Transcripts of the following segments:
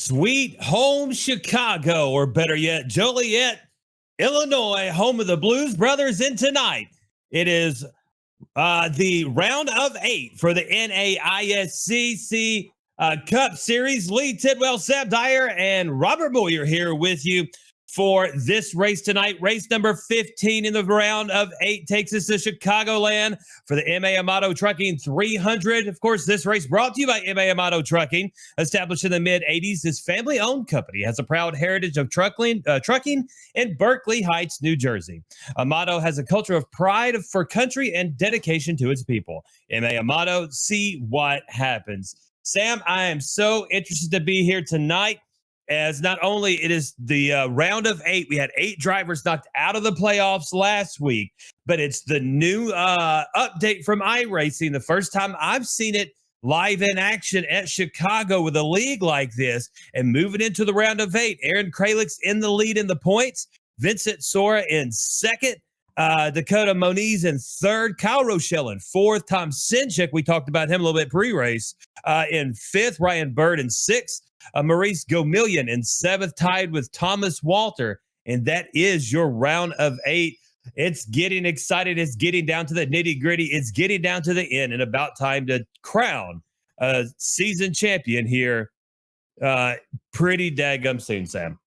Sweet home Chicago, or better yet, Joliet, Illinois, home of the Blues Brothers. And tonight, it is the round of 8 for the NAISCC Cup Series. Lee Tidwell, Sam Dyer, and Robert Moyer here with you for this race tonight. Race number 15 in the round of 8 takes us to Chicagoland for the M.A Amodeo Trucking 300. Of course, this race brought to you by M.A Amodeo Trucking. Established in the mid-'80s, this family-owned company has a proud heritage of trucking in Berkeley Heights, New Jersey. Amodeo has a culture of pride for country and dedication to its people. M.A Amodeo, see what happens. Sam, I am so interested to be here tonight, as not only it is the round of 8, we had 8 drivers knocked out of the playoffs last week, but it's the new update from iRacing. The first time I've seen it live in action at Chicago with a league like this, and moving into the round of 8. Aaron Kralick's in the lead in the points. Vincent Sora in second. Dakota Moniz in third. Kyle Rochelle in fourth. Tom Sinchik, we talked about him a little bit pre-race, in fifth. Ryan Bird in sixth. Maurice Gomillion in seventh, tied with Thomas Walter. And that is your round of 8. It's getting excited. It's getting down to the nitty-gritty. It's getting down to the end, and about time to crown a season champion here pretty daggum soon, Sam.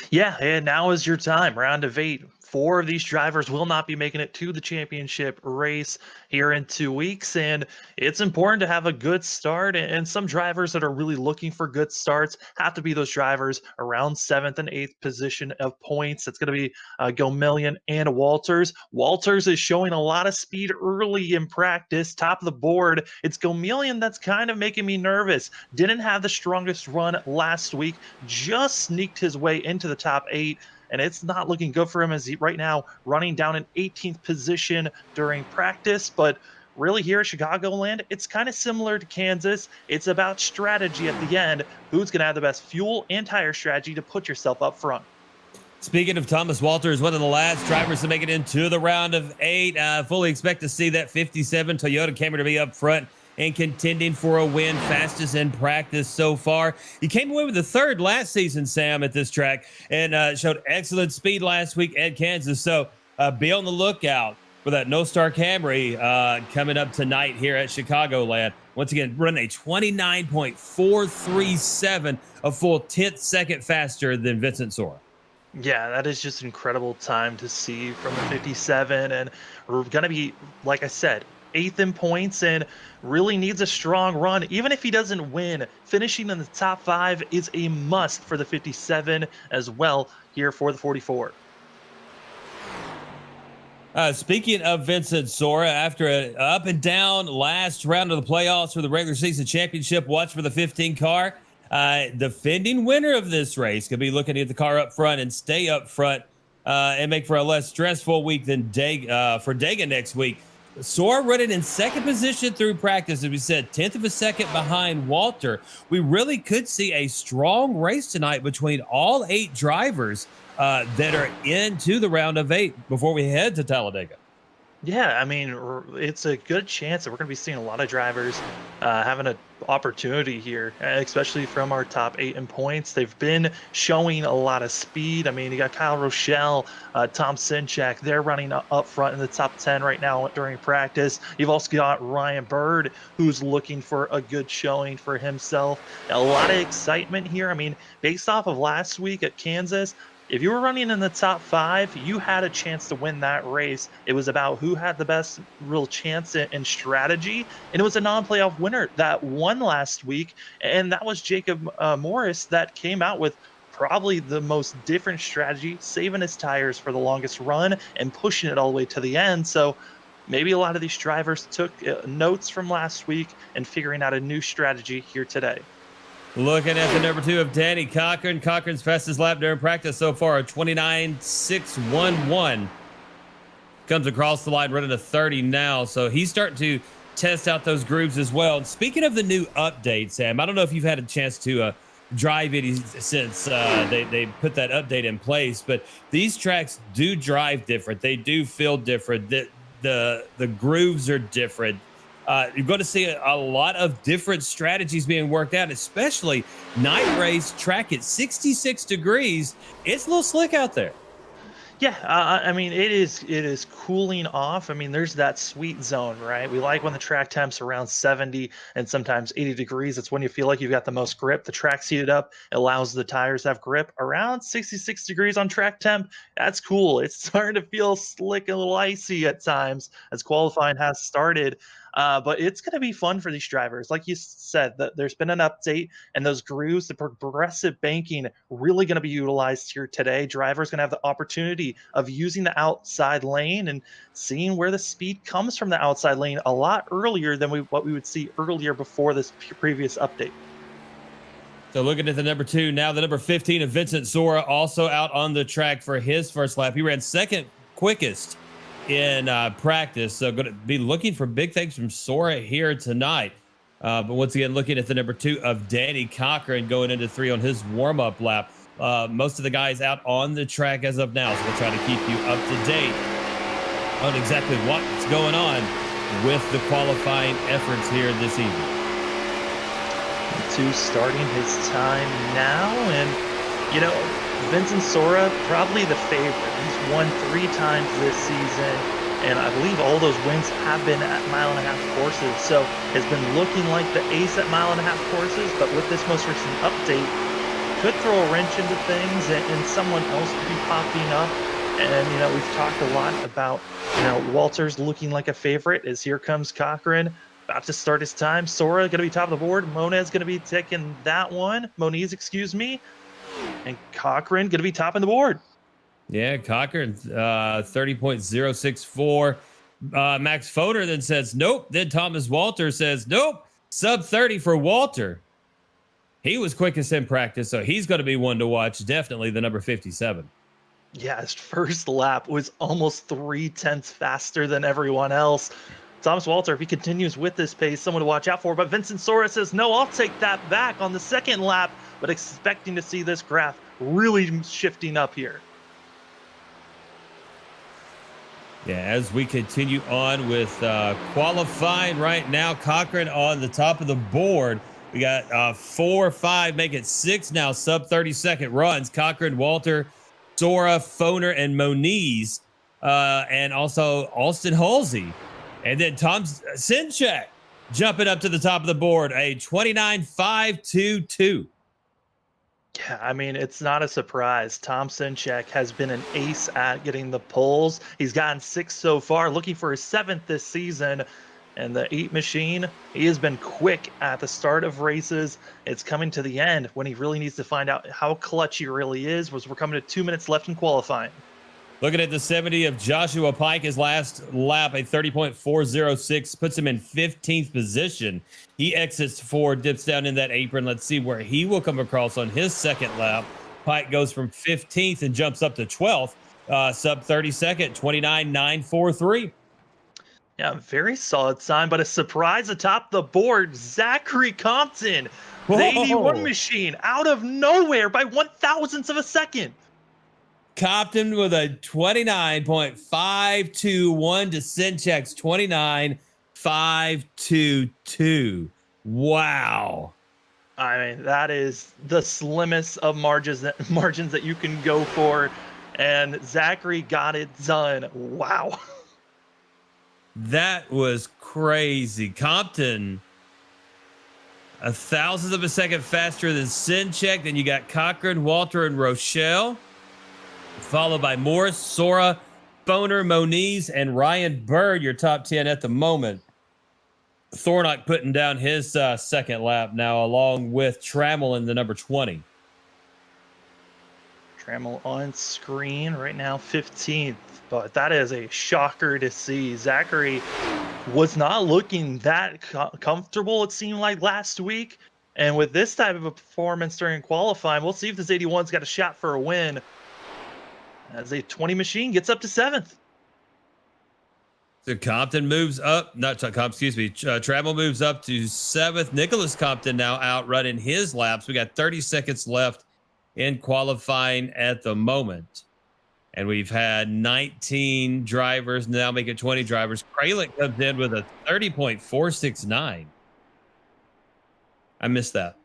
Yeah, and now is your time. Round of 8. 4 of these drivers will not be making it to the championship race here in 2 weeks, and it's important to have a good start. And some drivers that are really looking for good starts have to be those drivers around 7th and 8th position of points. That's going to be Gomillion and Walters. Walters is showing a lot of speed early in practice, top of the board. It's Gomillion that's kind of making me nervous. Didn't have the strongest run last week, just sneaked his way into the top 8. And it's not looking good for him as he right now running down in 18th position during practice. But really here at Chicagoland, it's kind of similar to Kansas. It's about strategy at the end. Who's going to have the best fuel and tire strategy to put yourself up front? Speaking of Thomas Walters, one of the last drivers to make it into the round of 8. Fully expect to see that 57 Toyota Camry to be up front and contending for a win, fastest in practice so far. He came away with the 3rd last season, Sam, at this track, and showed excellent speed last week at Kansas. So be on the lookout for that No-Star Camry coming up tonight here at Chicagoland. Once again, running a 29.437, a full 10th second faster than Vincent Sora. Yeah, that is just incredible time to see from the 57, and we're going to be, like I said, 8th in points and really needs a strong run. Even if he doesn't win, finishing in the top 5 is a must for the 57 as well here for the 44. Speaking of Vincent Sora, after an up and down last round of the playoffs for the regular season championship, watch for the 15 car. Defending winner of this race could be looking at the car up front and stay up front and make for a less stressful week than for Dega next week. Sora running in 2nd position through practice, as we said, 10th of a second behind Walter. We really could see a strong race tonight between all 8 drivers that are into the round of 8 before we head to Talladega. Yeah, I mean, it's a good chance that we're going to be seeing a lot of drivers having an opportunity here, especially from our top 8 in points. They've been showing a lot of speed. I mean, you got Kyle Rochelle, Tom Sinchak. They're running up front in the top 10 right now during practice. You've also got Ryan Bird, who's looking for a good showing for himself. A lot of excitement here. I mean, based off of last week at Kansas, if you were running in the top 5, you had a chance to win that race. It was about who had the best real chance in strategy, and it was a non-playoff winner that won last week, and that was Jacob Morris that came out with probably the most different strategy, saving his tires for the longest run and pushing it all the way to the end. So maybe a lot of these drivers took notes from last week and figuring out a new strategy here today. Looking at the number 2 of Danny Cochran. Cochran's fastest lap during practice so far, a 29.611. Comes across the line running a 30 now, so he's starting to test out those grooves as well. And speaking of the new update, Sam, I don't know if you've had a chance to drive it since they put that update in place, but these tracks do drive different. They do feel different. The grooves are different. You're going to see a lot of different strategies being worked out, especially night race track at 66 degrees. It's a little slick out there. Yeah, I mean, it is cooling off. I mean, there's that sweet zone, right? We like when the track temps around 70 and sometimes 80 degrees. It's when you feel like you've got the most grip. The track's heated up, allows the tires to have grip. Around 66 degrees on track temp, that's cool. It's starting to feel slick and a little icy at times as qualifying has started. But it's going to be fun for these drivers. Like you said, that there's been an update, and those grooves, the progressive banking, really going to be utilized here today. Drivers going to have the opportunity of using the outside lane and seeing where the speed comes from the outside lane a lot earlier than what we would see earlier before this previous update. So looking at the number 2, now the number 15 of Vincent Sora also out on the track for his first lap. He ran second quickest in practice. So going to be looking for big things from Sora here tonight. But once again, looking at the number 2 of Danny Cochran going into 3 on his warm-up lap. Most of the guys out on the track as of now. So we'll try to keep you up to date on exactly what's going on with the qualifying efforts here this evening. 2 starting his time now, and Vincent Sora, probably the favorite. He's won 3 times this season, and I believe all those wins have been at mile-and-a-half courses. So has been looking like the ace at mile-and-a-half courses, but with this most recent update, could throw a wrench into things, and someone else could be popping up. And we've talked a lot about Walters looking like a favorite, as here comes Cochran about to start his time. Sora going to be top of the board. Moniz going to be taking that one. Moniz, excuse me. And Cochran going to be top of the board. Yeah, Cochran, 30.064. Max Foder then says, nope. Then Thomas Walter says, nope. Sub 30 for Walter. He was quickest in practice, so he's going to be one to watch. Definitely the number 57. Yeah, his first lap was almost 0.3 faster than everyone else. Thomas Walter, if he continues with this pace, someone to watch out for. But Vincent Sora says, no, I'll take that back on the second lap, but expecting to see this graph really shifting up here. Yeah, as we continue on with qualifying right now, Cochran on the top of the board. We got 4, 5, make it 6 now, sub 30-second runs. Cochran, Walter, Sora, Foner, and Moniz, and also Austin Halsey. And then Tom Sinchek jumping up to the top of the board, a 29.522. Yeah, I mean, it's not a surprise. Tom Sinchek has been an ace at getting the poles. He's gotten 6 so far, looking for his 7th this season. And the 8 machine, he has been quick at the start of races. It's coming to the end when he really needs to find out how clutch he really is. We're coming to 2 minutes left in qualifying. Looking at the 70 of Joshua Pike, his last lap, a 30.406, puts him in 15th position. He exits 4, dips down in that apron. Let's see where he will come across on his second lap. Pike goes from 15th and jumps up to 12th, sub 30-second, 29.943. Yeah, very solid sign, but a surprise atop the board. Zachary Compton, the 81 machine, out of nowhere by 1/1000th of a second. Compton with a 29.521 to Sinchek's 29.522. Wow. I mean, that is the slimmest of margins that you can go for, and Zachary got it done. Wow. That was crazy. Compton, 1/1000th of a second faster than Sinchek. Then you got Cochran, Walter, and Rochelle, followed by Morris, Sora, Foner, Moniz, and Ryan Bird, your top 10 at the moment. Thornock putting down his second lap now, along with Trammell in the number 20. Trammell on screen right now, 15th, but that is a shocker to see. Zachary was not looking that comfortable, it seemed like, last week. And with this type of a performance during qualifying, we'll see if this 81's got a shot for a win, as a 20 machine gets up to 7th. So Compton moves up, Trammell moves up to 7th. Nicholas Compton now out running his laps. We got 30 seconds left in qualifying at the moment. And we've had 19 drivers now make it 20 drivers. Kralik comes in with a 30.469. I missed that.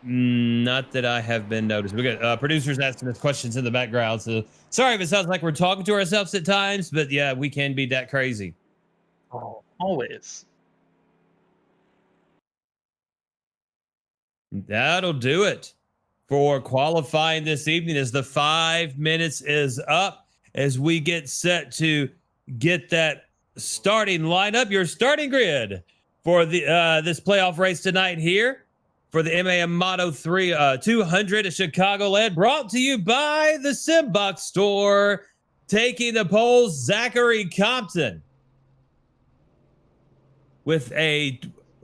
Not that I have been noticed. We got producers asking us questions in the background. So sorry if it sounds like we're talking to ourselves at times, but yeah, we can be that crazy. Oh, always. That'll do it for qualifying this evening as the 5 minutes is up as we get set to get that starting lineup, your starting grid for the this playoff race tonight here for the M.A Amodeo 200 at Chicagoland, brought to you by the Simbox store. Taking the polls, Zachary Compton with a,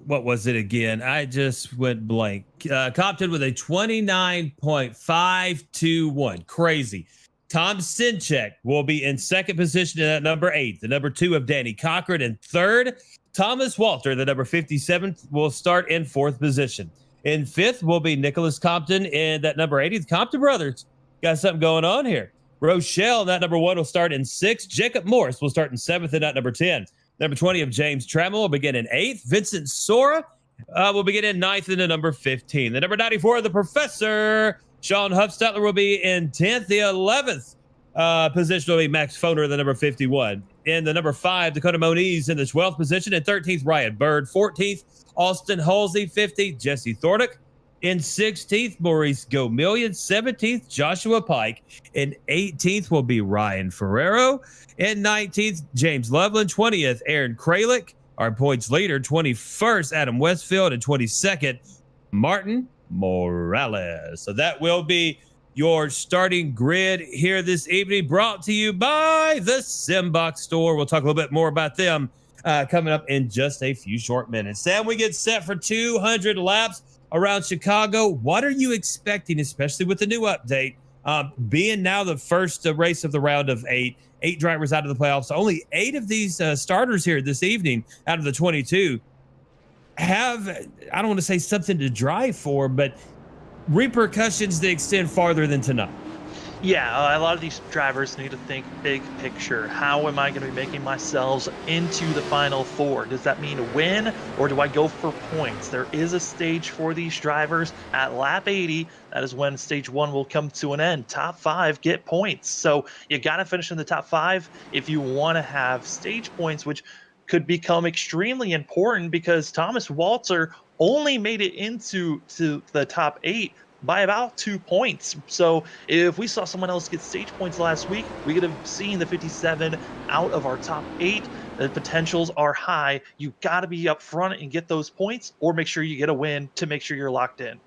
what was it again? I just went blank. Compton with a 29.521. Crazy. Tom Sinchek will be in second position at number 8. The number 2 of Danny Cochran in third. Thomas Walter, the number 57, will start in fourth position. In fifth will be Nicholas Compton and that number 80. The Compton brothers got something going on here. Rochelle, that number 1, will start in sixth. Jacob Morris will start in seventh and that number 10. Number 20 of James Trammell will begin in 8th. Vincent Sora will begin in 9th and the number 15. The number 94 of the Professor, Sean Huffstetler, will be in 10th. The 11th position will be Max Foner, the number 51. In the number 5, Dakota Moniz in the 12th position. And 13th, Ryan Bird. 14th, Austin Halsey. 15th, Jesse Thornick. In 16th, Maurice Gomillion. 17th, Joshua Pike. And 18th will be Ryan Ferrero. And 19th, James Loveland. 20th, Aaron Kralik, our points leader. 21st, Adam Westfield. And 22nd, Martin Morales. So that will be your starting grid here this evening, brought to you by the Simbox store. We'll talk a little bit more about them coming up in just a few short minutes. Then we get set for 200 laps around Chicago. What are you expecting, especially with the new update? Being now the first race of the round of 8 drivers out of the playoffs. Only 8 of these starters here this evening out of the 22 have, I don't want to say something to drive for, but repercussions that extend farther than tonight. Yeah, a lot of these drivers need to think big picture. How am I going to be making myself into the final 4? Does that mean a win, or do I go for points? There is a stage for these drivers at lap 80. That is when stage 1 will come to an end. Top 5 get points. So you got to finish in the top 5 if you want to have stage points, which could become extremely important because Thomas Walter only made it into the top 8 by about 2 points. So if we saw someone else get stage points last week, we could have seen the 57 out of our top 8. The potentials are high. You got to be up front and get those points, or make sure you get a win to make sure you're locked in.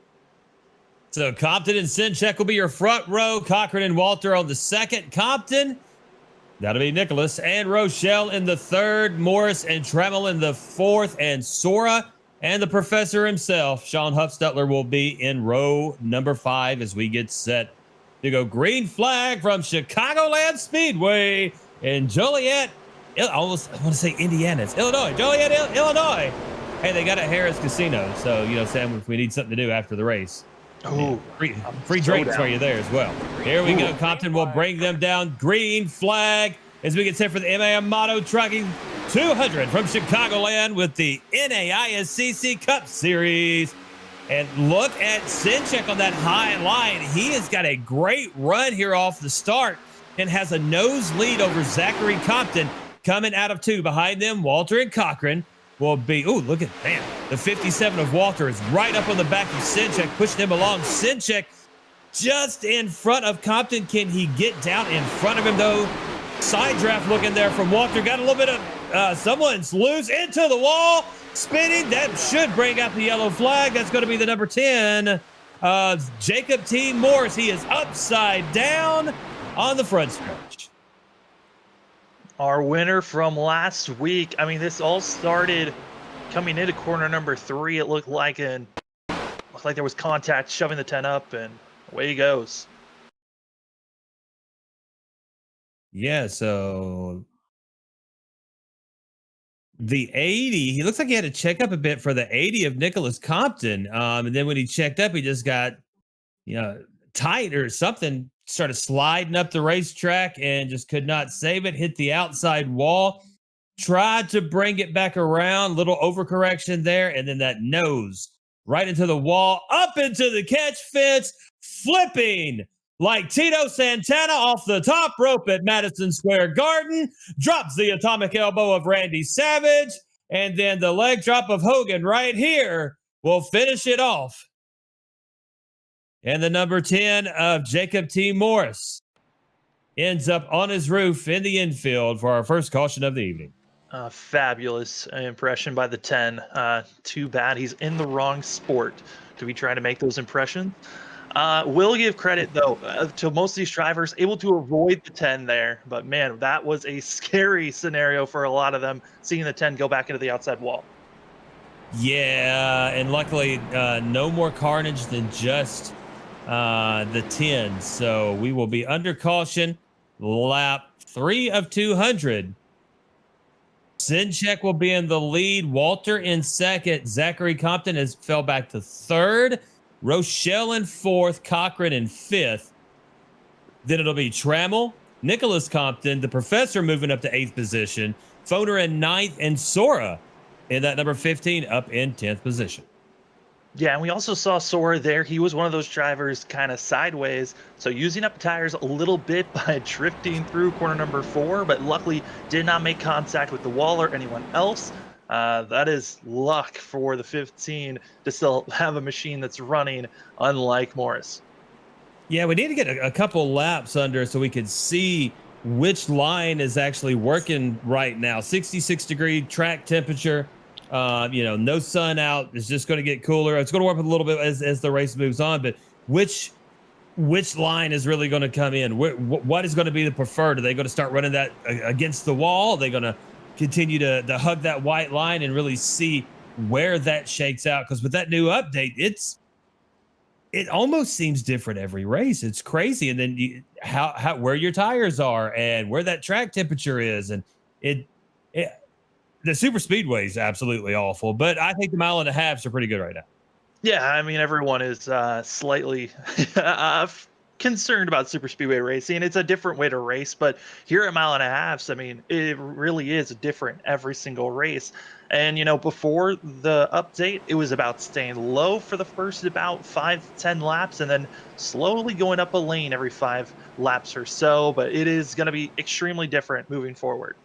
So Compton and Sinchek will be your front row. Cochran and Walter on the second. Compton, that'll be Nicholas, and Rochelle in the third. Morris and Trammell in the fourth, and Sora and the Professor himself, Sean Huffstetler, will be in row number 5 as we get set to go green flag from Chicagoland Speedway in Joliet. I want to say Indiana. It's Illinois. Joliet, Illinois. Hey, they got a Harris Casino. So, Sam, if we need something to do after the race. Oh, free drinks for you there as well. Here we go. Compton will bring them down. Green flag as we get set for the M.A Amodeo Trucking 200 from Chicagoland with the NAISCC Cup Series. And look at Sinchek on that high line. He has got a great run here off the start and has a nose lead over Zachary Compton coming out of 2. Behind them, Walter and Cochran will be, look at, man, the 57 of Walter is right up on the back of Sinchek, pushing him along. Sinchek just in front of Compton. Can he get down in front of him, though? Side draft looking there from Walter. Got a little bit of someone's loose into the wall, spinning. That should bring out the yellow flag. That's going to be the number 10, Jacob T. Morris. He is upside down on the front stretch. Our winner from last week. I mean, this all started coming into corner number 3. It looked like there was contact, shoving the 10 up, and away he goes. Yeah, so the 80, he looks like he had to check up a bit for the 80 of Nicholas Compton. And then when he checked up, he just got tight or something, started sliding up the racetrack and just could not save it. Hit the outside wall, tried to bring it back around, little overcorrection there, and then that nose right into the wall, up into the catch fence, flipping like Tito Santana off the top rope at Madison Square Garden, drops the atomic elbow of Randy Savage, and then the leg drop of Hogan right here will finish it off. And the number 10 of Jacob T. Morris ends up on his roof in the infield for our first caution of the evening. Fabulous impression by the 10. Too bad he's in the wrong sport to be trying to make those impressions. Will give credit, though, to most of these drivers, able to avoid the 10 there. But, man, that was a scary scenario for a lot of them, seeing the 10 go back into the outside wall. Yeah, and luckily no more carnage than just the 10. So we will be under caution, lap 3 of 200. Sinchek will be in the lead. Walter in second. Zachary Compton has fell back to third. Rochelle in fourth. Cochran in fifth. Then it'll be Trammell, Nicholas Compton, the professor moving up to eighth position. Foner in ninth, and Sora in that number 15 up in 10th position. Yeah, and we also saw Sora there. He was one of those drivers kind of sideways, so using up the tires a little bit by drifting through corner number 4, but luckily did not make contact with the wall or anyone else. That is luck for the 15 to still have a machine that's running, unlike Morris. Yeah, we need to get a couple laps under so we could see which line is actually working right now. 66-degree track temperature. No sun out. It's just going to get cooler. It's going to warm up a little bit as the race moves on, but which line is really going to come in? What is going to be the preferred? Are they going to start running that against the wall? Are they going to continue to hug that white line and really see where that shakes out? Because with that new update, it almost seems different every race. It's crazy. And then where your tires are and where that track temperature is, and the super speedway is absolutely awful, but I think the mile and a halves are pretty good right now. Yeah, I mean, everyone is slightly concerned about super speedway racing. It's a different way to race, but here at mile and a halves, I mean, it really is different every single race. And, before the update, it was about staying low for the first about 5-10 laps and then slowly going up a lane every 5 laps or so. But it is going to be extremely different moving forward.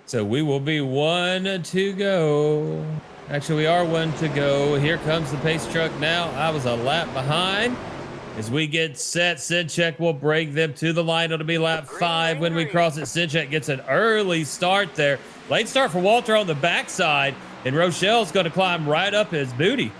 So we will be 1 to go. Actually, we are 1 to go. Here comes the pace truck now. I was a lap behind. As we get set, Sinchek will break them to the line. It'll be lap 5 when we cross it. Sinchek gets an early start there. Late start for Walter on the backside, and Rochelle's going to climb right up his booty.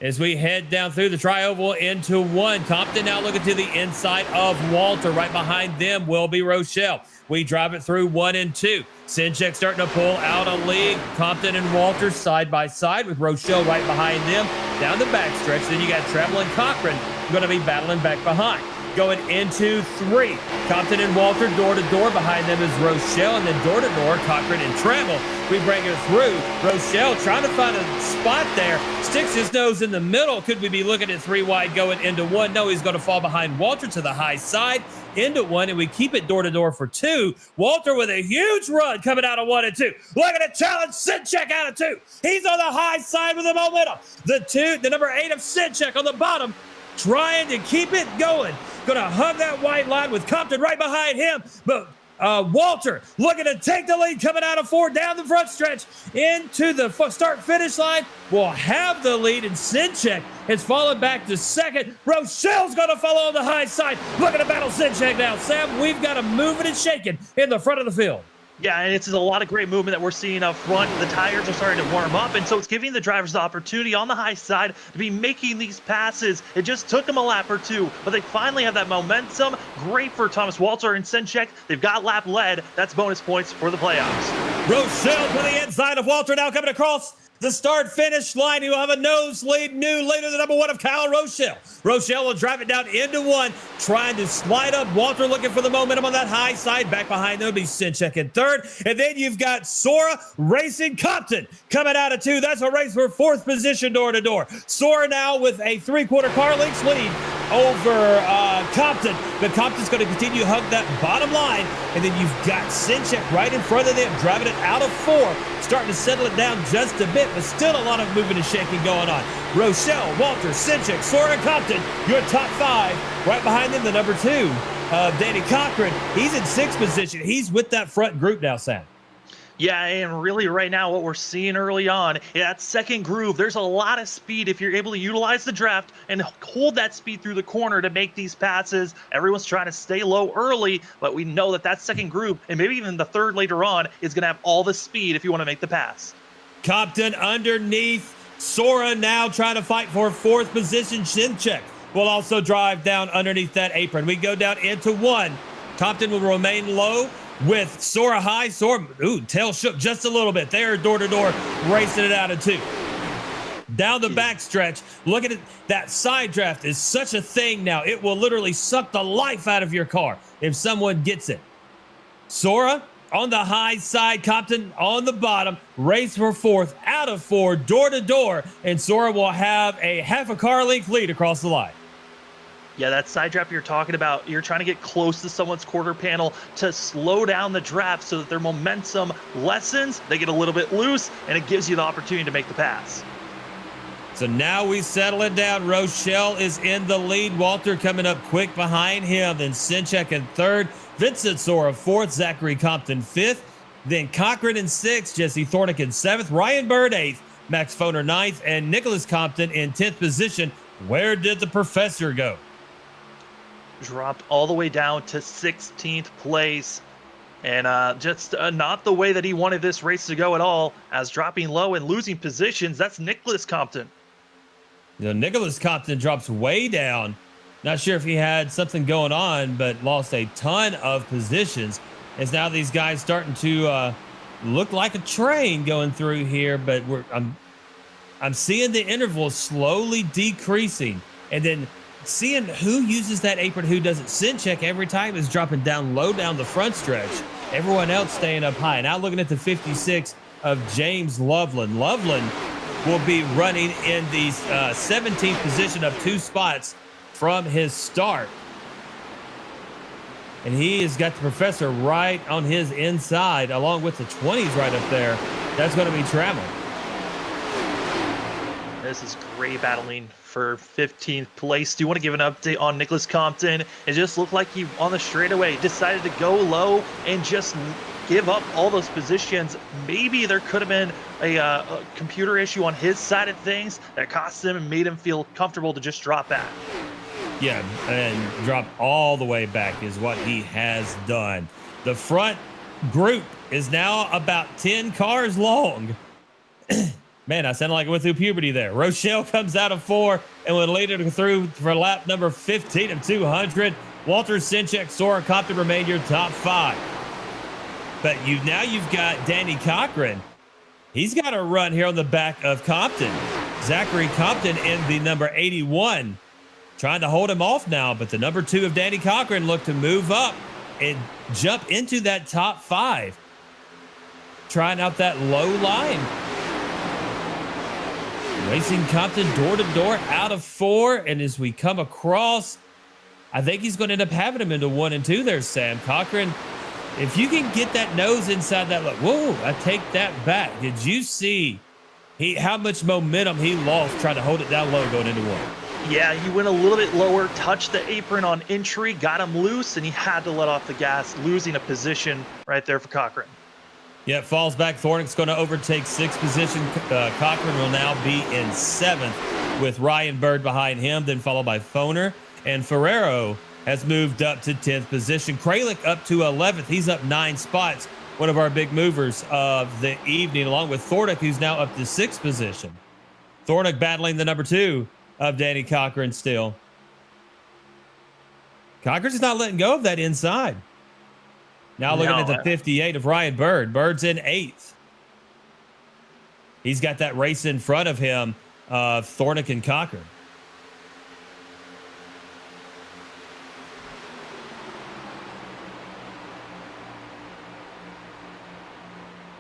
As we head down through the tri-oval into 1. Compton now looking to the inside of Walter. Right behind them will be Rochelle. We drive it through 1 and 2. Sinchek starting to pull out a lead. Compton and Walter side by side with Rochelle right behind them. Down the backstretch, then you got Trammell and Cochran going to be battling back behind. Going into 3. Compton and Walter door to door. Behind them is Rochelle, and then door to door, Cochran and Trammell. We bring it through. Rochelle trying to find a spot there. Sticks his nose in the middle. Could we be looking at 3 wide going into 1? No, he's going to fall behind Walter to the high side. Into 1, and we keep it door to door for 2. Walter with a huge run coming out of 1 and 2. Look at the challenge. Sinchek out of 2. He's on the high side with the momentum. The number 8 of Sinchek on the bottom, trying to keep it going. Going to hug that white line with Compton right behind him. But Walter looking to take the lead coming out of 4 down the front stretch into the start-finish line. Will have the lead, and Sinchek has fallen back to second. Rochelle's going to follow on the high side. Looking to battle Sinchek now. Sam, we've got him moving and shaking in the front of the field. Yeah, and it's a lot of great movement that we're seeing up front. The tires are starting to warm up, and so it's giving the drivers the opportunity on the high side to be making these passes. It just took them a lap or 2, but they finally have that momentum. Great for Thomas Walter and Sinchek. They've got lap lead. That's bonus points for the playoffs. Rochelle to the inside of Walter now coming across. The start-finish line, you have a nosebleed new leader, the number 1 of Kyle Rochelle. Rochelle will drive it down into 1, trying to slide up. Walter looking for the momentum on that high side. Back behind them will be Sinchek in 3rd. And then you've got Sora racing Compton coming out of 2. That's a race for 4th position door to door. Sora now with a 3/4 car length lead over Compton. But Compton's going to continue to hug that bottom line. And then you've got Sinchek right in front of them, driving it out of 4, starting to settle it down just a bit, but still a lot of moving and shaking going on. Rochelle, Walter, Sinchek, Sora, Compton, your top 5. Right behind them, the number 2, Danny Cochran. He's in 6th position. He's with that front group now, Sam. Yeah, and really right now what we're seeing early on, that second groove, there's a lot of speed if you're able to utilize the draft and hold that speed through the corner to make these passes. Everyone's trying to stay low early, but we know that that second groove, and maybe even the third later on, is going to have all the speed if you want to make the pass. Compton underneath. Sora now trying to fight for 4th position. Sinchek will also drive down underneath that apron. We go down into 1. Compton will remain low with Sora high. Sora, tail shook just a little bit. They're door to door racing it out of 2. Down the backstretch, look at it. That side draft is such a thing now. It will literally suck the life out of your car if someone gets it. Sora on the high side, Compton on the bottom, race for 4th, out of 4, door to door, and Sora will have a half a car length lead across the line. Yeah, that side draft you're talking about, you're trying to get close to someone's quarter panel to slow down the draft so that their momentum lessens, they get a little bit loose, and it gives you the opportunity to make the pass. So now we settle it down. Rochelle is in the lead. Walter coming up quick behind him. Then Sinchek in 3rd. Vincent Sora 4th. Zachary Compton 5th. Then Cochran in 6th. Jesse Thornick in 7th. Ryan Bird 8th. Max Foner 9th. And Nicholas Compton in 10th position. Where did the professor go? Dropped all the way down to 16th place. And just not the way that he wanted this race to go at all, as dropping low and losing positions. That's Nicholas Compton. You know, Nicholas Compton drops way down. Not sure if he had something going on, but lost a ton of positions. As now these guys starting to look like a train going through here, but I'm seeing the interval slowly decreasing, and then seeing who uses that apron, who doesn't. Sinchek every time is dropping down low down the front stretch. Everyone else staying up high. Now looking at the 56 of James Loveland. Loveland will be running in the 17th position of 2 spots from his start. And he has got the professor right on his inside, along with the 20s right up there. That's going to be travel. This is great battling for 15th place. Do you want to give an update on Nicholas Compton? It just looked like he, on the straightaway, decided to go low and just give up all those positions. Maybe there could have been a computer issue on his side of things that cost him and made him feel comfortable to just drop back. Yeah, and drop all the way back is what he has done. The front group is now about 10 cars long. Man, I sounded like I went through puberty there. Rochelle comes out of 4 and will lead it through for lap number 15 of 200. Walter, Sinchek, Sora, Compton remain your top 5. But you've got Danny Cochran. He's got a run here on the back of Compton. Zachary Compton in the number 81. Trying to hold him off now, but the number 2 of Danny Cochran looked to move up and jump into that top 5. Trying out that low line. Racing Compton door to door out of 4. And as we come across, I think he's going to end up having him into 1 and 2 there, Sam. Cochran, if you can get that nose inside that, look, whoa, I take that back. Did you see how much momentum he lost trying to hold it down low going into 1? Yeah, he went a little bit lower, touched the apron on entry, got him loose, and he had to let off the gas, losing a position right there for Cochran. Yeah, falls back. Thornick's going to overtake 6th position. Cochran will now be in 7th with Ryan Bird behind him, then followed by Foner. And Ferrero has moved up to 10th position. Kralik up to 11th. He's up 9 spots. One of our big movers of the evening, along with Thornick, who's now up to 6th position. Thornick battling the number 2 of Danny Cochran still. Cochran's not letting go of that inside. Now looking at the 58 of Ryan Bird. Bird's in 8th. he's got that race in front of him, Thornick and Cochran.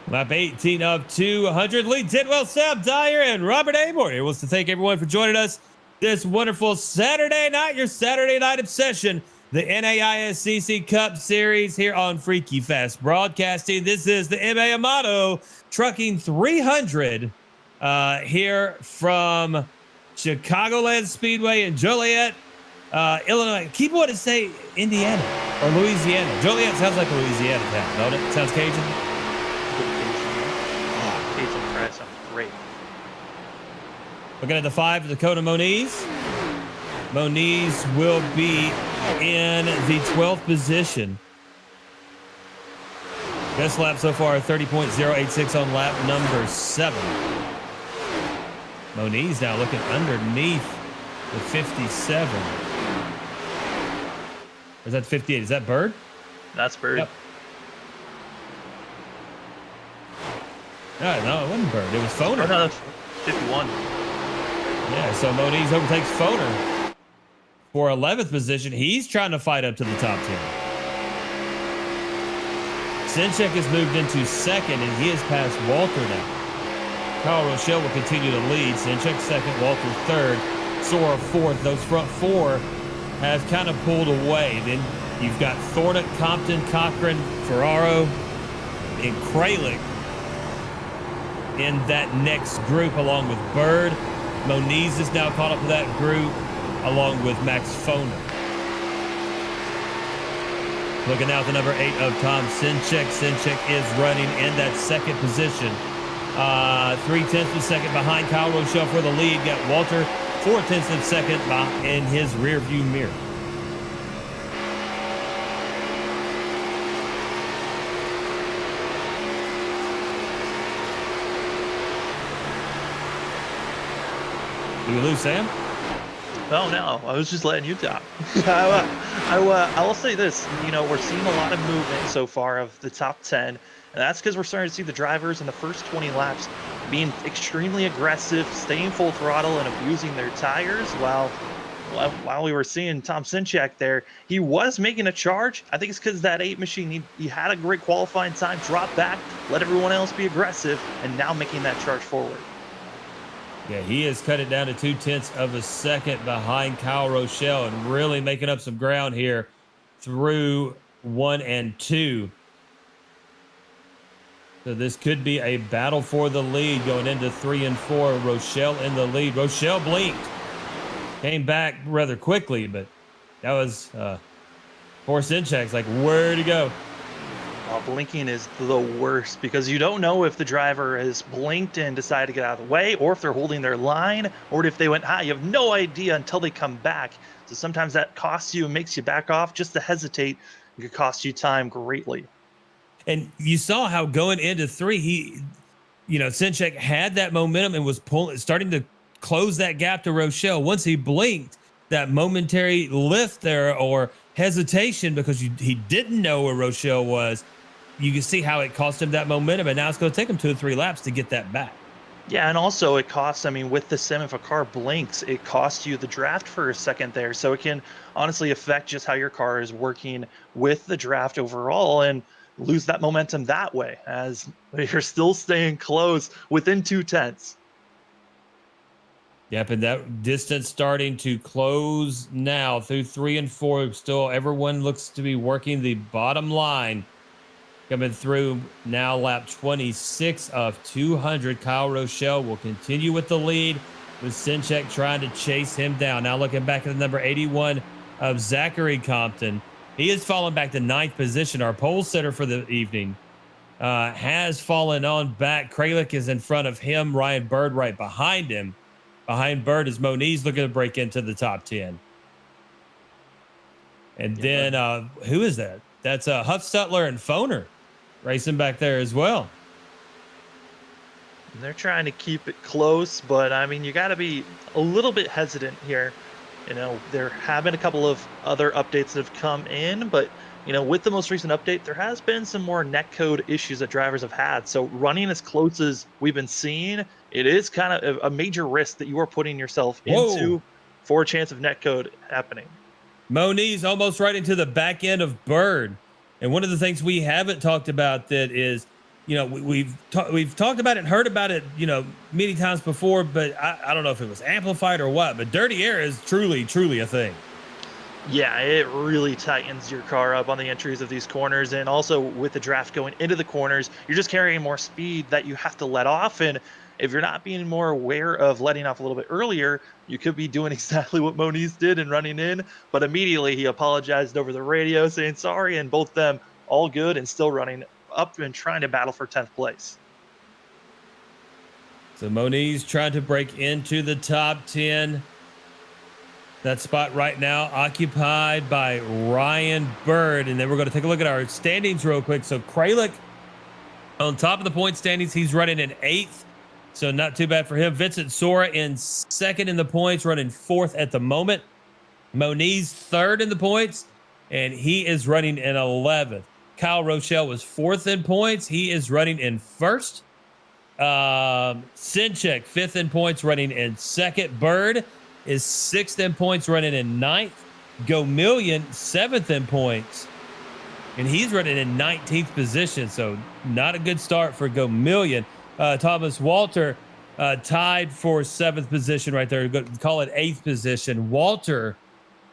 Lap 18 of 200 lead Tidwell, Sam Dyer, and Robert A. Amodeo wants to thank everyone for joining us this wonderful Saturday night, your Saturday night obsession, the NAISCC Cup Series here on Freaky Fast Broadcasting. This is the M.A Amodeo Trucking 300 here from Chicagoland Speedway in Joliet, Illinois. Keep wanting to say Indiana or Louisiana. Joliet sounds like a Louisiana town, don't it? Sounds Cajun. Cajun fries sound great. Looking at the 5, Dakota Moniz. Moniz will be in the 12th position. Best lap so far, 30.086 on lap number 7. Moniz now looking underneath the 57. Or is that 58? Is that Bird? That's Bird. Yep. No, it wasn't Bird. It was Foner. Oh, no, that's 51. Yeah, so Moniz overtakes Foner for 11th position. He's trying to fight up to the top 10. Sinchek has moved into 2nd, and he has passed Walter now. Kyle Rochelle will continue to lead. Sinchek 2nd, Walter 3rd, Sora 4th. Those front 4 have kind of pulled away. Then you've got Thornick, Compton, Cochran, Ferraro, and Kralik in that next group, along with Bird. Moniz is now caught up to that group, along with Max Foner. Looking now at the number 8 of Tom Sinchek. Sinchek is running in that 2nd position. 3/10 of a second behind Kyle Rochelle for the lead. Got Walter 4/10 of a second in his rear view mirror. Did we lose Sam? Oh no, I was just letting you talk. I will say this, we're seeing a lot of movement so far of the top 10, and that's because we're starting to see the drivers in the first 20 laps being extremely aggressive, staying full throttle and abusing their tires, while we were seeing Tom Sinchek there, he was making a charge. I think it's because that 8 machine, he had a great qualifying time, dropped back, let everyone else be aggressive, and now making that charge forward. Yeah, he has cut it down to 0.2 of a second behind Kyle Rochelle and really making up some ground here through 1 and 2. So this could be a battle for the lead going into 3 and 4. Rochelle in the lead. Rochelle blinked. Came back rather quickly, but that was poor Sinchek's like, where to go? Blinking is the worst because you don't know if the driver has blinked and decided to get out of the way, or if they're holding their line, or if they went high. You have no idea until they come back. So sometimes that costs you and makes you back off. Just to hesitate, it could cost you time greatly. And you saw how going into 3, Sinchek had that momentum and was starting to close that gap to Rochelle. Once he blinked, that momentary lift there or hesitation because he didn't know where Rochelle was, you can see how it cost him that momentum, and now it's going to take him 2 or 3 laps to get that back. Yeah, and also it costs, with the sim, if a car blinks, it costs you the draft for a second there. So it can honestly affect just how your car is working with the draft overall and lose that momentum that way, as you're still staying close within 0.2. Yep, and that distance starting to close now through 3 and 4. Still, everyone looks to be working the bottom line. Coming through now, lap 26 of 200. Kyle Rochelle will continue with the lead, with Sinchek trying to chase him down. Now looking back at the number 81 of Zachary Compton. He has fallen back to 9th position. Our pole sitter for the evening has fallen on back. Kralik is in front of him. Ryan Bird right behind him. Behind Bird is Moniz looking to break into the top 10. And then who is that? That's Huff Stutler and Foner racing back there as well. They're trying to keep it close, but you got to be a little bit hesitant here. There have been a couple of other updates that have come in, but with the most recent update, there has been some more netcode issues that drivers have had. So running as close as we've been seeing, it is kind of a major risk that you are putting yourself Whoa. into for a chance of netcode happening. Moniz almost right into the back end of Bird. And one of the things we haven't talked about that is, we've talked about it and heard about it, many times before, but I don't know if it was amplified or what, but dirty air is truly, truly a thing. Yeah, it really tightens your car up on the entries of these corners. And also with the draft going into the corners, you're just carrying more speed that you have to let off. And if you're not being more aware of letting off a little bit earlier, you could be doing exactly what Moniz did and running in. But immediately he apologized over the radio saying sorry, and both them all good and still running up and trying to battle for 10th place. So Moniz trying to break into the top 10. That spot right now occupied by Ryan Bird. And then we're going to take a look at our standings real quick. So Kralik on top of the point standings. He's running in 8th. So not too bad for him. Vincent Sora in 2nd in the points, running 4th at the moment. Moniz 3rd in the points, and he is running in 11th. Kyle Rochelle was 4th in points. He is running in 1st. Sinchek 5th in points, running in 2nd. Bird is 6th in points, running in 9th. Gomillion 7th in points, and he's running in 19th position. So not a good start for Gomillion. Thomas Walter tied for 7th position right there. Call it 8th position. Walter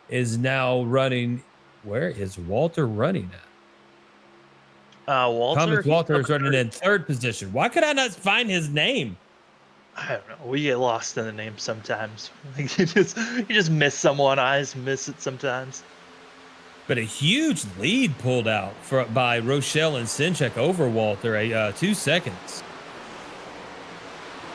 is now running. Where is Walter running at? Thomas Walter is running in 3rd position. Why could I not find his name? I don't know. We get lost in the name sometimes. you just miss someone. I just miss it sometimes. But a huge lead pulled out by Rochelle and Sinchek over Walter, 2 seconds.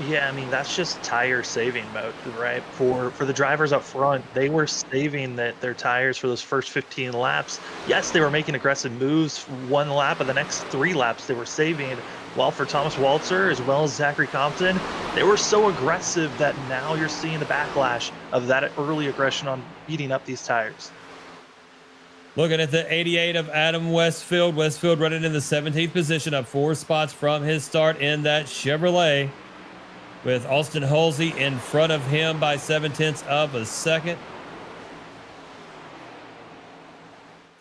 Yeah, I mean, that's just tire saving mode, right? For the drivers up front, they were saving their tires for those first 15 laps. Yes, they were making aggressive moves 1 lap, but the next 3 laps they were saving. While for Thomas Walter as well as Zachary Compton, they were so aggressive that now you're seeing the backlash of that early aggression on beating up these tires. Looking at the 88 of Adam Westfield. Westfield running in the 17th position, up 4 spots from his start in that Chevrolet, with Austin Halsey in front of him by 0.7 of a second.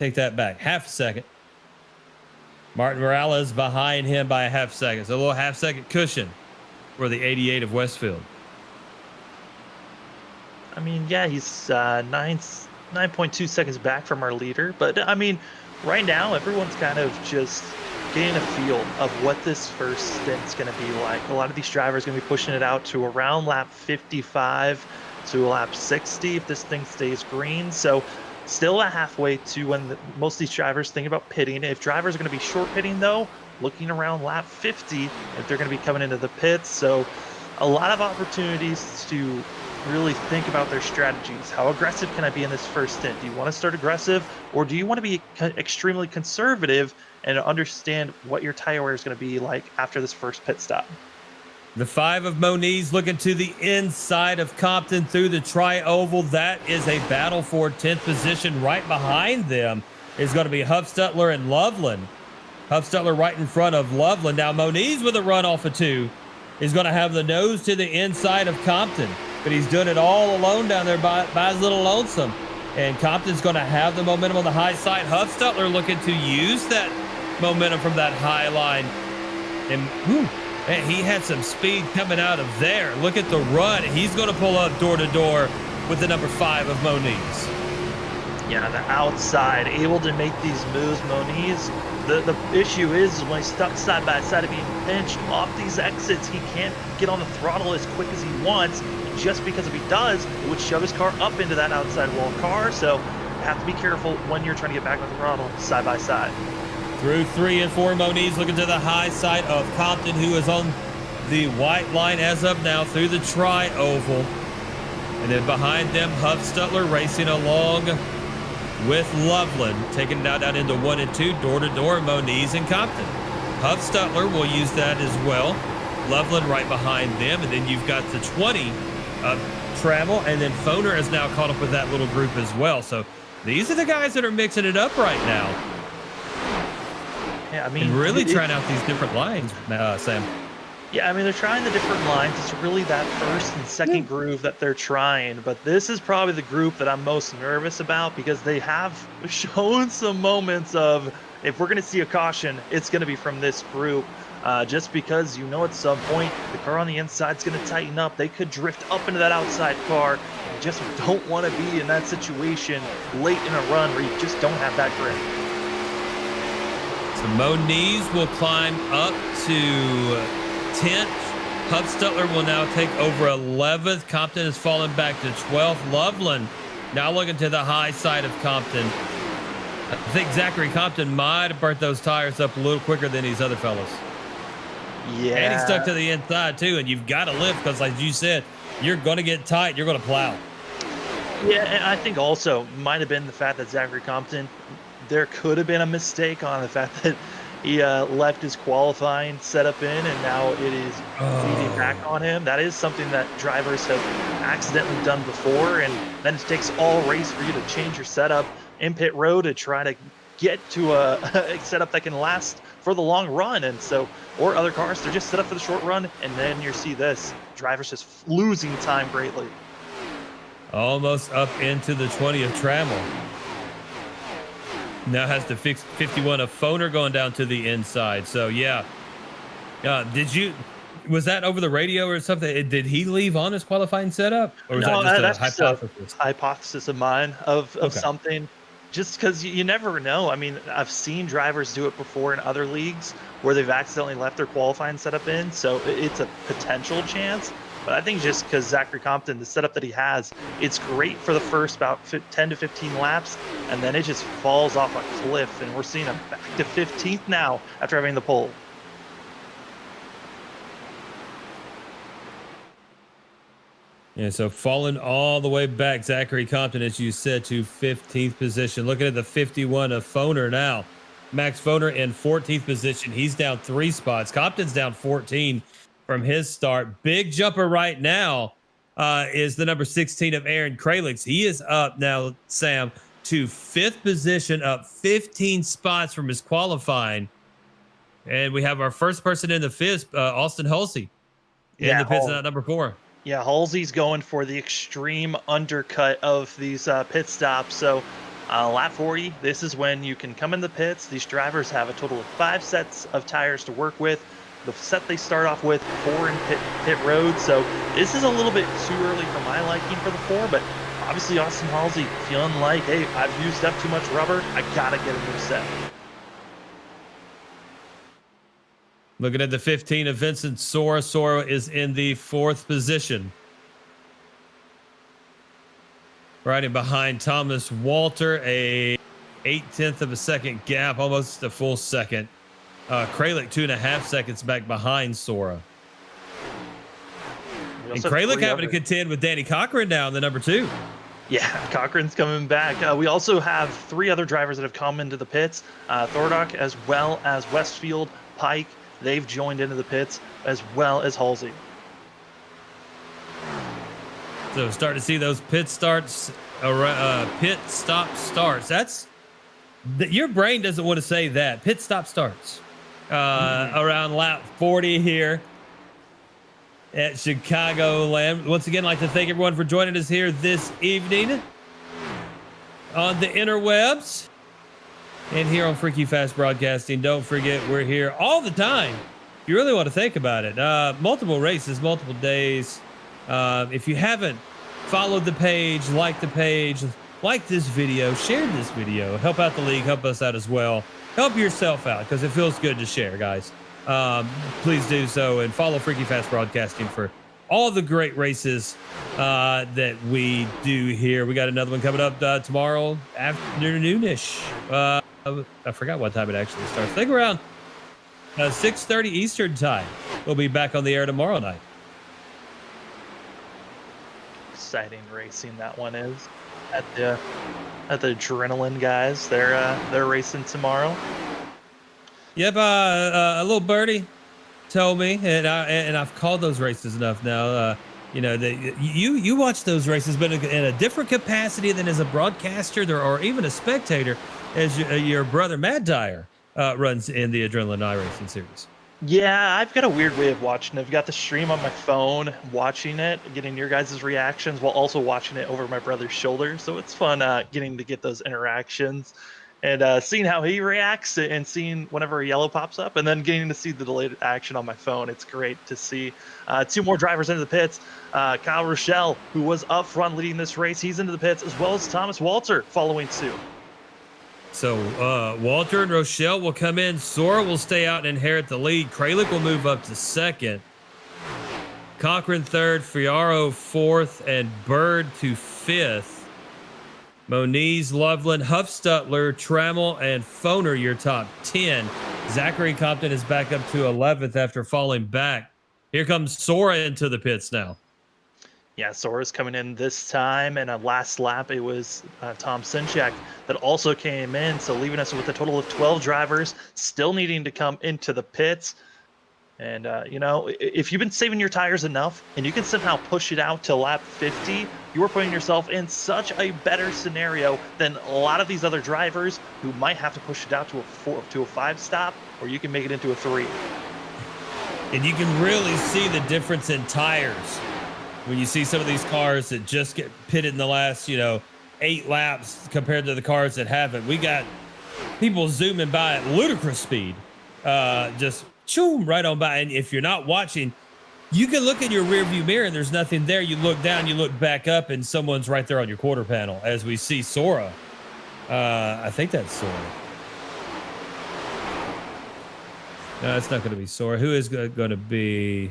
Take that back, half a second. Martin Morales behind him by a half second. So a little half-second cushion for the 88 of Westfield. I mean, yeah, he's 9.2 seconds back from our leader. But, I mean, right now, everyone's kind of just getting a feel of what this first stint's going to be like. A lot of these drivers are going to be pushing it out to around lap 55 to lap 60 if this thing stays green. So still a halfway to when most of these drivers think about pitting. If drivers are going to be short pitting, though, looking around lap 50 if they're going to be coming into the pits. So a lot of opportunities to really think about their strategies. How aggressive can I be in this first stint? Do you want to start aggressive, or do you want to be extremely conservative and understand what your tire wear is going to be like after this first pit stop? The 5 of Moniz looking to the inside of Compton through the tri-oval. That is a battle for 10th position. Right behind them is going to be Huffstutler and Loveland. Huffstutler right in front of Loveland. Now Moniz with a run off of 2 is going to have the nose to the inside of Compton, but he's doing it all alone down there by his little lonesome. And Compton's going to have the momentum on the high side. Huffstutler looking to use that momentum from that high line. And man, he had some speed coming out of there. Look at the run. He's going to pull up door to door with the number 5 of Moniz. Yeah, the outside, able to make these moves. Moniz, the issue is when he's stuck side by side of being pinched off these exits, he can't get on the throttle as quick as he wants. Just because if he does, it would shove his car up into that outside wall car. So you have to be careful when you're trying to get back on the throttle side by side. Through 3 and 4, Moniz looking to the high side of Compton, who is on the white line as of now through the tri-oval. And then behind them, Huffstutler racing along with Loveland, taking it out into 1 and 2, door to door, Moniz and Compton. Huffstutler will use that as well. Loveland right behind them, and then you've got the 20 of Trammell, and then Foner is now caught up with that little group as well. So these are the guys that are mixing it up right now. Yeah, I And mean, really trying out these different lines, Sam. yeah, I mean, they're trying the different lines. It's really that first and second groove that they're trying. But this is probably the group that I'm most nervous about because they have shown some moments of if we're going to see a caution, it's going to be from this group. Just because at some point the car on the inside is going to tighten up. They could drift up into that outside car. You just don't want to be in that situation late in a run where you just don't have that grip. So Moniz will climb up to 10th. Hubstutler will now take over 11th. Compton has fallen back to 12th. Loveland now looking to the high side of Compton. I think Zachary Compton might have burnt those tires up a little quicker than these other fellas. Yeah. And he stuck to the inside too. And you've got to lift because, like you said, you're going to get tight. You're going to plow. Yeah, and I think also might have been the fact that Zachary Compton, there could have been a mistake on the fact that he left his qualifying setup in, and now it is feeding back on him. That is something that drivers have accidentally done before, and then it takes all race for you to change your setup in pit road to try to get to a setup that can last for the long run. And so, or other cars, they're just set up for the short run, and then you see this drivers just losing time greatly. Almost up into the 20th Trammell. Now has to fix 51 of Foner going down to the inside. So yeah. Was that over the radio or something? Did he leave on his qualifying setup? Or was No, that that's just a hypothesis? a hypothesis of mine of Okay. something. Just because you never know. I mean, I've seen drivers do it before in other leagues where they've accidentally left their qualifying setup in. So it's a potential chance. But I think just because Zachary Compton, the setup that he has, it's great for the first about 10 to 15 laps, and then it just falls off a cliff, and we're seeing him back to 15th now after having the pole. Yeah, so falling all the way back, Zachary Compton, as you said, to 15th position. Looking at the 51 of Foner now. Max Foner in 14th position. He's down 3 spots. Compton's down 14 from his start. Big jumper right now is the number 16 of Aaron Kralix. He is up now, Sam, to 5th position, up 15 spots from his qualifying. And we have our first person in the fifth, Austin Hulsey, in the pits at number 4. Yeah, Halsey's going for the extreme undercut of these pit stops. So lap 40, this is when you can come in the pits. These drivers have a total of 5 sets of tires to work with. The set they start off with, 4 in pit road. So this is a little bit too early for my liking for the 4, but obviously Austin Halsey feeling like, hey, I've used up too much rubber. I got to get a new set. Looking at the 15 of Vincent Sora. Sora is in the 4th position. Riding behind Thomas Walter, a 0.8 of a second gap, almost a full second. Kralik 2.5 seconds back behind Sora. And Kralik having to contend with Danny Cochran now in the number 2. Yeah, Cochran's coming back. We also have 3 other drivers that have come into the pits. Thordock as well as Westfield, Pike. They've joined into the pits as well as Halsey. So starting to see those pit stop starts. That's your brain doesn't want to say that. Pit stop starts around lap 40 here at Chicagoland. Once again, I'd like to thank everyone for joining us here this evening on the interwebs. And here on Freaky Fast Broadcasting, don't forget we're here all the time. If you really want to think about it, multiple races, multiple days. If you haven't followed the page, like this video, share this video, help out the league, help us out as well. Help yourself out because it feels good to share, guys. Please do so and follow Freaky Fast Broadcasting for all the great races that we do here. We got another one coming up tomorrow afternoonish. I forgot what time it actually starts. I think around 6:30 Eastern time. We'll be back on the air tomorrow night. Exciting racing that one is. At the Adrenaline guys, they're racing tomorrow. Yep, a little birdie told me, and I've called those races enough now. That you watch those races, but in a different capacity than as a broadcaster or even a spectator, as your brother Matt Dyer. runs in the Adrenaline iRacing series. Yeah, I've got a weird way of watching it. I've got the stream on my phone, watching it, getting your guys' reactions while also watching it over my brother's shoulder. So it's fun getting to get those interactions and seeing how he reacts and seeing whenever a yellow pops up and then getting to see the delayed action on my phone. It's great to see two more drivers into the pits. Kyle Rochelle, who was up front leading this race, he's into the pits, as well as Thomas Walter following suit. So Walter and Rochelle will come in. Sora will stay out and inherit the lead. Kralik will move up to second. Cochran third, Fiaro fourth, and Bird to fifth. Moniz, Loveland, Huffstutler, Trammell, and Foner, your top 10. Zachary Compton is back up to 11th after falling back. Here comes Sora into the pits now. Yeah, Sora's coming in this time, and a last lap, it was Tom Sinchak that also came in, so leaving us with a total of 12 drivers still needing to come into the pits. And, you know, if you've been saving your tires enough and you can somehow push it out to lap 50, you are putting yourself in such a better scenario than a lot of these other drivers who might have to push it out to a 5 stop, or you can make it into a 3. And you can really see the difference in tires when you see some of these cars that just get pitted in the last, 8 laps compared to the cars that haven't. We got people zooming by at ludicrous speed, just choom right on by. And if you're not watching, you can look in your rear view mirror and there's nothing there. You look down, you look back up, and someone's right there on your quarter panel as we see Sora. I think that's Sora. No, it's not going to be Sora. Who is going to be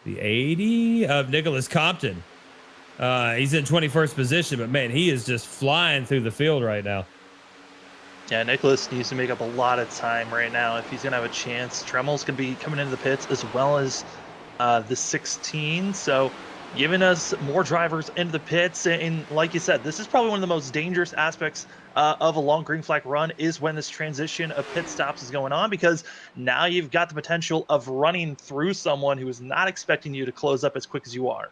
the 80 of Nicholas Compton? He's in 21st position, but man, he is just flying through the field right now. Yeah, Nicholas needs to make up a lot of time right now if he's going to have a chance. Tremmel's going to be coming into the pits as well as the 16. So giving us more drivers into the pits. And like you said, this is probably one of the most dangerous aspects of a long green flag run is when this transition of pit stops is going on, because now you've got the potential of running through someone who is not expecting you to close up as quick as you are.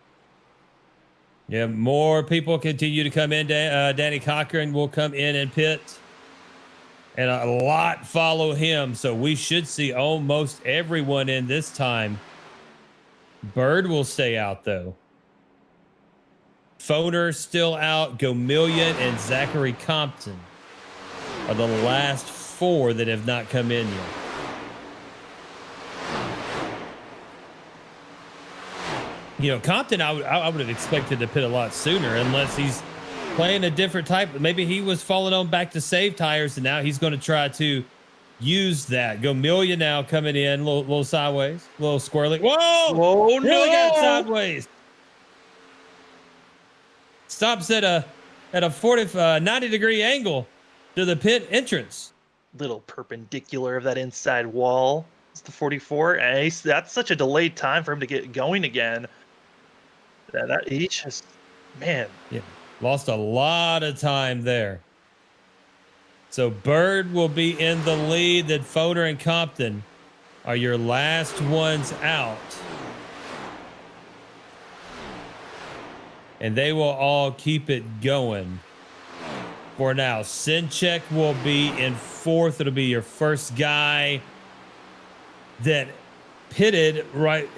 Yeah, more people continue to come in. Danny Cochran will come in and pit, and a lot follow him. So we should see almost everyone in this time. Bird will stay out, though. Foner still out. Gomillion and Zachary Compton are the last 4 that have not come in yet. Compton, I would have expected to pit a lot sooner, unless he's playing a different type. Maybe he was falling on back to save tires, and now he's going to try to use that. Gomillion now coming in, little sideways, little squirrely. Whoa! Really got sideways. Stops at a 90-degree angle to the pit entrance. Little perpendicular of that inside wall. It's the 44. And that's such a delayed time for him to get going again. That he just, man. Yeah, lost a lot of time there. So Bird will be in the lead. That Foner and Compton are your last ones out. And they will all keep it going for now. Sinchek will be in 4th. It'll be your first guy that pitted right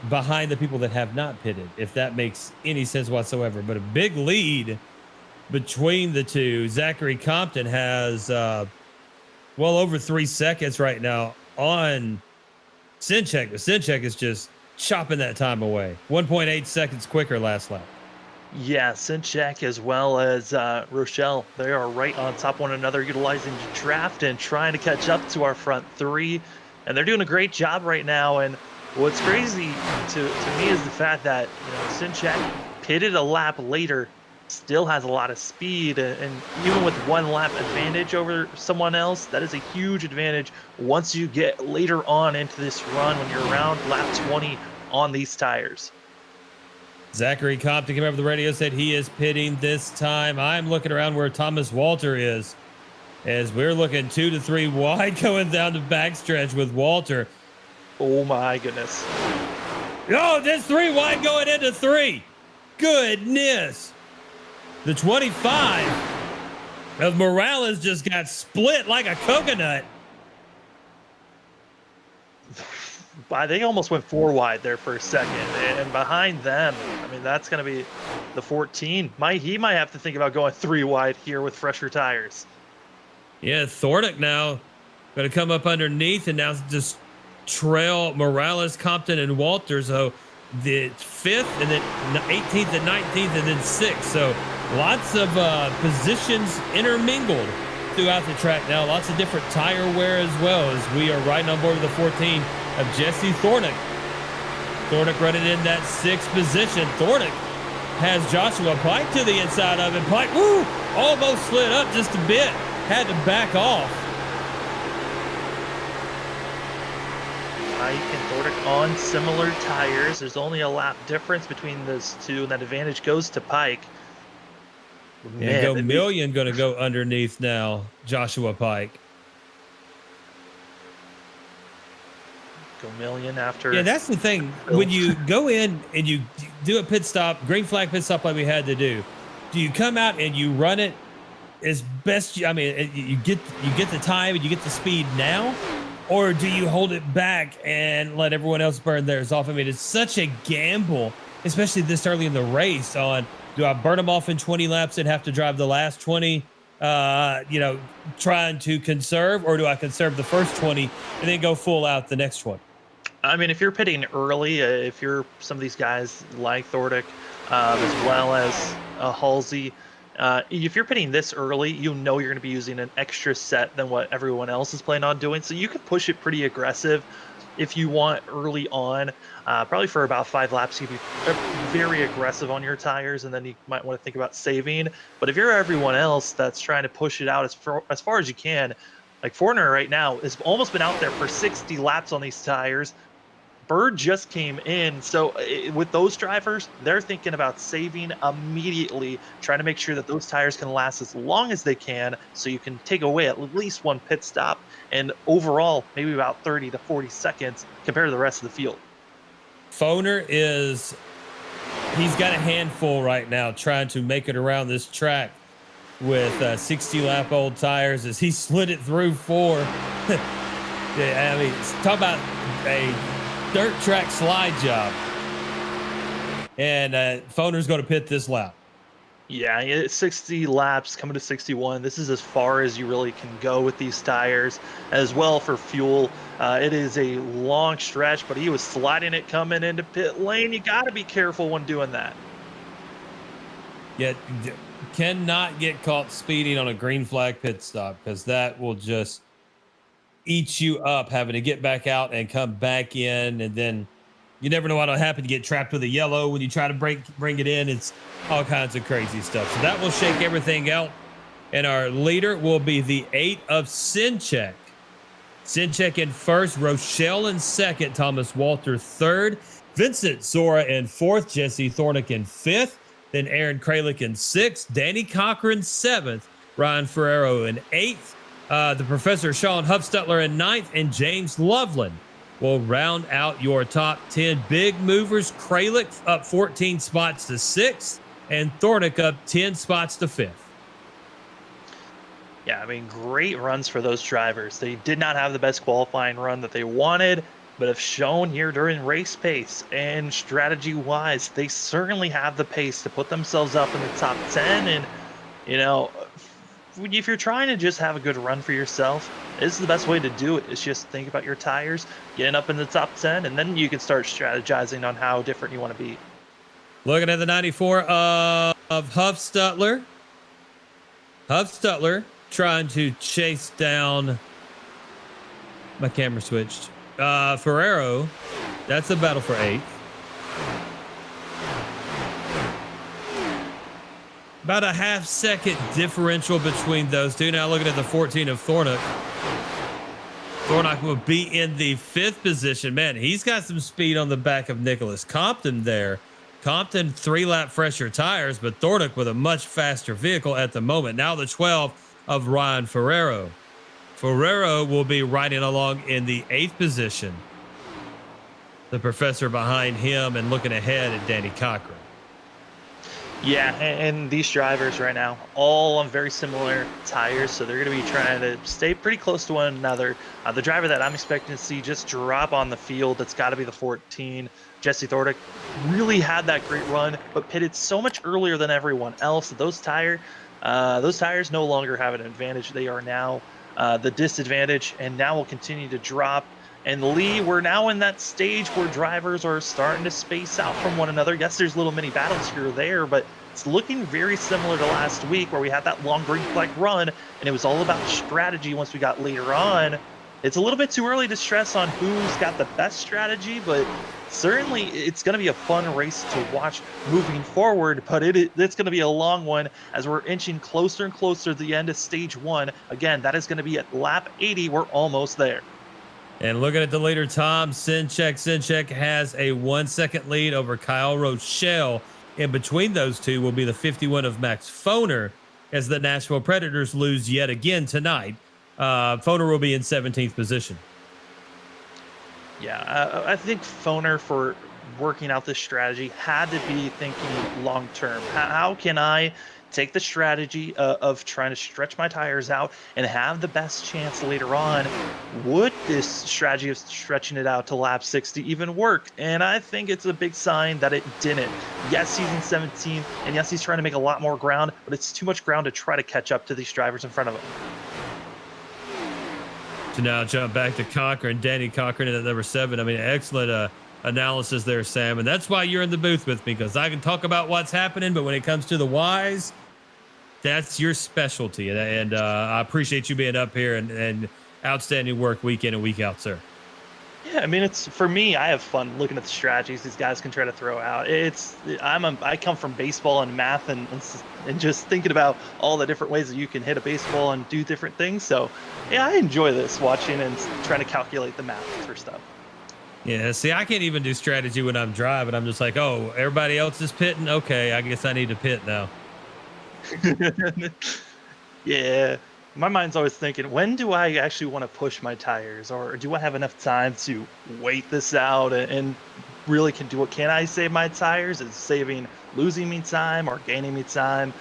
behind the people that have not pitted, if that makes any sense whatsoever. But a big lead between the two. Zachary Compton has well over 3 seconds right now on Sinchek. But Sinchek is just chopping that time away. 1.8 seconds quicker last lap. Yeah, Sinchek as well as Rochelle, they are right on top of one another, utilizing the draft and trying to catch up to our front 3. And they're doing a great job right now. And what's crazy to me is the fact that Sinchek pitted a lap later, still has a lot of speed, and even with 1 lap advantage over someone else, that is a huge advantage once you get later on into this run when you're around lap 20 on these tires. Zachary Compton came over the radio, said he is pitting this time. I'm looking around where Thomas Walter is, as we're looking 2 to 3 wide going down the backstretch with Walter. Oh my goodness. Oh, there's 3 wide going into 3. Goodness. The 25 Morales just got split like a coconut. They almost went 4 wide there for a second, and behind them, I mean, that's going to be the 14. He might have to think about going 3 wide here with fresher tires. Yeah, Thornick now going to come up underneath and now just trail Morales, Compton, and Walter. So the 5th and then 18th and 19th and then 6th. So lots of positions intermingled throughout the track now. Lots of different tire wear as well, as we are riding on board with the 14 of Jesse Thornick. Thornick running in that 6th position. Thornick has Joshua Pike to the inside of him. Pike, woo, almost slid up just a bit. Had to back off. Pike and Thornick on similar tires. There's only a lap difference between those two, and that advantage goes to Pike. And Million going to go underneath now, Joshua Pike. Million after. Yeah, that's the thing. When you go in and you do a pit stop, green flag pit stop like we had to do you come out and you run it as best you get the time and you get the speed now, or do you hold it back and let everyone else burn theirs off? I mean, it's such a gamble, especially this early in the race, on do I burn them off in 20 laps and have to drive the last 20 trying to conserve, or do I conserve the first 20 and then go full out the next one? I mean, if you're pitting early, if you're some of these guys like Thornick, as well as Halsey, if you're pitting this early, you know you're going to be using an extra set than what everyone else is planning on doing. So you can push it pretty aggressive if you want early on. Probably for about 5 laps, you'd be very aggressive on your tires, and then you might want to think about saving. But if you're everyone else that's trying to push it out as far as you can, like Forner right now has almost been out there for 60 laps on these tires. Bird just came in. So with those drivers, they're thinking about saving immediately, trying to make sure that those tires can last as long as they can, so you can take away at least 1 pit stop, and overall maybe about 30 to 40 seconds compared to the rest of the field. Foner he's got a handful right now trying to make it around this track with 60 lap old tires as he slid it through 4. Yeah, I mean, talk about a dirt track slide job. And Foner's going to pit this lap. Yeah, it's 60 laps coming to 61. This is as far as you really can go with these tires. As well for fuel, it is a long stretch, but he was sliding it coming into pit lane. You got to be careful when doing that. Yeah, cannot get caught speeding on a green flag pit stop, because that will just eat you up, having to get back out and come back in, and then you never know what'll happen. You get trapped with a yellow when you try to bring it in. It's all kinds of crazy stuff. So that will shake everything out, and our leader will be the 8 of Sinchek. Sinchek in first, Rochelle in second, Thomas Walter third, Vincent Zora in fourth, Jesse Thornick in fifth, then Aaron Kralik in sixth, Danny Cochran seventh, Ryan Ferrero in eighth, the Professor Sean Hufstutler in ninth, and James Loveland will round out your top 10. Big movers, Kralik up 14 spots to sixth, and Thornick up 10 spots to fifth. Yeah, I mean, great runs for those drivers. They did not have the best qualifying run that they wanted, but have shown here during race pace and strategy-wise, they certainly have the pace to put themselves up in the top 10. And, you know, if you're trying to just have a good run for yourself, this is the best way to do it. Is just think about your tires, getting up in the top 10, and then you can start strategizing on how different you want to be. Looking at the 94 of Hufstutler. Hufstutler trying to chase down, my camera switched, Ferrero. That's a battle for eighth. About a half-second differential between those two. Now looking at the 14 of Thornick. Thornick will be in the fifth position. Man, he's got some speed on the back of Nicholas Compton there. Compton 3-lap fresher tires, but Thornick with a much faster vehicle at the moment. Now the 12 of Ryan Ferrero. Ferrero will be riding along in the eighth position. The Professor behind him and looking ahead at Danny Cochran. Yeah, and these drivers right now, all on very similar tires, so they're going to be trying to stay pretty close to one another. The driver that I'm expecting to see just drop on the field, that's got to be the 14, Jesse Thordick. Really had that great run, but pitted so much earlier than everyone else. Those tires no longer have an advantage. They are now the disadvantage, and now will continue to drop. And Lee, we're now in that stage where drivers are starting to space out from one another. Yes, there's little mini battles here or there, but it's looking very similar to last week where we had that long green flag run, and it was all about strategy once we got later on. It's a little bit too early to stress on who's got the best strategy, but certainly it's going to be a fun race to watch moving forward, but it's going to be a long one as we're inching closer and closer to the end of stage 1. Again, that is going to be at lap 80. We're almost there. And looking at the leader, Tom Sinchek has a 1 second lead over Kyle Rochelle. In between those two will be the 51 of Max Foner as the Nashville Predators lose yet again tonight. Foner will be in 17th position. Yeah, I think Foner, for working out this strategy, had to be thinking long term. How can I take the strategy of trying to stretch my tires out and have the best chance later on? Would this strategy of stretching it out to lap 60 even work? And I think it's a big sign that it didn't. Yes, he's in 17th, and yes, he's trying to make a lot more ground, but it's too much ground to try to catch up to these drivers in front of him. To now jump back to Cochran, Danny Cochran at number 7. I mean, excellent analysis there, Sam. And that's why you're in the booth with me, because I can talk about what's happening, but when it comes to the whys, that's your specialty. And I appreciate you being up here and outstanding work week in and week out, sir. Yeah, I mean, it's for me. I have fun looking at the strategies these guys can try to throw out. I come from baseball and math and just thinking about all the different ways that you can hit a baseball and do different things. So, yeah, I enjoy this watching and trying to calculate the math for stuff. Yeah, see, I can't even do strategy when I'm driving. I'm just like, oh, everybody else is pitting. Okay, I guess I need to pit now. Yeah. My mind's always thinking, when do I actually want to push my tires, or do I have enough time to wait this out and really can I save my tires? Is losing me time or gaining me time?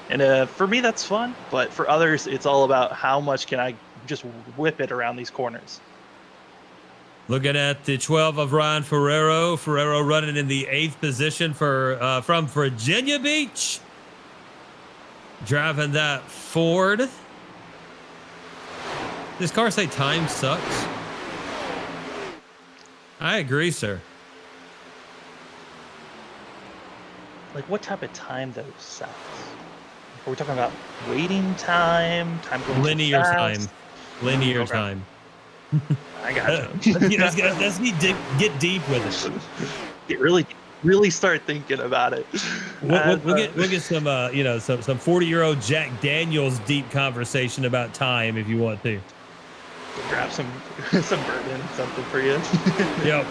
And for me, that's fun. But for others, it's all about how much can I just whip it around these corners. Looking at the 12 of Ryan Ferrero. Ferrero running in the 8th position from Virginia Beach. Driving that Ford. Does car say time sucks? I agree, sir. Like, what type of time though sucks? Are we talking about waiting time? Time going linear too fast? Linear Okay. time. I got you. Let's get deep with it. Get really start thinking about it. We'll get some some 40-year-old Jack Daniels deep conversation about time if you want to. Grab some bourbon, something for you. Yep.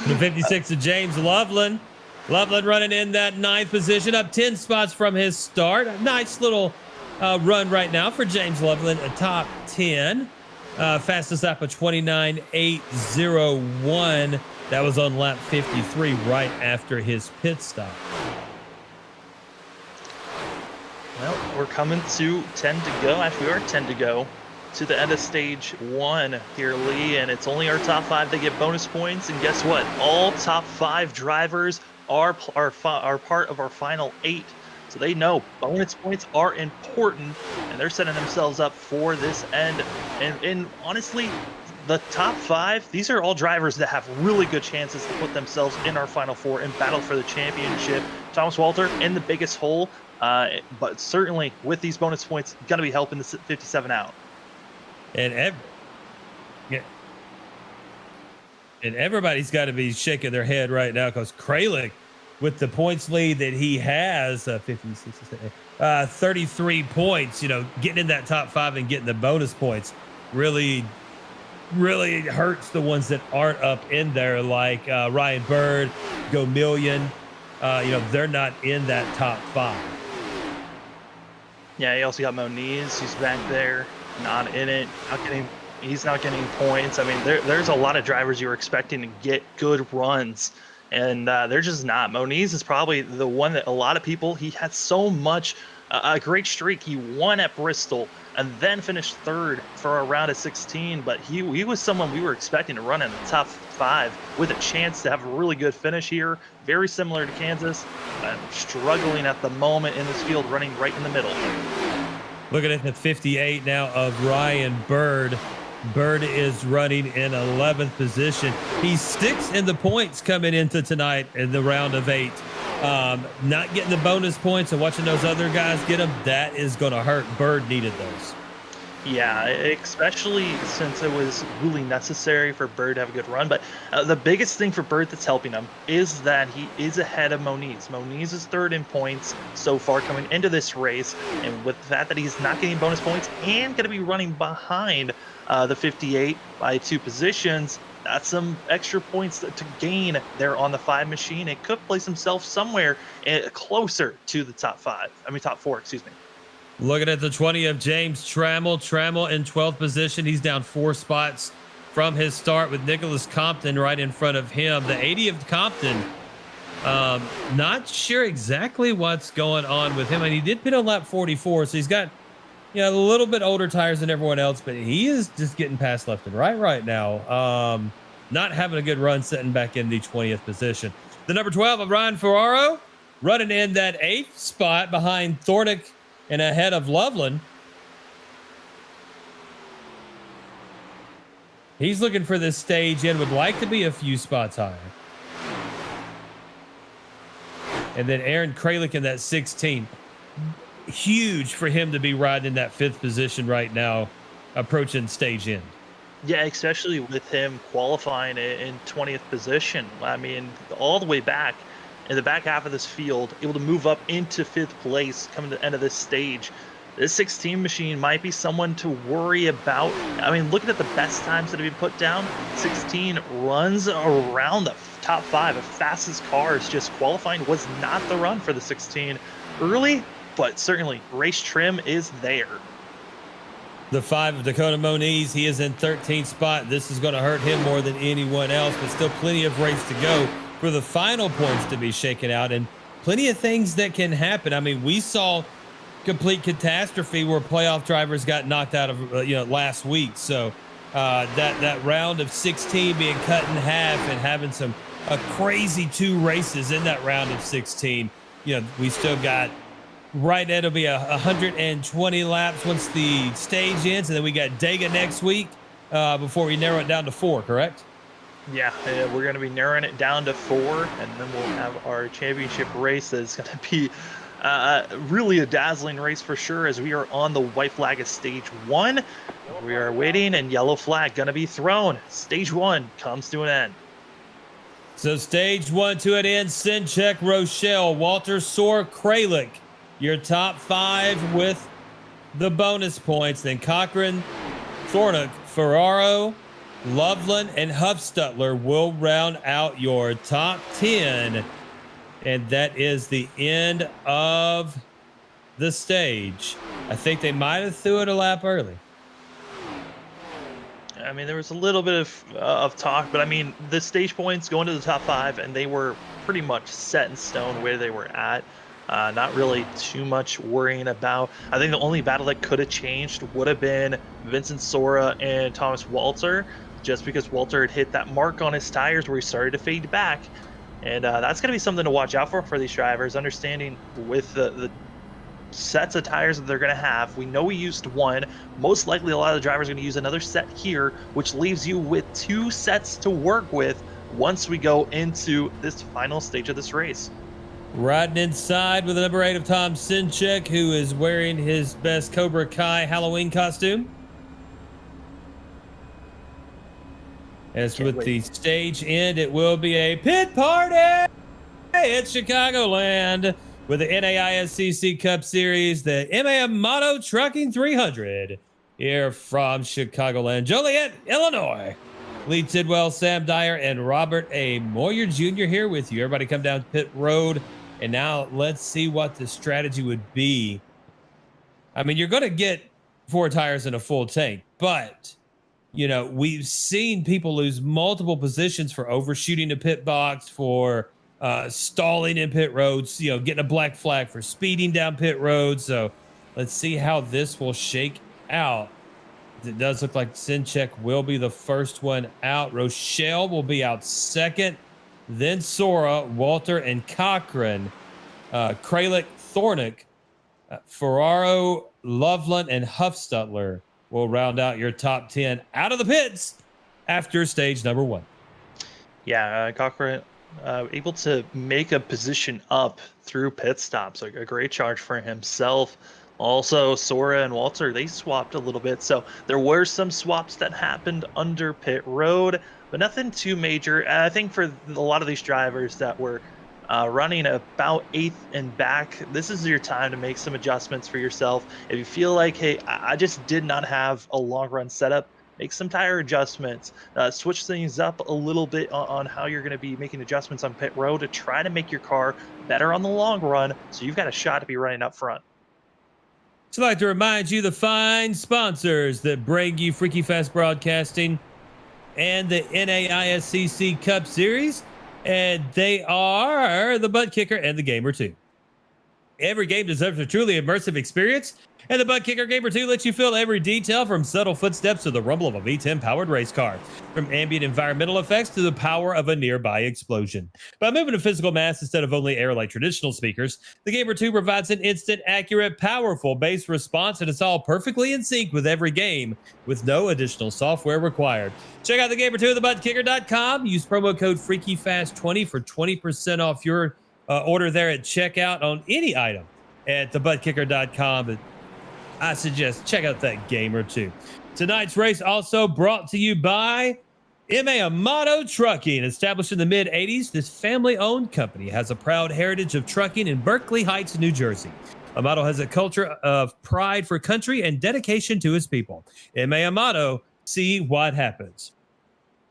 The 56 of James Loveland. Loveland running in that 9th position, up 10 spots from his start. A nice little run right now for James Loveland, a top 10. Fastest lap of 29.801. That was on lap 53 right after his pit stop. Well, we're coming to 10 to go. Actually, we are 10 to go to the end of stage 1 here, Lee, and it's only our top 5 that get bonus points. And guess what? All top 5 drivers are part of our final 8. So they know bonus points are important, and they're setting themselves up for this end. And honestly, the top 5, these are all drivers that have really good chances to put themselves in our final 4 and battle for the championship. Thomas Walter in the biggest hole, but certainly with these bonus points, going to be helping the 57 out. And everybody's got to be shaking their head right now because Kralik, with the points lead that he has, 33 points, getting in that top 5 and getting the bonus points really hurts the ones that aren't up in there, like Ryan Bird, Go Million. They're not in that top 5. Yeah, you also got Moniz, who's back there, not in it, he's not getting points. I mean, there's a lot of drivers you're expecting to get good runs and they're just not. Moniz is probably the one that a lot of people, he had so much, a great streak. He won at Bristol and then finished third for a round of 16, but he was someone we were expecting to run in the top 5 with a chance to have a really good finish here. Very similar to Kansas, struggling at the moment in this field, running right in the middle. Looking at the 58 now of Ryan Bird. Bird is running in 11th position. He sticks in the points coming into tonight in the round of 8. Not getting the bonus points and watching those other guys get them, that is going to hurt. Bird needed those. Yeah, especially since it was really necessary for Bird to have a good run. But the biggest thing for Bird that's helping him is that he is ahead of Moniz. Moniz is third in points so far coming into this race. And with that he's not getting bonus points and going to be running behind the 58 by 2 positions, that's some extra points to gain there on the 5 machine. It could place himself somewhere closer to the top 4, excuse me. Looking at the 20 of James Trammell. Trammell in 12th position. He's down 4 spots from his start with Nicholas Compton right in front of him. The 80 of Compton, not sure exactly what's going on with him. And he did pit on lap 44, so he's got a little bit older tires than everyone else, but he is just getting past left and right now. Not having a good run, sitting back in the 20th position. The number 12 of Ryan Ferraro running in that 8th spot behind Thornick and ahead of Loveland. He's looking for this stage and would like to be a few spots higher. And then Aaron Kralik in that 16. Huge for him to be riding in that 5th position right now, approaching stage end. Yeah, especially with him qualifying in 20th position. I mean, all the way back in the back half of this field, able to move up into 5th place coming to the end of this stage. This 16 machine might be someone to worry about. I mean, looking at the best times that have been put down, 16 runs around the top 5 of fastest cars. Just qualifying was not the run for the 16 early, but certainly race trim is there. The 5 of Dakota Moniz, he is in 13th spot. This is going to hurt him more than anyone else, but still plenty of race to go for the final points to be shaken out, and plenty of things that can happen. I mean, we saw complete catastrophe where playoff drivers got knocked out of last week. So that round of 16 being cut in half and having a crazy 2 races in that round of 16. We still got it'll be 120 laps once the stage ends, and then we got Dega next week before we narrow it down to 4, correct? Yeah, we're going to be narrowing it down to 4, and then we'll have our championship race that's going to be really a dazzling race for sure, as we are on the white flag of stage 1. We are waiting, and yellow flag going to be thrown. Stage 1 comes to an end. So stage 1 to an end. Sinchek, Rochelle, Walter, Soar, Kralik, your top 5 with the bonus points. Then Cochran, Thornick, Ferraro, Loveland, and Huffstutler will round out your top 10. And that is the end of the stage. I think they might have threw it a lap early. I mean, there was a little bit of talk, but I mean, the stage points going to the top 5, and they were pretty much set in stone where they were at. Not really too much worrying about. I think the only battle that could have changed would have been Vincent Sora and Thomas Walter, just because Walter had hit that mark on his tires where he started to fade back. And that's going to be something to watch out for these drivers, understanding with the sets of tires that they're going to have. We know we used 1. Most likely a lot of the drivers are going to use another set here, which leaves you with 2 sets to work with once we go into this final stage of this race. Riding inside with the number 8 of Tom Sinchek, who is wearing his best Cobra Kai Halloween costume. As with the stage end, it will be a pit party at Chicagoland with the NAISCC Cup Series, the M.A Amodeo Trucking 300 here from Chicagoland, Joliet, Illinois. Lee Tidwell, Sam Dyer, and Robert A. Moyer Jr. here with you. Everybody come down pit road. And now let's see what the strategy would be. I mean, you're going to get 4 tires in a full tank, but we've seen people lose multiple positions for overshooting the pit box, for stalling in pit roads, getting a black flag for speeding down pit roads. So let's see how this will shake out. It does look like Sinchek will be the first one out. Rochelle will be out second. Then Sora, Walter, and Cochran. Kralik, Thornick, Ferraro, Loveland, and Huffstutler will round out your top 10 out of the pits after stage number 1. Yeah, Cochran able to make a position up through pit stops. A great charge for himself. Also, Sora and Walter, they swapped a little bit. So there were some swaps that happened under pit road, but nothing too major. I think for a lot of these drivers that were running about 8th and back, this is your time to make some adjustments for yourself. If you feel like, hey, I just did not have a long run setup, make some tire adjustments, switch things up a little bit on how you're going to be making adjustments on pit road to try to make your car better on the long run, so you've got a shot to be running up front. So I'd like to remind you the fine sponsors that bring you Freaky Fast Broadcasting and the NAISCC Cup Series, and they are the ButtKicker and the Gamer 2. Every game deserves a truly immersive experience, and the ButtKicker Gamer 2 lets you feel every detail, from subtle footsteps to the rumble of a V10 powered race car, from ambient environmental effects to the power of a nearby explosion. By moving to physical mass instead of only air like traditional speakers, the Gamer 2 provides an instant, accurate, powerful bass response, and it's all perfectly in sync with every game with no additional software required. Check out the Gamer 2 at thebutkicker.com. Use promo code FreakyFast20 for 20% off your order there at checkout on any item at thebutkicker.com. But I suggest check out that Gamer 2. Tonight's race also brought to you by M.A Amodeo Trucking. Established in the mid-'80s, this family-owned company has a proud heritage of trucking in Berkeley Heights, New Jersey. Amodeo has a culture of pride for country and dedication to its people. M.A Amodeo, see what happens.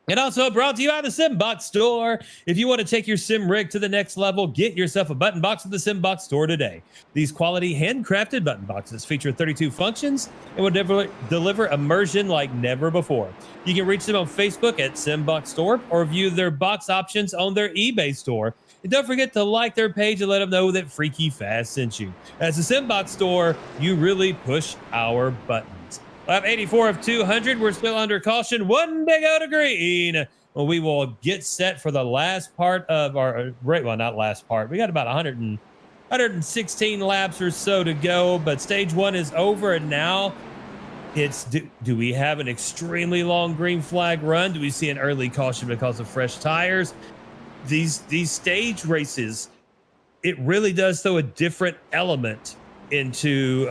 And also brought to you by the SimBox Store. If you want to take your sim rig to the next level, get yourself a button box at the SimBox Store today. These quality handcrafted button boxes feature 32 functions and will deliver immersion like never before. You can reach them on Facebook at SimBox Store or view their box options on their eBay store. And don't forget to like their page and let them know that Freaky Fast sent you. As a SimBox Store, you really push our buttons. Lap 84 of 200. We're still under caution. One big out of green. Well, we will get set for the last part of our race. Well, not last part. We got about 116 laps or so to go, but stage 1 is over, and now it's do we have an extremely long green flag run? Do we see an early caution because of fresh tires? These stage races, it really does throw a different element into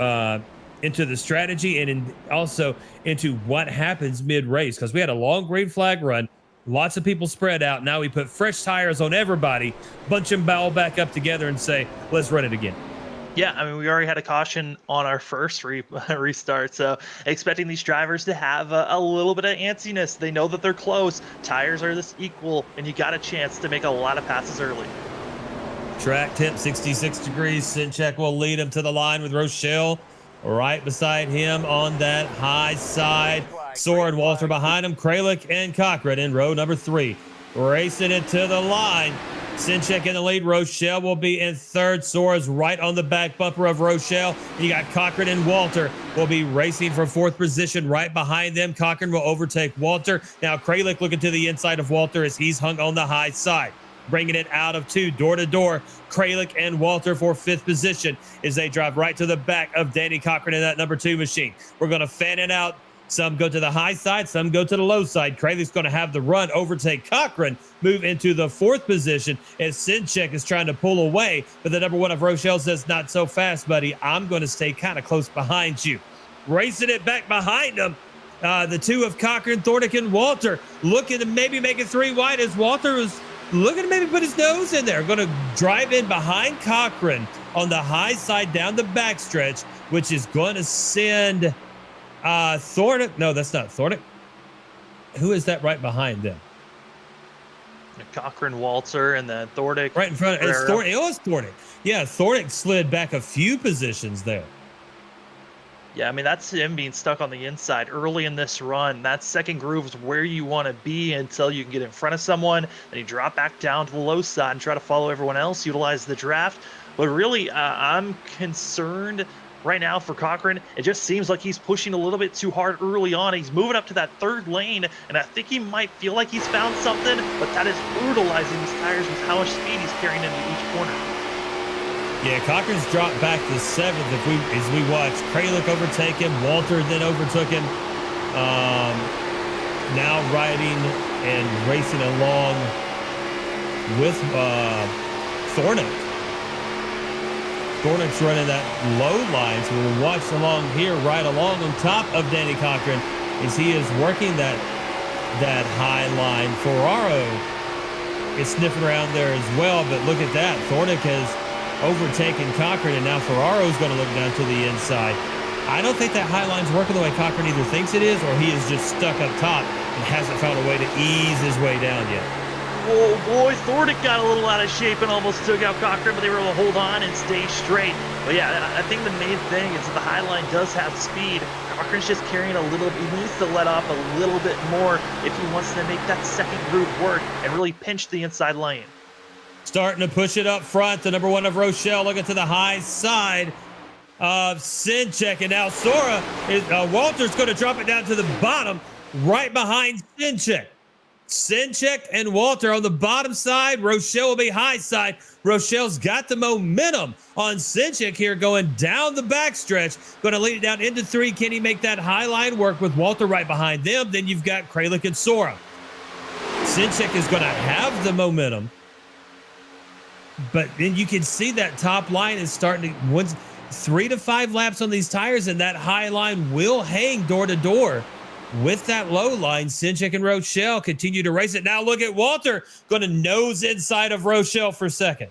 the strategy and also into what happens mid-race, because we had a long green flag run, lots of people spread out. Now we put fresh tires on everybody, bunch them all back up together and say, let's run it again. Yeah, I mean, we already had a caution on our first restart, so expecting these drivers to have a little bit of antsiness. They know that they're close. Tires are this equal, and you got a chance to make a lot of passes early. Track temp 66 degrees. Sinchek will lead him to the line with Rochelle right beside him on that high side. Sora and Walter behind him. Kralik and Cochran in row number 3. Racing it to the line. Sinchek in the lead. Rochelle will be in third. Sora's right on the back bumper of Rochelle. You got Cochran and Walter will be racing for 4th position right behind them. Cochran will overtake Walter. Now Kralik looking to the inside of Walter as he's hung on the high side. Bringing it out of 2, door to door. Kralik and Walter for 5th position as they drive right to the back of Danny Cochran in that number 2 machine. We're going to fan it out. Some go to the high side, some go to the low side. Kralik's going to have the run, overtake Cochran, move into the 4th position as Sinchek is trying to pull away. But the number 1 of Rochelle says, not so fast, buddy. I'm going to stay kind of close behind you. Racing it back behind them. The 2 of Cochran, Thornick, and Walter looking to maybe make it 3 wide as Walter was looking to maybe put his nose in there. Going to drive in behind Cochran on the high side down the backstretch, which is going to send Thornick. No, that's not Thornick. Who is that right behind them? Cochran, Walter, and then Thornick. Right in front of it was Thornick. Yeah, Thornick slid back a few positions there. Yeah, I mean, that's him being stuck on the inside early in this run. That second groove is where you want to be until you can get in front of someone. Then you drop back down to the low side and try to follow everyone else, utilize the draft. But really, I'm concerned right now for Cochran. It just seems like he's pushing a little bit too hard early on. He's moving up to that third lane, and I think he might feel like he's found something, but that is brutalizing these tires with how much speed he's carrying into each corner. Yeah, Cochran's dropped back to 7th as we watch Kralik overtake him. Walter then overtook him. Now riding and racing along with Thornick. Thornick's running that low line, so we'll watch along here, right along on top of Danny Cochran as he is working that high line. Ferraro is sniffing around there as well, but look at that. Thornick has overtaken Cochran, and now Ferraro's going to look down to the inside. I don't think that high line's working the way Cochran either thinks it is, or he is just stuck up top and hasn't found a way to ease his way down yet. Oh boy, Thornick got a little out of shape and almost took out Cochran, but they were able to hold on and stay straight. But yeah, I think the main thing is that the high line does have speed. Cochran's just carrying a little, he needs to let off a little bit more if he wants to make that second groove work and really pinch the inside lane. Starting to push it up front. The number 1 of Rochelle looking to the high side of Sinchek. And now Sora is, Walter's going to drop it down to the bottom right behind Sinchek. Sinchek and Walter on the bottom side. Rochelle will be high side. Rochelle's got the momentum on Sinchek here going down the backstretch. Going to lead it down into 3. Can he make that high line work with Walter right behind them? Then you've got Kralik and Sora. Sinchek is going to have the momentum. But then you can see that top line is starting to, once 3 to 5 laps on these tires, and that high line will hang door to door with that low line. Sinchek and Rochelle continue to race it. Now look at Walter going to nose inside of Rochelle for second.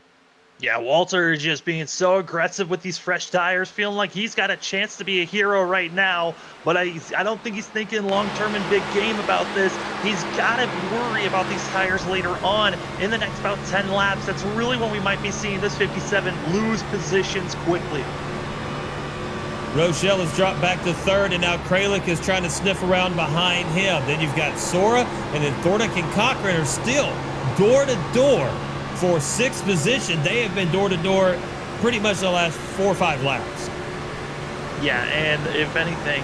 Yeah, Walter is just being so aggressive with these fresh tires, feeling like he's got a chance to be a hero right now. But I don't think he's thinking long-term and big game about this. He's got to worry about these tires later on in the next about 10 laps. That's really when we might be seeing this 57 lose positions quickly. Rochelle has dropped back to 3rd, and now Kralik is trying to sniff around behind him. Then you've got Sora, and then Thornick and Cochran are still door to door for 6th position. They have been door to door pretty much the last 4 or 5 laps. Yeah, and if anything,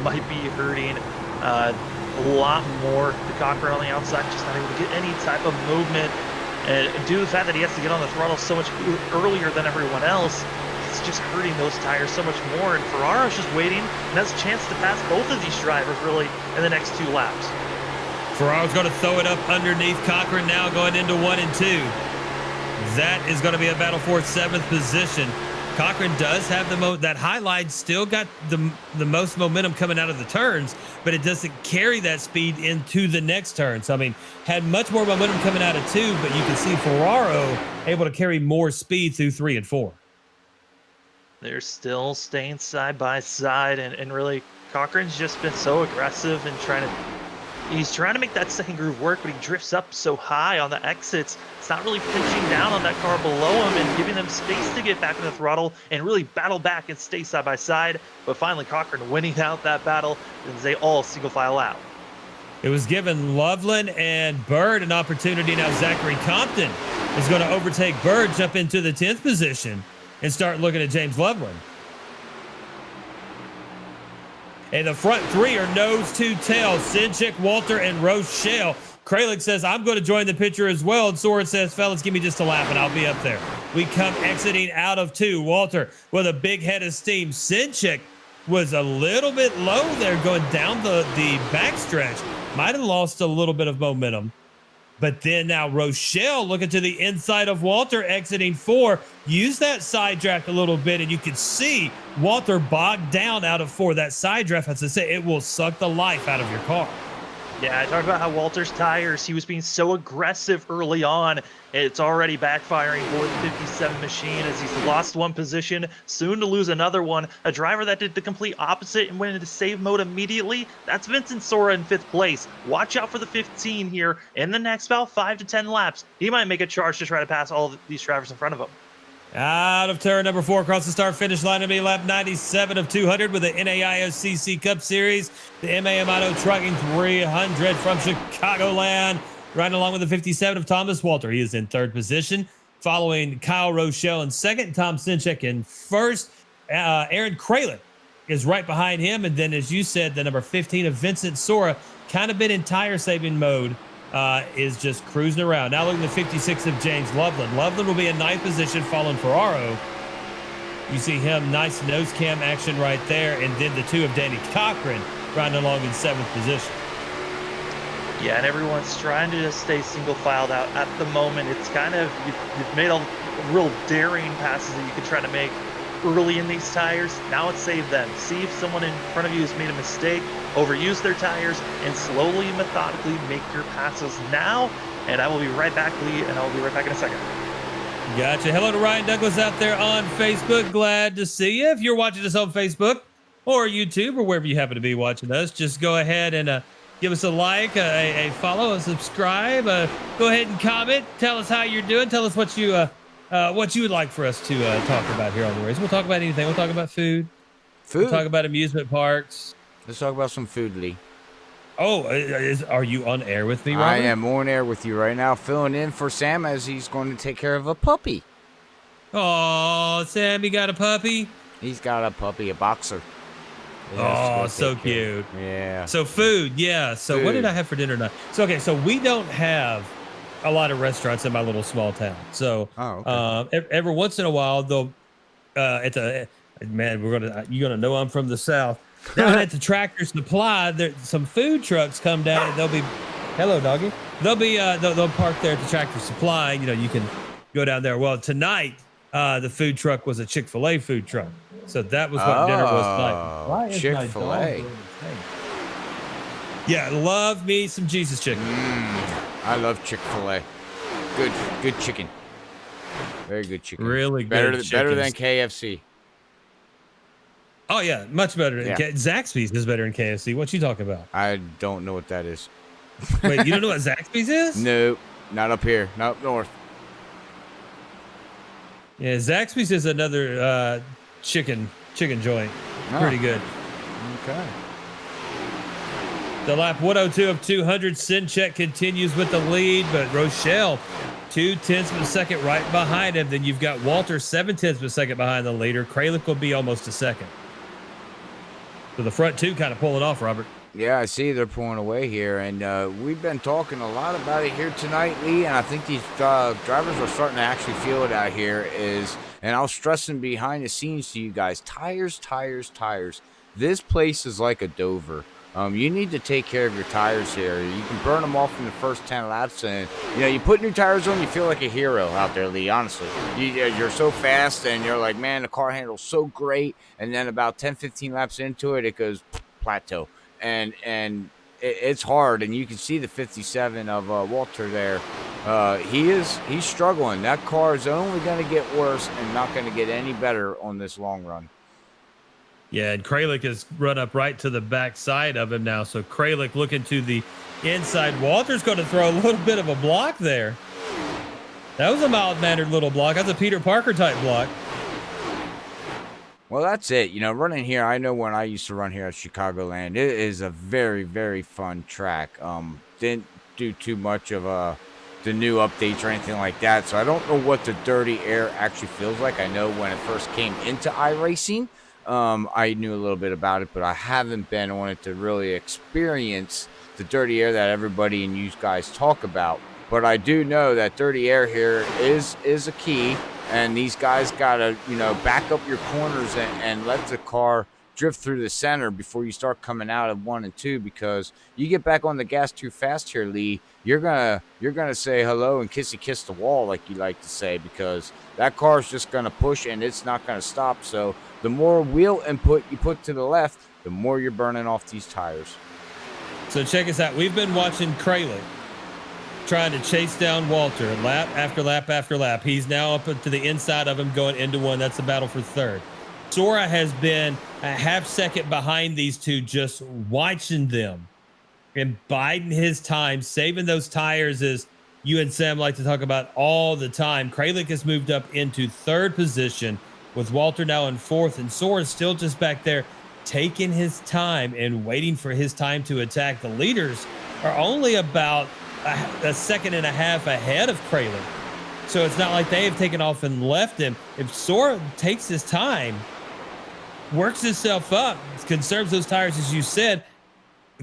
might be hurting a lot more the Cochran on the outside, just not able to get any type of movement. And due to the fact that he has to get on the throttle so much earlier than everyone else, it's just hurting those tires so much more. And Ferraro's just waiting and has a chance to pass both of these drivers really in the next 2 laps. Ferraro's going to throw it up underneath Cochran now, going into 1 and 2. That is going to be a battle for 7th position. Cochran does have that high line, still got the most momentum coming out of the turns, but it doesn't carry that speed into the next turn. So, I mean, had much more momentum coming out of 2, but you can see Ferraro able to carry more speed through 3 and 4. They're still staying side by side, and really Cochran's just been so aggressive and he's trying to make that second groove work, but he drifts up so high on the exits. It's not really pinching down on that car below him and giving them space to get back in the throttle and really battle back and stay side by side. But finally, Cochran winning out that battle as they all single file out. It was given Loveland and Bird an opportunity. Now Zachary Compton is going to overtake Bird, jump into the 10th position, and start looking at James Loveland. And the front 3 are nose to tail. Sinchek, Walter, and Rochelle. Kralik says, I'm going to join the picture as well. And Soren says, fellas, give me just a lap and I'll be up there. We come exiting out of 2. Walter with a big head of steam. Sinchek was a little bit low there going down the backstretch. Might have lost a little bit of momentum. But then now Rochelle looking to the inside of Walter, exiting 4. Use that side draft a little bit, and you can see Walter bogged down out of 4. That side draft, as I say, it will suck the life out of your car. Yeah, I talked about how Walter's tires, he was being so aggressive early on. It's already backfiring for the 57 machine as he's lost 1 position, soon to lose another one. A driver that did the complete opposite and went into save mode immediately, that's Vincent Sora in 5th place. Watch out for the 15 here in the next about 5 to 10 laps. He might make a charge to try to pass all these drivers in front of him. Out of turn number 4, across the start finish line, to be lap 97 of 200 with the NAISCC Cup Series. The M.A Amodeo Trucking 300 from Chicagoland, riding along with the 57 of Thomas Walter. He is in third position, following Kyle Rochelle in second, Tom Sinchek in first. Aaron Kralick is right behind him. And then, as you said, the number 15 of Vincent Sora, kind of been in tire saving mode, is just cruising around. Now looking at the 56 of James Loveland. Loveland will be in ninth position, following Ferraro. You see him, nice nose cam action right there. And then the 2 of Danny Cochran riding along in seventh position. Yeah, and everyone's trying to just stay single filed out at the moment. It's kind of, you've made all real daring passes that you could try to make early in these tires. Now it's save them. See if someone in front of you has made a mistake, overused their tires, and slowly, methodically make your passes now. And I will be right back, Lee, and I'll be right back in a second. Gotcha. Hello to Ryan Douglas out there on Facebook. Glad to see you. If you're watching us on Facebook or YouTube or wherever you happen to be watching us, just go ahead and give us a like, a follow, a subscribe. Go ahead and comment. Tell us how you're doing. Tell us what you would like for us to talk about here on the race. We'll talk about anything. We'll talk about food. We'll talk about amusement parks. Let's talk about some food, Lee. Oh, are you on air with me, Robert? I am on air with you right now, filling in for Sam as he's going to take care of a puppy. Oh, Sam, you got a puppy? He's got a puppy, a boxer. Oh, so cute. Yeah. So food, yeah. So what did I have for dinner tonight? So, okay, so we don't have a lot of restaurants in my little small town. So every once in a while, they'll you're gonna know I'm from the South. Down at the Tractor Supply, there some food trucks come down and they'll be, hello doggy. They'll park there at the Tractor Supply. You know, you can go down there. Well, tonight the food truck was a Chick-fil-A food truck. So that was what dinner was like. Chick-fil-A. Yeah, love me some Jesus chicken. I love Chick-fil-A. Good chicken. Very good chicken. Really better, good. Better than KFC. Oh yeah, much better than Zaxby's is better than KFC. What you talking about? I don't know what that is. Wait, you don't know what Zaxby's is? Nope, not up here, not up north. Yeah, Zaxby's is another chicken joint. Pretty good. Okay. The lap 102 of 200, Sinchek continues with the lead, but Rochelle 0.2 of a second right behind him. Then you've got Walter 0.7 of a second behind the leader. Kralick will be almost a second. So the front two kind of pulling off, Robert. Yeah, I see they're pulling away here, and we've been talking a lot about it here tonight, Lee, and I think these drivers are starting to actually feel it out here. And I was stressing behind the scenes to you guys, tires. This place is like a Dover. You need to take care of your tires here. You can burn them off in the first 10 laps, and you put new tires on, you feel like a hero out there, Lee. Honestly, you're so fast, and you're like, man, the car handles so great. And then about 10-15 laps into it, it goes plateau, and it's hard. And you can see the 57 of Walter there. He's struggling. That car is only going to get worse and not going to get any better on this long run. Yeah, and Kralick has run up right to the back side of him now. So Kralick looking to the inside. Walter's going to throw a little bit of a block there. That was a mild-mannered little block. That's a Peter Parker type block. Well, that's it. Running here, I know when I used to run here at Chicagoland, it is a very, very fun track. Didn't do too much of the new updates or anything like that, so I don't know what the dirty air actually feels like. I know when it first came into iRacing, I knew a little bit about it, but I haven't been on it to really experience the dirty air that everybody and you guys talk about. But I do know that dirty air here is a key, and these guys gotta back up your corners and let the car drift through the center before you start coming out of 1 and 2, because you get back on the gas too fast here, Lee, you're gonna say hello and kiss the wall, like you like to say, because that car is just gonna push and it's not gonna stop. So the more wheel input you put to the left, the more you're burning off these tires. So check us out. We've been watching Kralick trying to chase down Walter lap after lap after lap. He's now up to the inside of him going into one. That's the battle for third. Sora has been a half second behind these two, just watching them and biding his time, saving those tires as you and Sam like to talk about all the time. Kralik has moved up into third position with Walter now in fourth, and Sora's still just back there taking his time and waiting for his time to attack. The leaders are only about a second and a half ahead of Kralik. So it's not like they have taken off and left him. If Sora takes his time, works himself up, conserves those tires, as you said,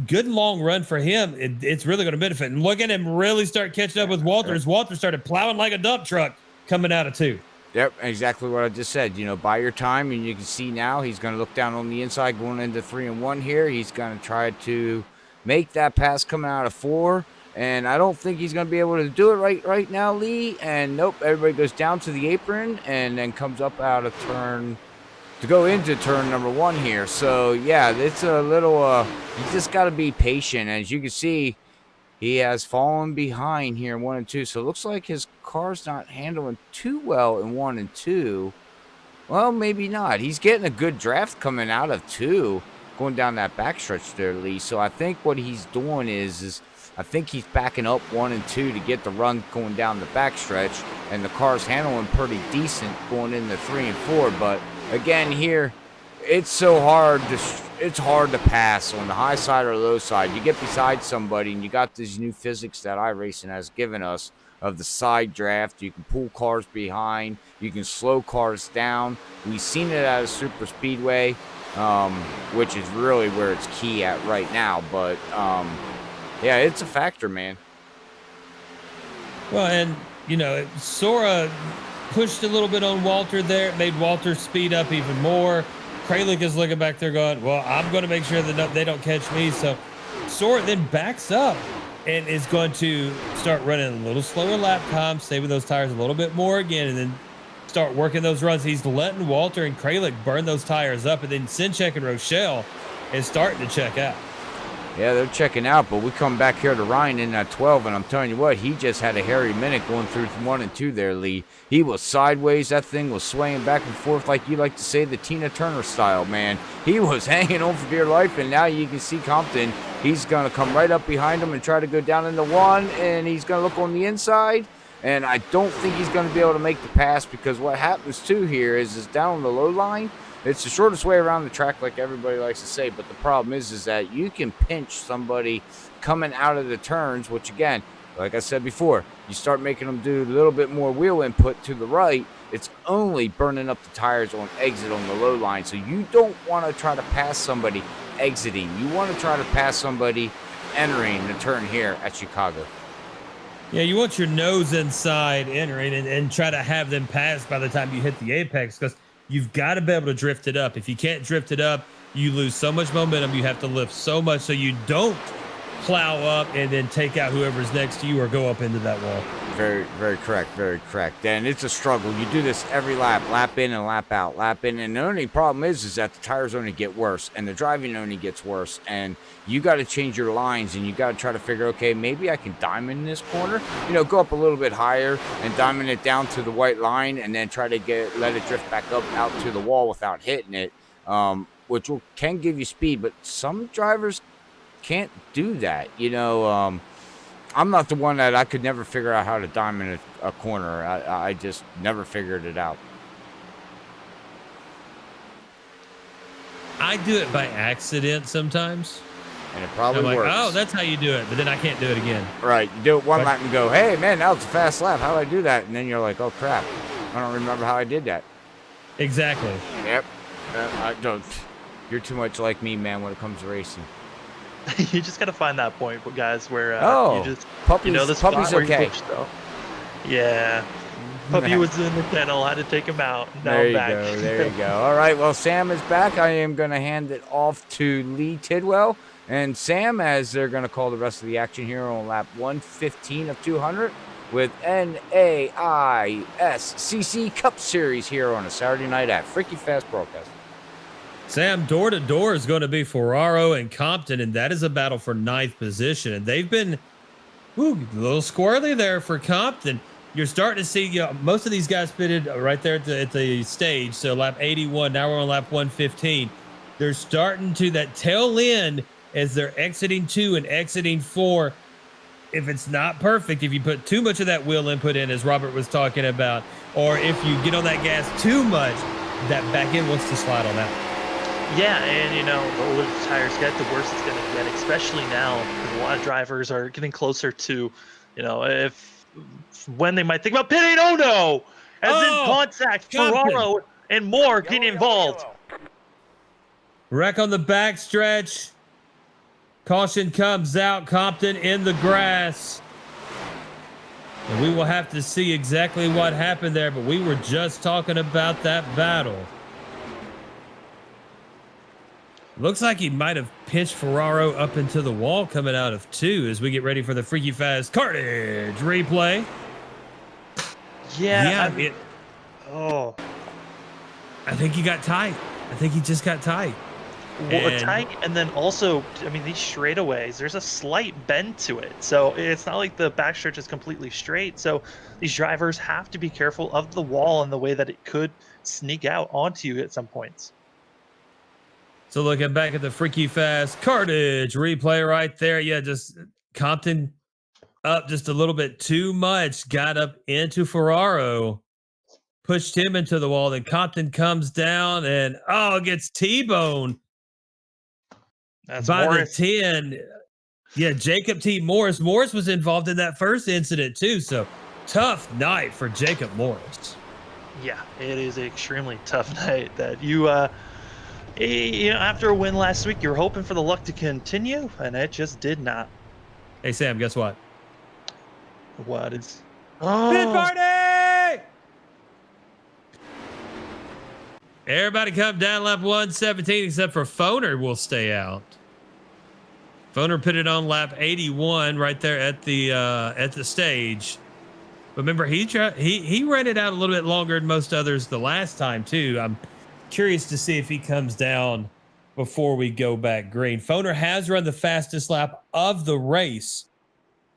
good long run for him. It's really going to benefit. And look at him really start catching up with Walter as Walter started plowing like a dump truck coming out of two. Yep, exactly what I just said. You know, buy your time, and you can see now he's going to look down on the inside going into 3 and 1 here. He's going to try to make that pass coming out of 4. And I don't think he's going to be able to do it right now, Lee. And nope, everybody goes down to the apron and then comes up out of turn to go into turn number 1 here. So, yeah, it's a little, you just got to be patient. As you can see, he has fallen behind here in 1 and 2. So it looks like his car's not handling too well in 1 and 2. Well, maybe not. He's getting a good draft coming out of 2, going down that backstretch there, Lee. So I think what he's doing is I think he's backing up 1 and 2 to get the run going down the backstretch, and the car's handling pretty decent going into 3 and 4. But again, here it's so hard to pass on the high side or low side. You get beside somebody, and you got these new physics that iRacing has given us of the side draft. You can pull cars behind, you can slow cars down. We've seen it at a super speedway, which is really where it's key at right now. But yeah, it's a factor, man. Well, and, you know, Sora pushed a little bit on Walter there. It made Walter speed up even more. Kralik is looking back there going, well, I'm going to make sure that they don't catch me. So Sora then backs up and is going to start running a little slower lap time, saving those tires a little bit more again, and then start working those runs. He's letting Walter and Kralik burn those tires up, and then Sinchek and Rochelle is starting to check out. Yeah, they're checking out, but we come back here to Ryan in that 12, and I'm telling you what, he just had a hairy minute going through 1 and 2 there, Lee. He was sideways. That thing was swaying back and forth like you like to say, the Tina Turner style, man. He was hanging on for dear life, and now you can see Compton. He's going to come right up behind him and try to go down into 1, and he's going to look on the inside, and I don't think he's going to be able to make the pass, because what happens, too, here is down on the low line, it's the shortest way around the track, like everybody likes to say, but the problem is that you can pinch somebody coming out of the turns, which, again, like I said before, you start making them do a little bit more wheel input to the right, it's only burning up the tires on exit on the low line. So you don't want to try to pass somebody exiting. You want to try to pass somebody entering the turn here at Chicago. Yeah, you want your nose inside entering and try to have them pass by the time you hit the apex, because you've got to be able to drift it up. If you can't drift it up, you lose so much momentum. You have to lift so much so you don't plow up and then take out whoever's next to you or go up into that wall. Very, very correct. Very correct. And it's a struggle. You do this every lap, lap in and lap out, lap in. And the only problem is that the tires only get worse and the driving only gets worse. And you got to change your lines, and you got to try to figure, okay, maybe I can diamond this corner, you know, go up a little bit higher and diamond it down to the white line, and then try to let it drift back up out to the wall without hitting it, which can give you speed. But some drivers can't do that. You know, I'm not the one that I could never figure out how to diamond a corner. I just never figured it out. I do it by accident sometimes. And it probably I'm like, works. oh, that's how you do it. But then I can't do it again. Right. You do it one lap and go, hey, man, that was a fast lap. How did I do that? And then you're like, oh, crap. I don't remember how I did that. Exactly. Yep. I don't. You're too much like me, man, when it comes to racing. You just got to find that point, guys, where you just, Puppy's, the spot Puppy's where okay. you push, though. Yeah. Puppy was in the kennel. I had to take him out. Now There I'm you back. go. There you go. All right. Well, Sam is back. I am going to hand it off to Lee Tidwell and Sam, as they're going to call the rest of the action here on lap 115 of 200 with NAISCC Cup Series here on a Saturday night at Freaky Fast Broadcast. Sam, door to door is going to be Ferraro and Compton, and that is a battle for 9th position. And they've been a little squirrely there for Compton. You're starting to see most of these guys pitted right there at the stage. So lap 81, now we're on lap 115. They're starting to that tail end as they're exiting 2 and exiting 4. if it's not perfect, if you put too much of that wheel input in, as Robert was talking about, or if you get on that gas too much, that back end wants to slide on that. Yeah, and the older the tires get, the worse it's going to get, especially now, because a lot of drivers are getting closer to, when they might think about pitting. Oh no! As in contact, Ferraro and more getting involved. Wreck on the backstretch. Caution comes out. Compton in the grass. And we will have to see exactly what happened there, but we were just talking about that battle. Looks like he might have pitched Ferraro up into the wall coming out of 2 as we get ready for the Freaky Fast Carnage replay. Yeah. I think he got tight. I think he just got tight. Well, tight, and then also, these straightaways, there's a slight bend to it. So it's not like the backstretch is completely straight. So these drivers have to be careful of the wall and the way that it could sneak out onto you at some points. So looking back at the Freaky Fast Carnage replay right there. Yeah, just Compton up just a little bit too much. Got up into Ferraro. Pushed him into the wall. Then Compton comes down and, gets T-boned. That's by Morris. The 10. Yeah, Jacob T. Morris. Morris was involved in that first incident too. So tough night for Jacob Morris. Yeah, it is an extremely tough night that you after a win last week, you were hoping for the luck to continue, and it just did not. Hey, Sam, guess what? What is... Pit party! Everybody come down lap 117 except for Foner will stay out. Foner pitted on lap 81 right there at the stage. Remember, he ran it out a little bit longer than most others the last time too. I'm curious to see if he comes down before we go back green. Foner has run the fastest lap of the race,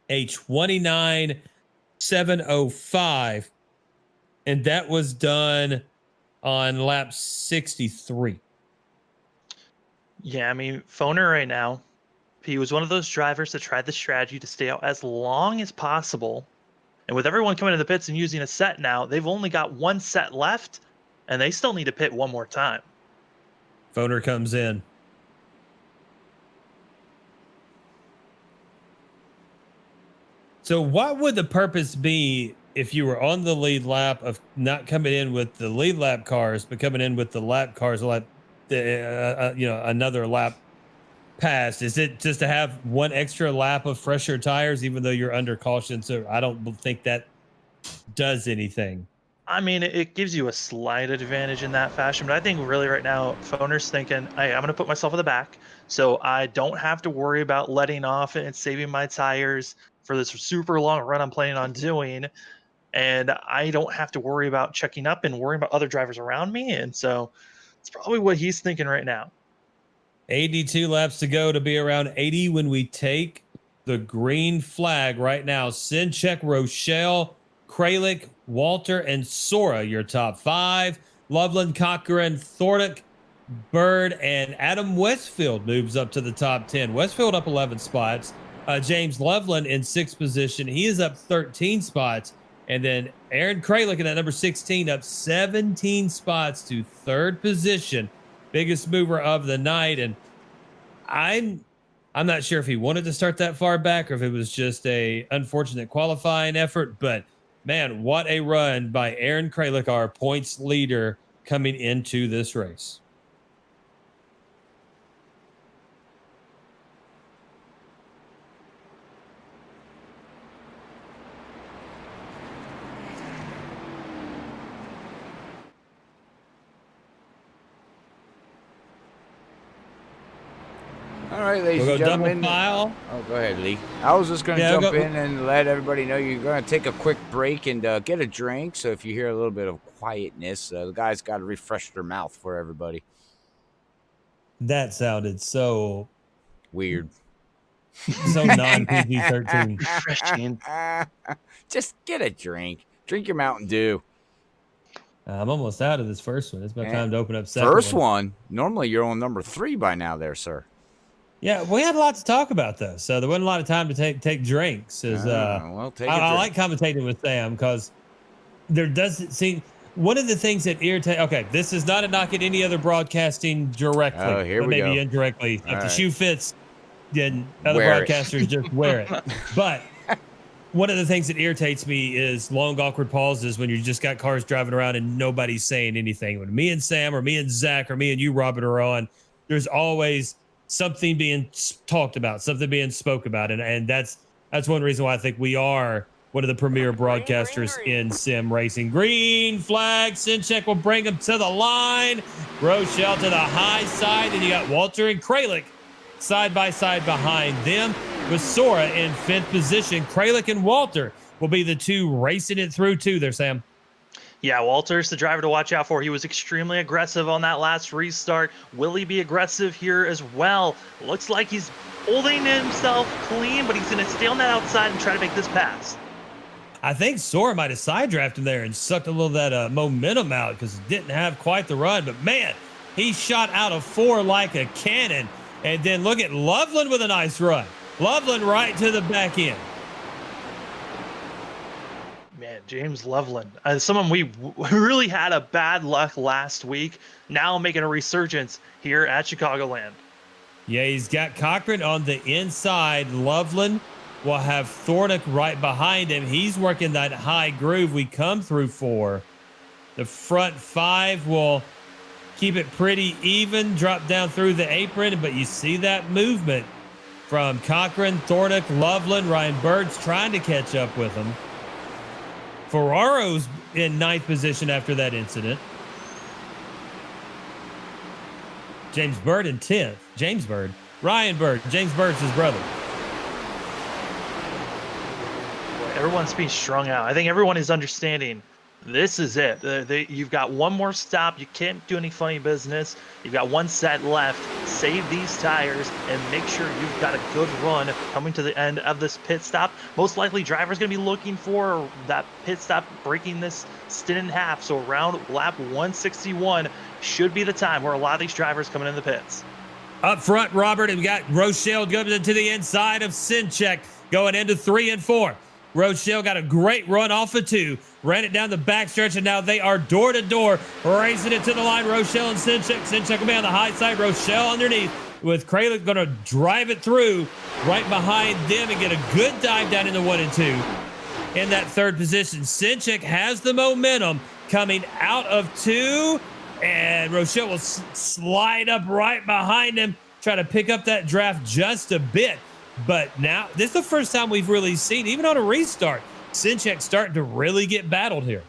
a 29.705, and that was done on lap 63. Yeah, Foner right now, he was one of those drivers that tried the strategy to stay out as long as possible. And with everyone coming to the pits and using a set now, they've only got one set left, and they still need to pit one more time. Foner comes in. So what would the purpose be if you were on the lead lap of not coming in with the lead lap cars, but coming in with the lap cars, another lap past? Is it just to have one extra lap of fresher tires, even though you're under caution? So I don't think that does anything. It gives you a slight advantage in that fashion, but I think really right now, Foner's thinking, hey, I'm going to put myself in the back so I don't have to worry about letting off and saving my tires for this super long run I'm planning on doing. And I don't have to worry about checking up and worrying about other drivers around me. And so it's probably what he's thinking right now. 82 laps to go to be around 80 when we take the green flag right now. Sinchek, Rochelle, Kralik, Walter, and Sora, your top 5. Loveland, Cochran, Thornick, Bird, and Adam Westfield moves up to the top 10. Westfield up 11 spots. James Loveland in 6th position. He is up 13 spots. And then Aaron Kralik in that number 16 up 17 spots to 3rd position. Biggest mover of the night. And I'm not sure if he wanted to start that far back or if it was just a unfortunate qualifying effort, but man, what a run by Aaron Kralik, our points leader coming into this race. All right, ladies and gentlemen. Oh, go ahead, Lee. I was just going to jump in and let everybody know you're going to take a quick break and get a drink. So if you hear a little bit of quietness, the guys got to refresh their mouth for everybody. That sounded so weird. So non-PG-13. Refreshing. Just get a drink. Drink your Mountain Dew. I'm almost out of this first one. It's about time to open up second First one? Normally you're on number 3 by now there, sir. Yeah, we had a lot to talk about though, so there wasn't a lot of time to take drinks. Well, take a I drink. like commentating with Sam because there doesn't seem one of the things that irritate. Okay, this is not a knock at any other broadcasting directly, Oh, here but we maybe go. indirectly. All If the right. shoe fits, then other Wear it. broadcasters just wear it. But one of the things that irritates me is long, awkward pauses when you just got cars driving around and nobody's saying anything. When me and Sam or me and Zach or me and you, Robert, are on, there's always something being talked about, something being spoke about. And that's one reason why I think we are one of the premier broadcasters in sim racing. Green flag, Sinchek will bring him to the line. Rochelle to the high side. And you got Walter and Kralik side by side behind them, with Sora in 5th position. Kralik and Walter will be the two racing it through too there, Sam. Yeah, Walter's the driver to watch out for. He was extremely aggressive on that last restart. Will he be aggressive here as well? Looks like he's holding himself clean, but he's going to stay on that outside and try to make this pass. I think Sora might have side drafted him there and sucked a little of that momentum out because it didn't have quite the run. But man, he shot out of 4 like a cannon. And then look at Loveland with a nice run. Loveland right to the back end. Man, James Loveland, someone we really had a bad luck last week, now making a resurgence here at Chicagoland. Yeah, he's got Cochran on the inside. Loveland will have Thornick right behind him. He's working that high groove we come through for. The front 5 will keep it pretty even, drop down through the apron, but you see that movement from Cochran, Thornick, Loveland. Ryan Bird's trying to catch up with him. Ferraro's in 9th position after that incident. James Bird in 10th. James Bird. Ryan Bird. James Bird's his brother. Boy, everyone's being strung out. I think everyone is understanding this is it. You've got one more stop. You can't do any funny business. You've got one set left. Save these tires and make sure you've got a good run coming to the end of this pit stop. Most likely, driver's going to be looking for that pit stop, breaking this stint in half. So around lap 161 should be the time where a lot of these drivers coming in the pits. Up front, Robert, and we got Rochelle going to the inside of Sinchek, going into 3 and 4. Rochelle got a great run off of 2, ran it down the backstretch, and now they are door to door, racing it to the line. Rochelle and Sinchek. Sinchek will be on the high side. Rochelle underneath, with Kralik going to drive it through right behind them and get a good dive down into 1 and 2. In that 3rd position, Sinchek has the momentum coming out of 2, and Rochelle will slide up right behind him, try to pick up that draft just a bit. But now, this is the first time we've really seen, even on a restart, Sinchek starting to really get battled here.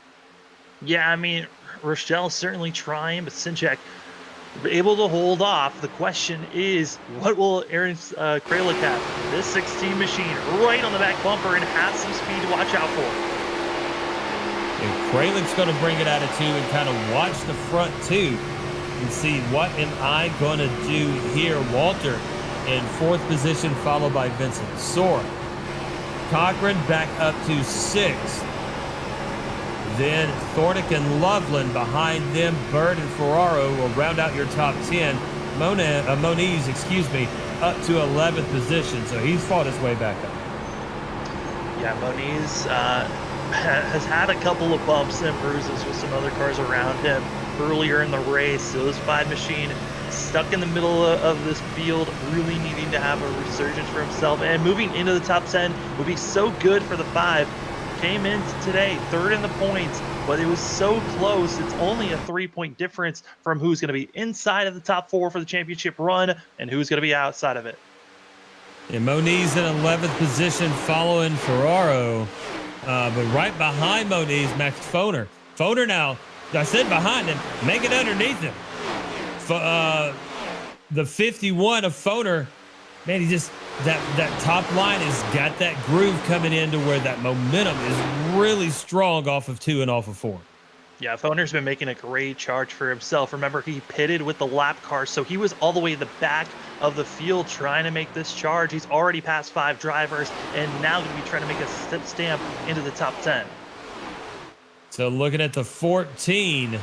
Yeah, I mean, Rochelle's certainly trying, but Sinchek able to hold off. The question is, what will Aaron Kralik have? This 16 machine right on the back bumper and has some speed to watch out for. And Kralik's going to bring it out of 2 and kind of watch the front 2 and see, what am I going to do here? Walter in 4th position, followed by Vincent. Sora. Cochran back up to 6th. Then Thornick and Loveland behind them. Bird and Ferraro will round out your top 10. Moniz, up to 11th position. So he's fought his way back up. Yeah, Moniz has had a couple of bumps and bruises with some other cars around him earlier in the race. So this 5 machine stuck in the middle of this field, really needing to have a resurgence for himself, and moving into the top 10 would be so good for the 5. Came in today 3rd in the points, but it was so close. It's only a 3-point difference from who's going to be inside of the top 4 for the championship run and who's going to be outside of it. And Moniz in 11th position, following Ferraro, but right behind Moniz, Max Foner. Foner now, I said behind him, make it underneath him. The 51 of Foner, man, he just, that top line has got that groove coming into where that momentum is really strong off of 2 and off of 4. Yeah, Foner's been making a great charge for himself. Remember, he pitted with the lap car, so he was all the way in the back of the field trying to make this charge. He's already passed 5 drivers, and now going to be trying to make a stamp into the top 10. So looking at the 14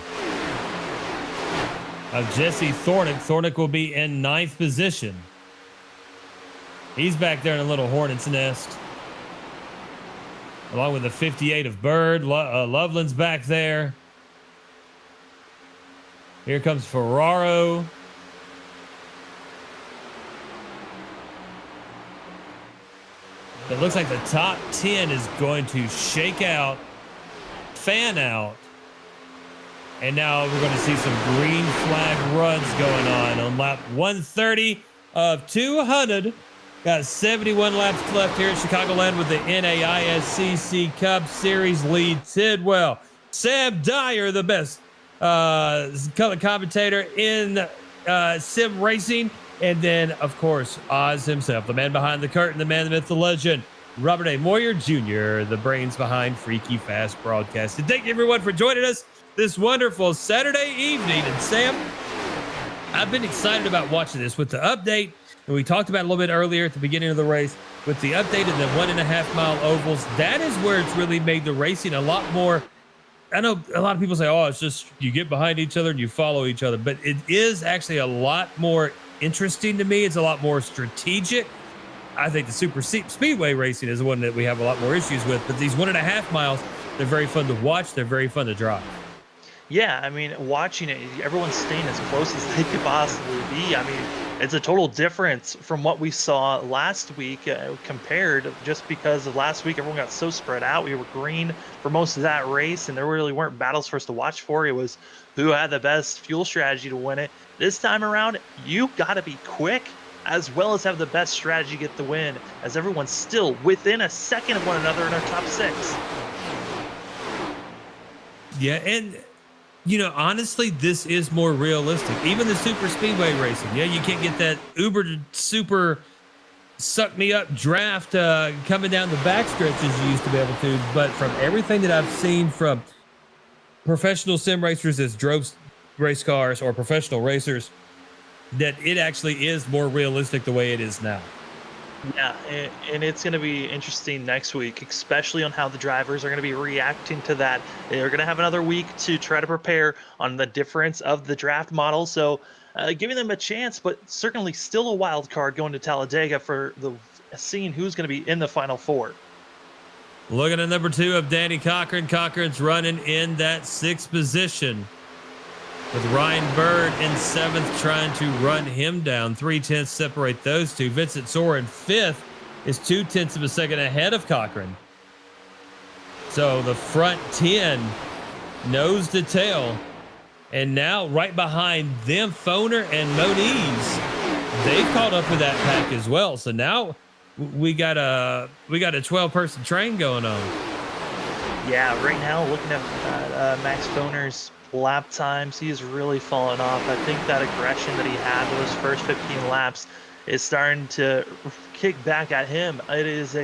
of Jesse Thornick. Thornick will be in 9th position. He's back there in a little hornet's nest, along with the 58 of Bird. Loveland's back there. Here comes Ferraro. It looks like the top 10 is going to shake out, fan out. And now we're going to see some green flag runs going on lap 130 of 200. Got 71 laps left here at Chicagoland with the NAISCC Cup Series lead. Tidwell, Sam Dyer, the best color commentator in sim racing. And then, of course, Oz himself, the man behind the curtain, the man, the myth, the legend, Robert A. Moyer Jr., the brains behind Freaky Fast Broadcasting. Thank you, everyone, for joining us this wonderful Saturday evening. And Sam, I've been excited about watching this with the update. And we talked about it a little bit earlier at the beginning of the race with the update of the 1.5 mile ovals. That is where it's really made the racing a lot more. I know a lot of people say, oh, it's just you get behind each other and you follow each other, but it is actually a lot more interesting to me. It's a lot more strategic. I think the super speedway racing is the one that we have a lot more issues with, but these 1.5 miles, they're very fun to watch. They're very fun to drive. Yeah, I mean, watching it, everyone's staying as close as they could possibly be. I mean, it's a total difference from what we saw last week compared, just because of last week, everyone got so spread out. We were green for most of that race, and there really weren't battles for us to watch for. It was who had the best fuel strategy to win it. This time around, you got to be quick as well as have the best strategy to get the win, as everyone's still within a second of one another in our top 6. Yeah, and you know, honestly, this is more realistic. Even the super speedway racing, yeah, you can't get that uber super suck me up draft coming down the backstretch as you used to be able to. But from everything that I've seen from professional sim racers that drove race cars or professional racers, that it actually is more realistic the way it is now. Yeah, and it's going to be interesting next week, especially on how the drivers are going to be reacting to that. They're going to have another week to try to prepare on the difference of the draft model. So giving them a chance, but certainly still a wild card going to Talladega for the seeing who's going to be in the Final Four. Looking at number 2 of Danny Cochran. Cochran's running in that 6th position, with Ryan Bird in 7th, trying to run him down. 0.3 separate those two. Vincent Sora in 5th is 0.2 of a second ahead of Cochran. So the front 10 nose to tail. And now right behind them, Foner and Moniz, they've caught up with that pack as well. So now we got a 12-person train going on. Yeah, right now looking at Max Foner's lap times, he has really fallen off. I think that aggression that he had those first 15 laps is starting to kick back at him. It is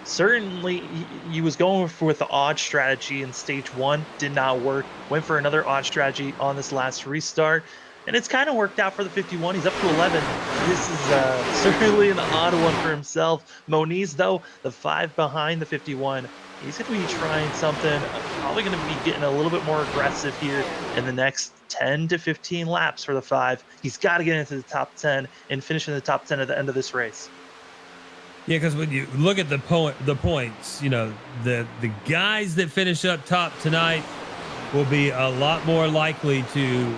certainly he was going with the odd strategy in stage 1, did not work. Went for another odd strategy on this last restart, and it's kind of worked out for the 51. He's up to 11. This is certainly an odd one for himself. Moniz, though, the 5 behind the 51. He's going to be trying something, probably going to be getting a little bit more aggressive here in the next 10 to 15 laps for the 5. He's got to get into the top 10 and finish in the top 10 at the end of this race. Yeah, because when you look at the points, you know, the guys that finish up top tonight will be a lot more likely to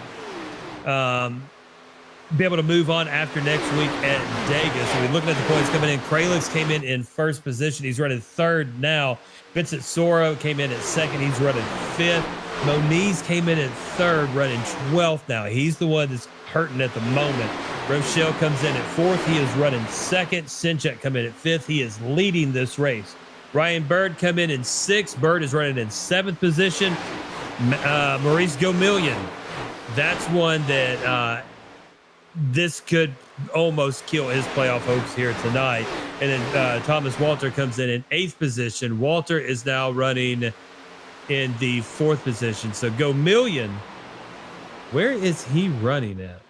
be able to move on after next week at Dega. So we're looking at the points coming in. Kralix came in 1st position. He's running 3rd now. Vincent Soro came in at 2nd. He's running 5th. Moniz came in at 3rd, running 12th now. He's the one that's hurting at the moment. Rochelle comes in at 4th. He is running 2nd. Sinchek come in at 5th. He is leading this race. Ryan Bird come in 6th. Bird is running in 7th position. Maurice Gomillion, that's one that this could almost kill his playoff hopes here tonight. And then Thomas Walter comes in 8th position. Walter is now running in the 4th position. So Gomillion, where is he running at?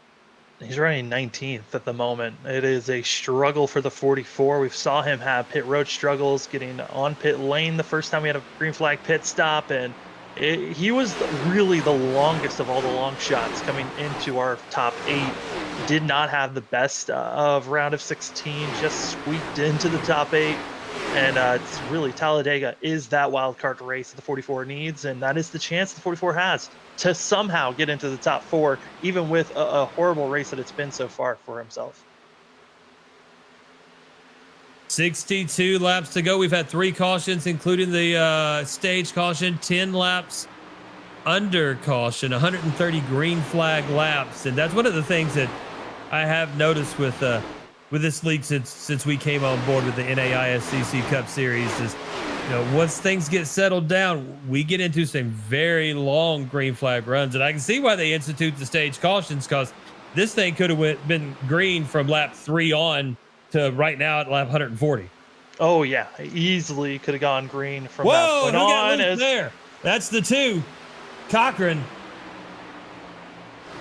He's running 19th at the moment. It is a struggle for the 44. We saw him have pit road struggles getting on pit lane the first time we had a green flag pit stop, and he was really the longest of all the long shots coming into our top 8. did not have the best of round of 16, just squeaked into the top 8. And it's really Talladega is that wild card race that the 44 needs, and that is the chance the 44 has to somehow get into the top 4, even with a horrible race that it's been so far for himself. 62 laps to go. We've had 3 cautions, including the stage caution, 10 laps under caution, 130 green flag laps. And that's one of the things that I have noticed with this league since we came on board with the NAISCC Cup Series is, once things get settled down, we get into some very long green flag runs. And I can see why they institute the stage cautions, because this thing could have been green from lap 3 on to right now at lap 140. Oh yeah, easily could have gone green from Whoa, that point who on. got loose there? That's the 2. Cochran.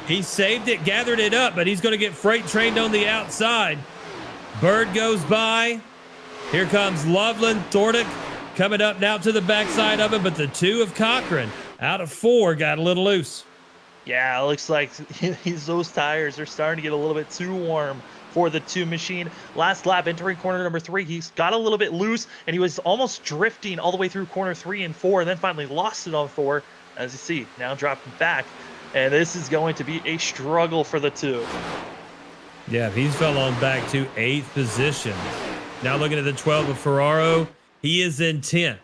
He saved it, gathered it up, but he's going to get freight trained on the outside. Bird goes by. Here comes Loveland. Thordick coming up now to the backside of him, but the 2 of Cochran out of 4 got a little loose. Yeah, it looks like those tires are starting to get a little bit too warm for the 2 machine. Last lap, entering corner number 3, he's got a little bit loose, and he was almost drifting all the way through corner 3 and 4, and then finally lost it on 4. As you see, now dropping back, and this is going to be a struggle for the 2. Yeah, he's fell on back to 8th position. Now looking at the 12 of Ferraro, he is in 10th.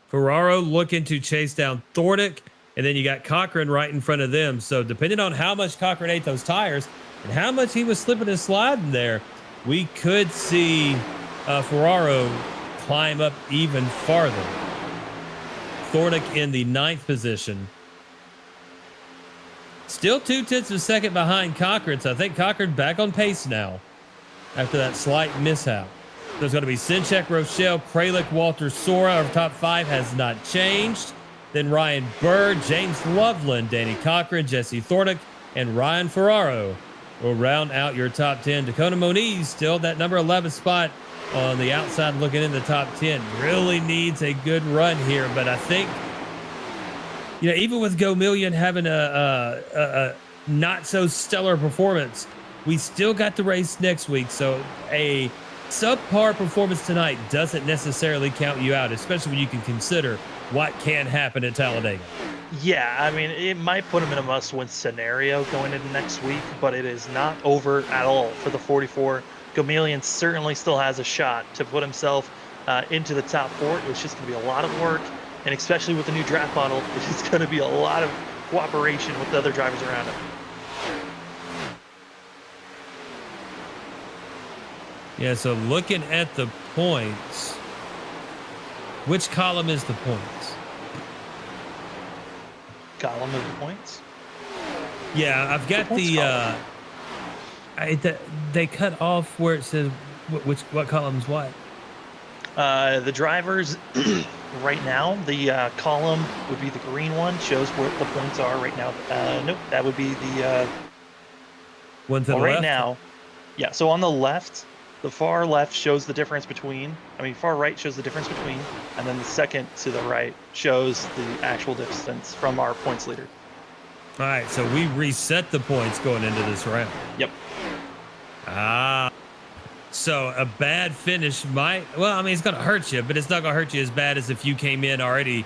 Ferraro looking to chase down Thordick, and then you got Cochran right in front of them. So depending on how much Cochran ate those tires and how much he was slipping and sliding there, we could see Ferraro climb up even farther. Thordick in the 9th position. Still 0.2 of a second behind Cochran, so I think Cochran back on pace now after that slight mishap. There's going to be Sinchek, Rochelle, Kralik, Walter Sora. Our top 5 has not changed. Then Ryan Bird, James Loveland, Danny Cochran, Jesse Thordick, and Ryan Ferraro will round out your top 10. Dakota Moniz still that number 11 spot on the outside looking in the top 10. Really needs a good run here, but I think, even with Go Million having a not so stellar performance, we still got the race next week. So a subpar performance tonight doesn't necessarily count you out, especially when you can consider what can happen at Talladega. Yeah, I mean, it might put him in a must-win scenario going into next week, but it is not over at all for the 44. Gamelian certainly still has a shot to put himself into the top 4. It's just going to be a lot of work, and especially with the new draft model, it's going to be a lot of cooperation with the other drivers around him. Yeah, so looking at the points, which column is the points? Column of the points? Yeah, I've got they cut off where it says what column's what. The drivers right now, the column would be the green one, shows where the points are right now. Nope, that would be the one to the right left? now. Yeah, so on the left, the far left shows the difference between, far right shows the difference between, and then the second to the right shows the actual distance from our points leader. All right, so we reset the points going into this round. Yep. So a bad finish might, it's going to hurt you, but it's not going to hurt you as bad as if you came in already,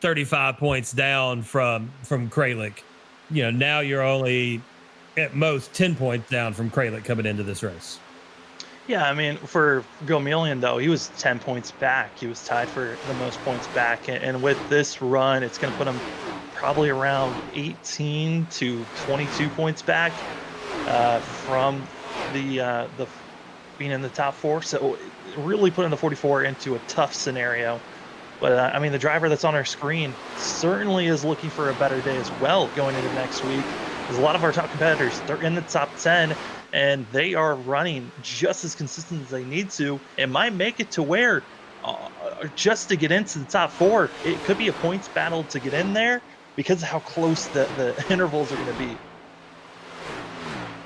35 points down from Kralik. Now you're only at most 10 points down from Kralik coming into this race. Yeah, for Gomelian, though, he was 10 points back. He was tied for the most points back. And with this run, it's going to put him probably around 18 to 22 points back from the being in the top 4. So really putting the 44 into a tough scenario. But, the driver that's on our screen certainly is looking for a better day as well going into next week. Because a lot of our top competitors, they're in the top 10, and they are running just as consistent as they need to. It might make it to where just to get into the top 4, it could be a points battle to get in there because of how close the intervals are going to be.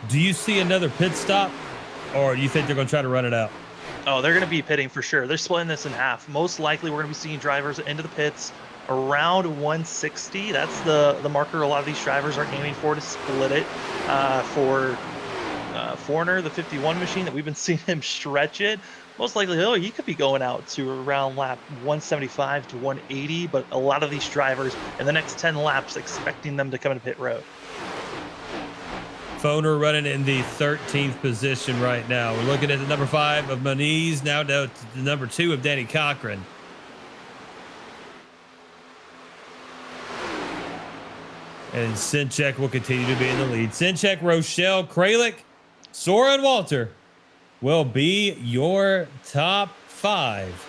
Do you see another pit stop, or do you think they're going to try to run it out? Oh, they're going to be pitting for sure. They're splitting this in half. Most likely, we're going to be seeing drivers into the pits around 160. That's the marker a lot of these drivers are aiming for to split it. For Foreigner, the 51 machine that we've been seeing him stretch it, most likely, he could be going out to around lap 175 to 180, but a lot of these drivers in the next 10 laps expecting them to come into pit road. Foner running in the 13th position right now. We're looking at the number 5 of Moniz, now down to the number 2 of Danny Cochran. And Sinchek will continue to be in the lead. Sinchek, Rochelle, Kralik, Sora, and Walter will be your top 5.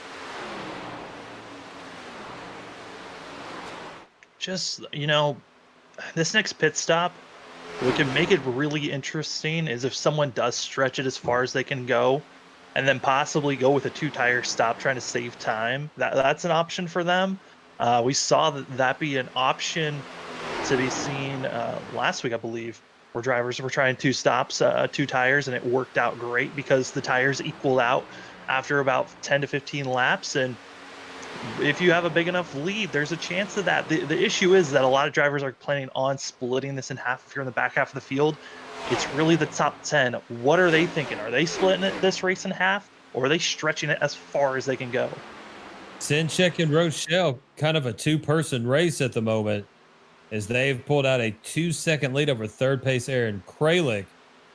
Just, this next pit stop, what can make it really interesting is if someone does stretch it as far as they can go and then possibly go with a 2-tire stop trying to save time. That's an option for them. We saw that be an option to be seen last week, I believe, where drivers were trying 2 stops, 2 tires, and it worked out great because the tires equaled out after about 10 to 15 laps. And if you have a big enough lead, there's a chance of that. The issue is that a lot of drivers are planning on splitting this in half. If you're in the back half of the field, it's really the top 10. What are they thinking? Are they splitting this race in half, or are they stretching it as far as they can go? Sinchek and Rochelle, kind of a 2-person race at the moment, as they've pulled out a 2-second lead over third place Aaron Kralik.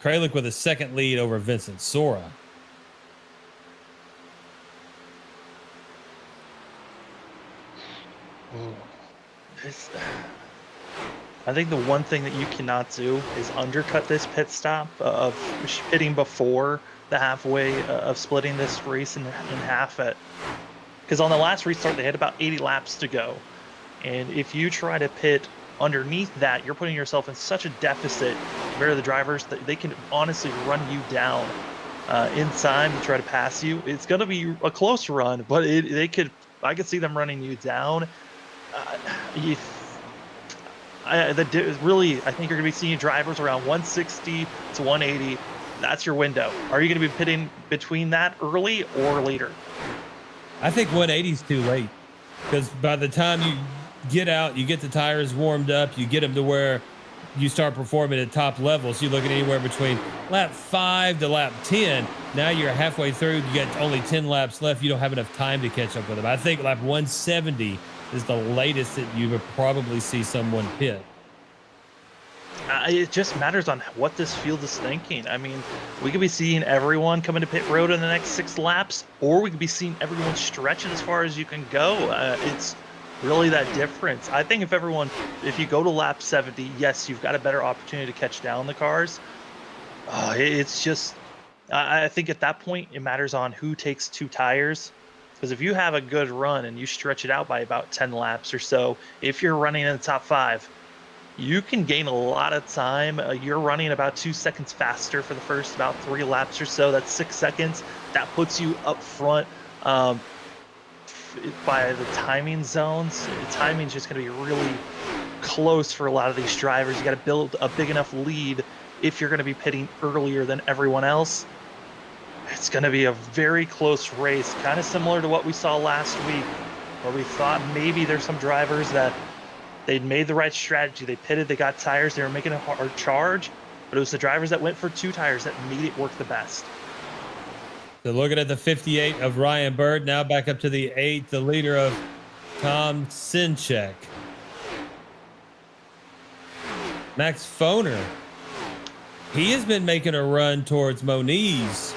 Kralik with a 2nd lead over Vincent Sora. I think the one thing that you cannot do is undercut this pit stop of pitting before the halfway of splitting this race in half because on the last restart they had about 80 laps to go, and if you try to pit underneath that, you're putting yourself in such a deficit where the drivers that they can honestly run you down in time to try to pass you. It's going to be a close run, but I could see them running you down. I think you're going to be seeing drivers around 160 to 180. That's your window. Are you going to be pitting between that early or later? I think 180 is too late, because by the time you get out, you get the tires warmed up, you get them to where you start performing at top levels. You look at anywhere between lap 5 to lap 10. Now you're halfway through. You got only 10 laps left. You don't have enough time to catch up with them. I think lap 170 is the latest that you would probably see someone pit. It just matters on what this field is thinking. I mean, we could be seeing everyone come into pit road in the next 6 laps, or we could be seeing everyone stretch it as far as you can go. It's really that difference. I think if you go to lap 70, yes, you've got a better opportunity to catch down the cars. It's just, I think at that point, it matters on who takes 2 tires. Because if you have a good run and you stretch it out by about 10 laps or so, if you're running in the top 5, you can gain a lot of time. You're running about 2 seconds faster for the first about 3 laps or so. That's 6 seconds. That puts you up front by the timing zones. The timing's just going to be really close for a lot of these drivers. You got to build a big enough lead if you're going to be pitting earlier than everyone else. It's going to be a very close race, kind of similar to what we saw last week, where we thought maybe there's some drivers that they'd made the right strategy. They pitted, they got tires, they were making a hard charge, but it was the drivers that went for 2 tires that made it work the best. So looking at the 58 of Ryan Bird, now back up to the 8, the leader of Tom Sinchek. Max Foner. He has been making a run towards Moniz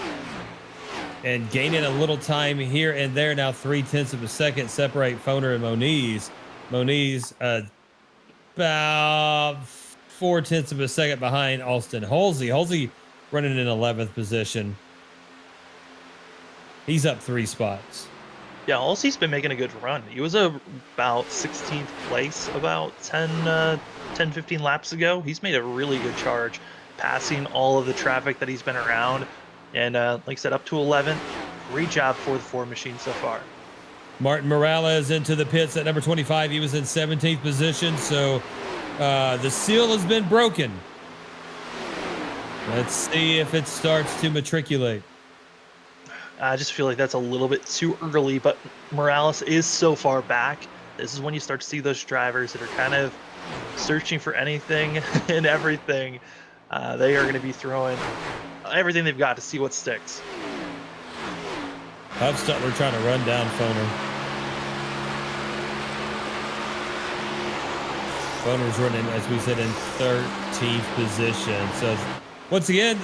and gaining a little time here and there. Now 0.3 of a second separate Foner and Moniz. Moniz about 0.4 of a second behind Austin Halsey. Halsey running in 11th position. He's up 3 spots. Yeah, Halsey's been making a good run. He was about 16th place about 10, 15 laps ago. He's made a really good charge, passing all of the traffic that he's been around. And like I said, up to 11th. Great job for the Ford machine so far. Martin Morales into the pits at number 25. He was in 17th position, so the seal has been broken. Let's see if it starts to matriculate. I just feel like that's a little bit too early, but Morales is so far back this is when you start to see those drivers that are kind of searching for anything and everything. They are going to be throwing everything they've got to see what sticks. We're trying to run down Foner. Foner's running, as we said, in 13th position. So once again,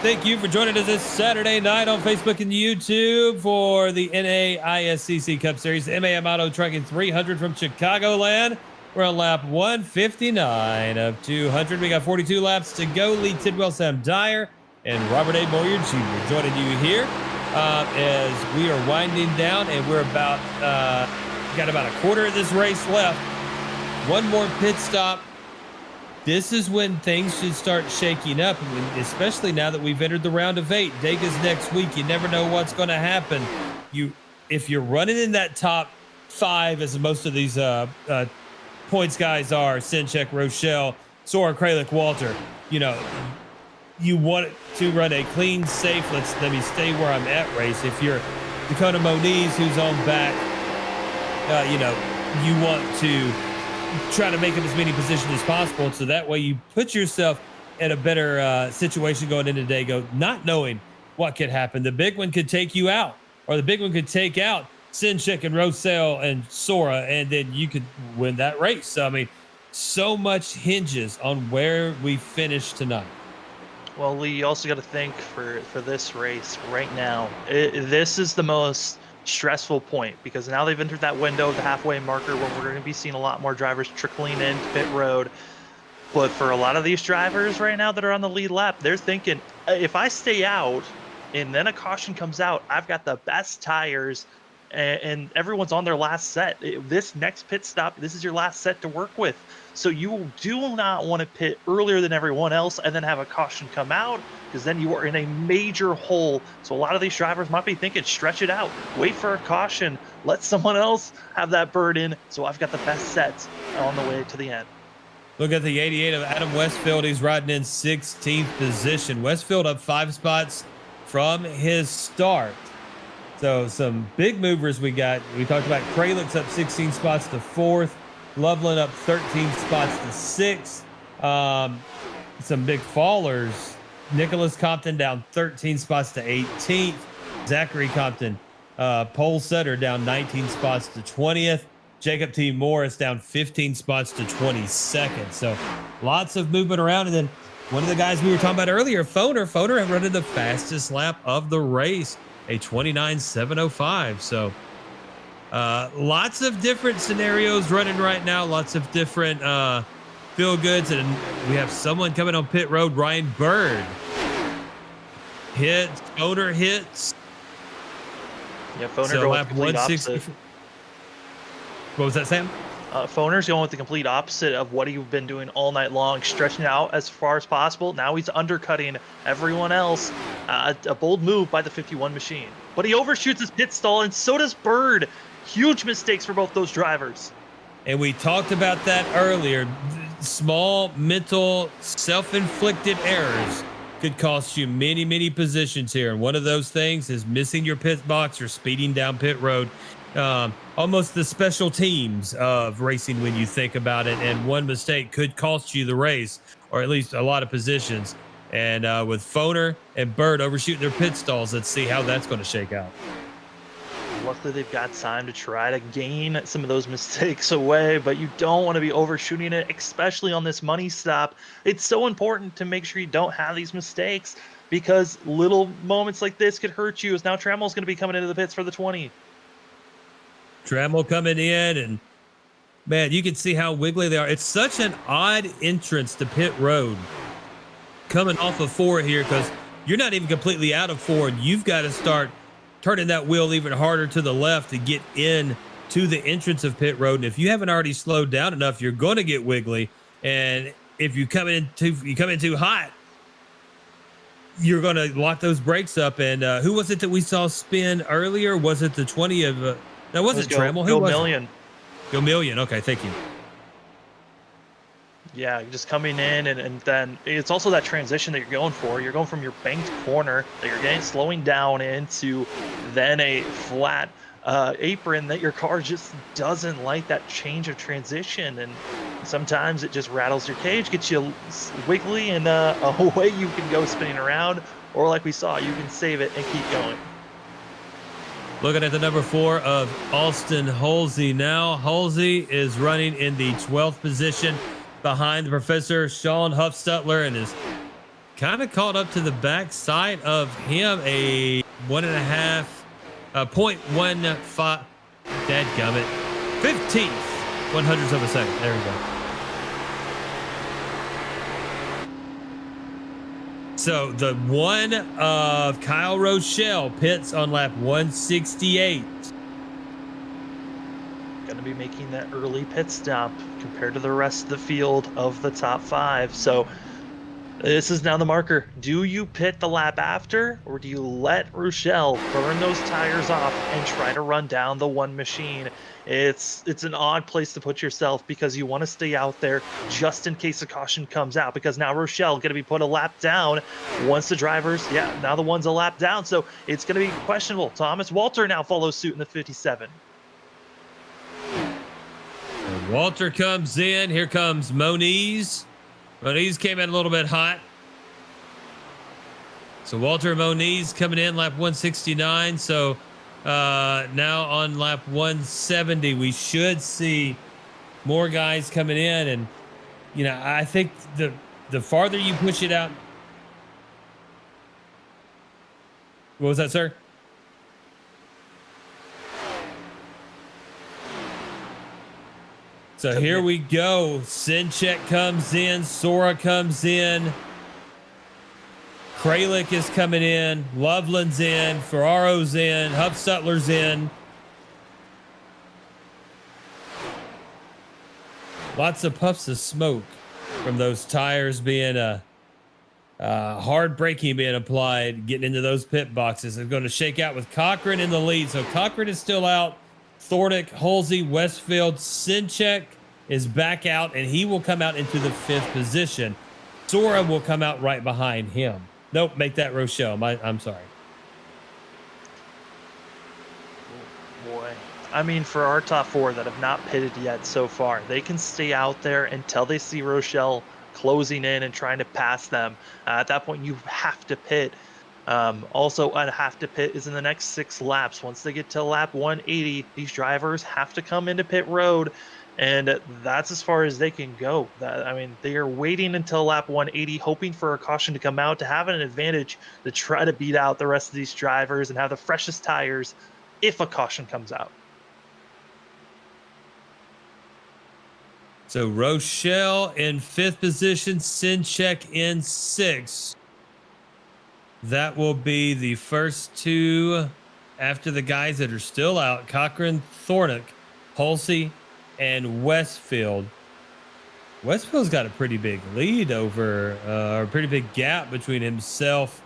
thank you for joining us this Saturday night on Facebook and YouTube for the NAISCC Cup Series. M.A Amodeo trucking 300 from Chicagoland. We're on lap 159 of 200. We got 42 laps to go. Lee Tidwell, Sam Dyer, and Robert A. Moyer Jr. joining you here as we are winding down, and we're got about a quarter of this race left. One more pit stop. This is when things should start shaking up, especially now that we've entered the round of 8. Dega's next week. You never know what's going to happen. If you're running in that top 5, as most of these points guys are, Sinchek, Rochelle, Sora, Kralik, Walter, you want to run a clean, safe, let me stay where I'm at race. If you're Dakota Moniz, who's on back, you want to try to make up as many positions as possible, so that way you put yourself in a better situation going into Dago, not knowing what could happen. The big one could take you out, or the big one could take out Sinchek and Rosell and Sora, and then you could win that race. So, I mean, so much hinges on where we finish tonight. Well, Lee, you also got to think for this race right now, this is the most stressful point, because now they've entered that window, the halfway marker, where we're going to be seeing a lot more drivers trickling into pit road. But for a lot of these drivers right now that are on the lead lap, they're thinking, if I stay out and then a caution comes out, I've got the best tires and everyone's on their last set. This next pit stop, this is your last set to work with. So you do not want to pit earlier than everyone else and then have a caution come out, because then you are in a major hole. So a lot of these drivers might be thinking, stretch it out, wait for a caution, let someone else have that burden, so I've got the best sets on the way to the end. Look at the 88 of Adam Westfield. He's riding in 16th position. Westfield up 5 spots from his start. So some big movers we got. We talked about Kralik's up 16 spots to 4th. Loveland up 13 spots to 6th. Some big fallers. Nicholas Compton down 13 spots to 18th. Zachary Compton, pole setter, down 19 spots to 20th. Jacob T. Morris down 15 spots to 22nd. So lots of movement around. And then one of the guys we were talking about earlier, Foner running the fastest lap of the race, a 29.705. So lots of different scenarios running right now, lots of different feel goods. And we have someone coming on pit road, Ryan Bird. Foner hits. Yeah, Foner So going lap with the complete 160. opposite. What was that, Sam? Foner's going with the complete opposite of what he's been doing all night long, stretching out as far as possible. Now he's undercutting everyone else. A bold move by the 51 machine. But he overshoots his pit stall, and so does Bird. Huge mistakes for both those drivers. And we talked about that earlier. Small mental self-inflicted errors could cost you many, many positions here. And one of those things is missing your pit box or speeding down pit road. Almost the special teams of racing when you think about it. And one mistake could cost you the race, or at least a lot of positions. And with Foner and Bird overshooting their pit stalls, let's see how that's going to shake out. Luckily, they've got time to try to gain some of those mistakes away, but you don't want to be overshooting it, especially on this money stop. It's so important to make sure you don't have these mistakes, because little moments like this could hurt you. As now Trammell's going to be coming into the pits for the 20. Trammell coming in, and man, you can see how wiggly they are. It's such an odd entrance to pit road coming off of 4 here, because you're not even completely out of 4, and you've got to start turning that wheel even harder to the left to get in to the entrance of pit road. And if you haven't already slowed down enough, you're going to get wiggly. And if you come in too hot, you're going to lock those brakes up. And who was it that we saw spin earlier? Was it the 20 of that wasn't Trammell? Who was Million. Go Million. Okay, thank you. Yeah, just coming in, and then it's also that transition that you're going for. You're going from your banked corner that you're getting slowing down into then a flat apron that your car just doesn't like that change of transition, and sometimes it just rattles your cage, gets you wiggly, and away you can go spinning around, or like we saw, you can save it and keep going. Looking at the number 4 of Austin Halsey now. Halsey is running in the 12th position behind the Professor Sean Huffstutler and is kind of caught up to the back side of him. A 1.5, 0.15, dadgummit, 15th, 100th of a second. There we go. So the one of Kyle Rochelle pits on lap 168. Going to be making that early pit stop compared to the rest of the field of the top 5. So this is now the marker. Do you pit the lap after, or do you let Rochelle burn those tires off and try to run down the one machine? It's an odd place to put yourself because you want to stay out there just in case a caution comes out, because now Rochelle going to be put a lap down once the drivers, now the one's a lap down. So it's going to be questionable. Thomas Walter now follows suit in the 57. And Walter comes in. Here comes Moniz. Moniz came in a little bit hot. So Walter Moniz coming in lap 169. So now on lap 170, we should see more guys coming in. And, you know, I think the farther you push it out. What was that, sir? So here we go. Sinchek comes in. Sora comes in. Kralik is coming in. Loveland's in. Ferraro's in. Huffstutler's in. Lots of puffs of smoke from those tires being hard braking being applied, getting into those pit boxes. They're going to shake out with Cochran in the lead. So Cochran is still out. Thordick, Halsey, Westfield, Sinchek is back out, and he will come out into the 5th position. Sora will come out right behind him. Nope, make that Rochelle. I'm sorry. Oh, boy. I mean, for our top 4 that have not pitted yet so far, they can stay out there until they see Rochelle closing in and trying to pass them. At that point, you have to pit. Also, a have to pit is in the next 6 laps. Once they get to lap 180, these drivers have to come into pit road, and that's as far as they can go. I mean, they are waiting until lap 180, hoping for a caution to come out to have an advantage to try to beat out the rest of these drivers and have the freshest tires if a caution comes out. So Rochelle in 5th position, Sinchek in 6th. That will be the first 2 after the guys that are still out. Cochran, Thornick, Halsey, and Westfield. Westfield's got a pretty big lead over, or a pretty big gap between himself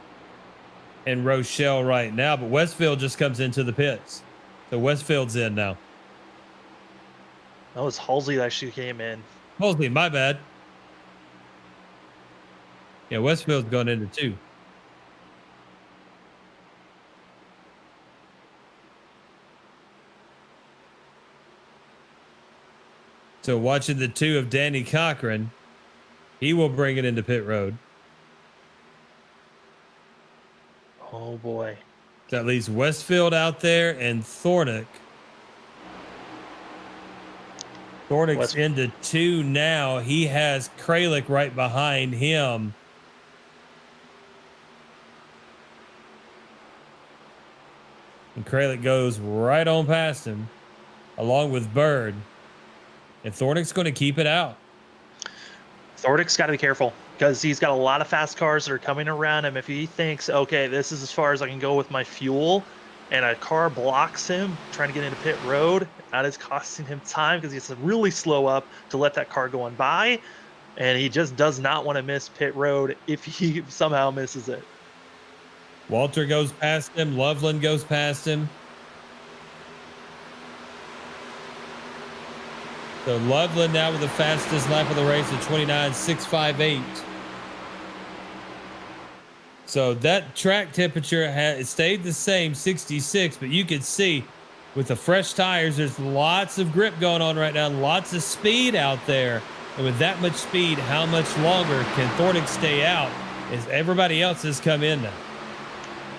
and Rochelle right now. But Westfield just comes into the pits. So Westfield's in now. That was Halsey that actually came in. Halsey, my bad. Yeah, Westfield's going into 2. So watching the 2 of Danny Cochran, he will bring it into pit road. Oh boy. That leaves Westfield out there and Thornick. Thornick's into 2 now. He has Kralik right behind him. And Kralik goes right on past him, along with Bird. And Thornick's going to keep it out. Thordick's got to be careful because he's got a lot of fast cars that are coming around him. If he thinks, okay, this is as far as I can go with my fuel, and a car blocks him trying to get into pit road, that is costing him time because he has to really slow up to let that car go on by. And he just does not want to miss pit road if he somehow misses it. Walter goes past him. Loveland goes past him. So Loveland now with the fastest lap of the race at 29.658. So that track temperature has stayed the same, 66, but you can see with the fresh tires, there's lots of grip going on right now, lots of speed out there. And with that much speed, how much longer can Thornick stay out as everybody else has come in now?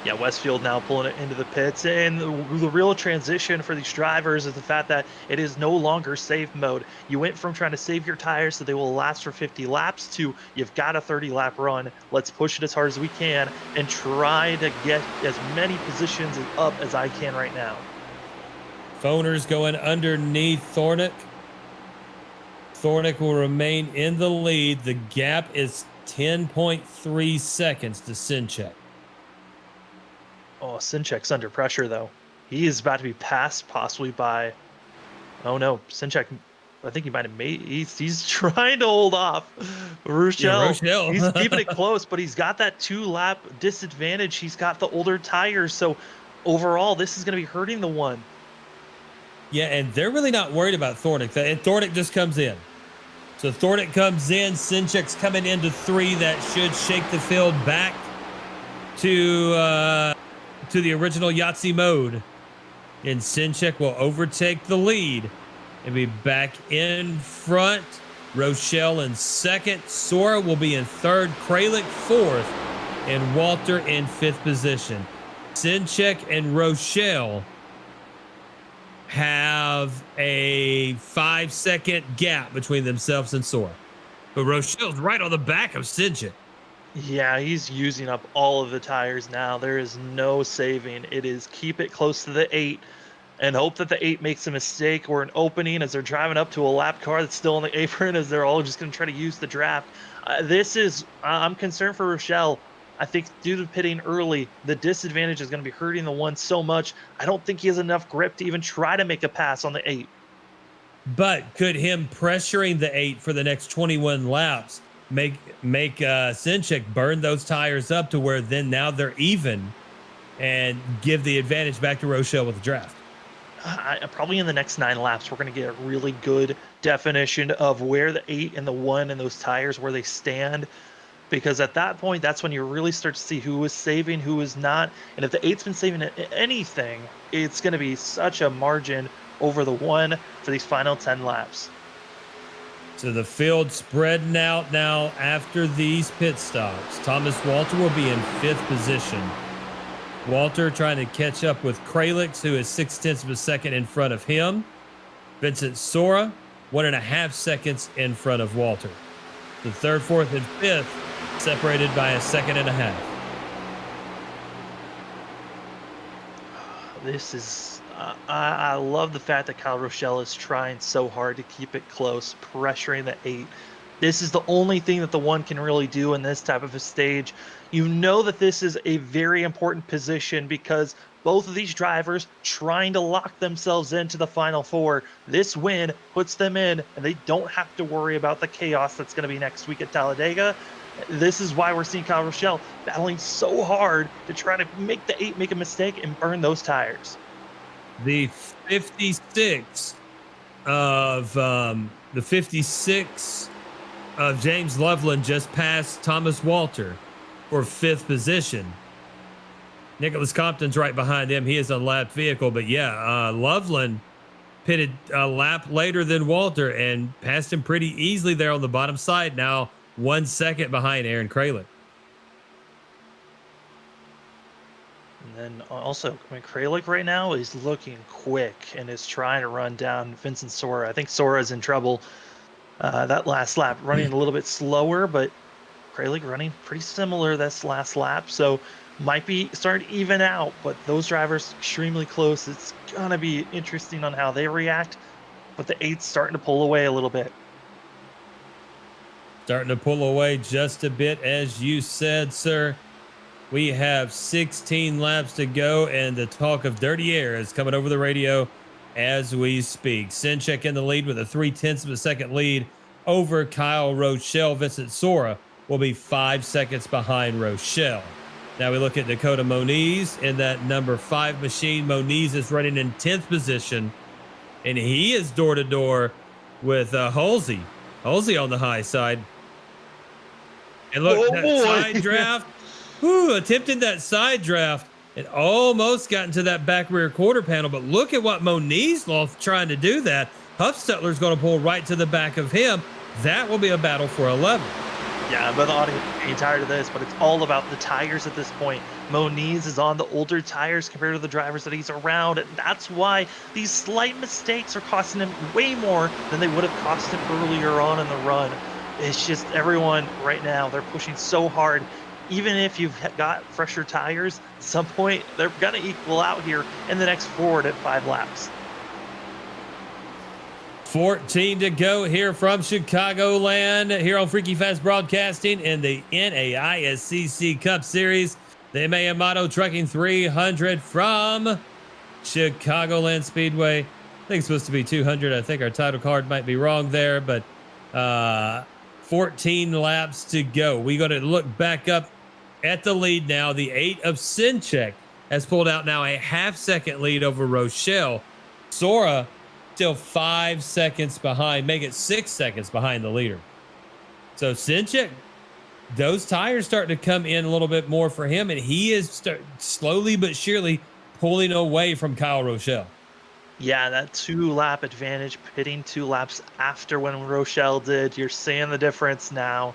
Yeah, Westfield now pulling it into the pits, and the real transition for these drivers is the fact that it is no longer save mode. You went from trying to save your tires so they will last for 50 laps to you've got a 30-lap run. Let's push it as hard as we can and try to get as many positions up as I can right now. Foner's going underneath Thornick. Thornick will remain in the lead. The gap is 10.3 seconds to Sinchek. Oh, Sinchek's under pressure, though. He is about to be passed possibly by... Oh, no. Sinchek, I think he might have made... He's trying to hold off. Rochelle, he's keeping it close, but he's got that 2-lap disadvantage. He's got the older tires, so overall, this is going to be hurting the one. Yeah, and they're really not worried about Thornick. And Thornick just comes in. So Thornick comes in. Sinchek's coming into 3. That should shake the field back to the original Yahtzee mode. And Sinchek will overtake the lead and be back in front. Rochelle in second. Sora will be in third. Kralik fourth. And Walter in 5th position. Sinchek and Rochelle have a 5-second gap between themselves and Sora. But Rochelle's right on the back of Sinchek. Yeah, he's using up all of the tires now. There is no saving. It is keep it close to the 8 and hope that the 8 makes a mistake or an opening as they're driving up to a lap car that's still on the apron as they're all just going to try to use the draft. I'm concerned for Rochelle. I think due to pitting early, the disadvantage is going to be hurting the 1 so much. I don't think he has enough grip to even try to make a pass on the 8. But could him pressuring the 8 for the next 21 laps make Sinchek burn those tires up to where then now they're even and give the advantage back to Rochelle with the draft? Probably in the next 9 laps, we're going to get a really good definition of where the 8 and the 1 and those tires, where they stand. Because at that point, that's when you really start to see who is saving, who is not. And if the 8's been saving anything, it's going to be such a margin over the 1 for these final 10 laps. So the field spreading out now after these pit stops. Thomas Walter will be in 5th position. Walter trying to catch up with Kralix, who is 0.6 of a second in front of him. Vincent Sora, 1.5 seconds in front of Walter. The 3rd, 4th, and 5th separated by 1.5 seconds. This is... I love the fact that Kyle Rochelle is trying so hard to keep it close, pressuring the 8. This is the only thing that the 1 can really do in this type of a stage. You know that this is a very important position because both of these drivers trying to lock themselves into the Final 4. This win puts them in, and they don't have to worry about the chaos that's going to be next week at Talladega. This is why we're seeing Kyle Rochelle battling so hard to try to make the 8 make a mistake and burn those tires. The 56 of James Loveland just passed Thomas Walter for 5th position. Nicholas Compton's right behind him. He is a lapped vehicle, but yeah, Loveland pitted a lap later than Walter and passed him pretty easily there on the bottom side. Now 1 second behind Aaron Kralik. And then also, Kralik right now is looking quick and is trying to run down Vincent Sora. I think Sora's in trouble. That last lap running a little bit slower, but Kralik running pretty similar this last lap. So might be starting to even out, but those drivers extremely close. It's going to be interesting on how they react, but the 8's starting to pull away a little bit. Starting to pull away just a bit, as you said, sir. We have 16 laps to go, and the talk of dirty air is coming over the radio as we speak. Sinchek in the lead with a 0.3 of a second lead over Kyle Rochelle. Vincent Sora will be 5 seconds behind Rochelle. Now we look at Dakota Moniz in that number 5 machine. Moniz is running in 10th position, and he is door-to-door with Halsey. Halsey on the high side. And look, that side draft. Attempting that side draft. It almost got into that back rear quarter panel, but look at what Moniz lost trying to do that. Huffstetler's going to pull right to the back of him. That will be a battle for 11. Yeah, but the audience is getting tired of this, but it's all about the tires at this point. Moniz is on the older tires compared to the drivers that he's around, and that's why these slight mistakes are costing him way more than they would have cost him earlier on in the run. It's just everyone right now, they're pushing so hard. Even if you've got fresher tires, at some point they're going to equal out here in the next forward at 5 laps. 14 to go here from Chicagoland here on Freaky Fast Broadcasting in the NAISCC Cup Series. The M.A Amodeo Trucking 300 from Chicagoland Speedway. I think it's supposed to be 200. I think our title card might be wrong there, but 14 laps to go. We got to look back up at the lead now. The 8 of Sinchek has pulled out now a half-second lead over Rochelle. Sora still 5 seconds behind, make it 6 seconds behind the leader. So Sinchek, those tires starting to come in a little bit more for him, and he is slowly but surely pulling away from Kyle Rochelle. Yeah, that 2-lap advantage, pitting 2 laps after when Rochelle did. You're seeing the difference now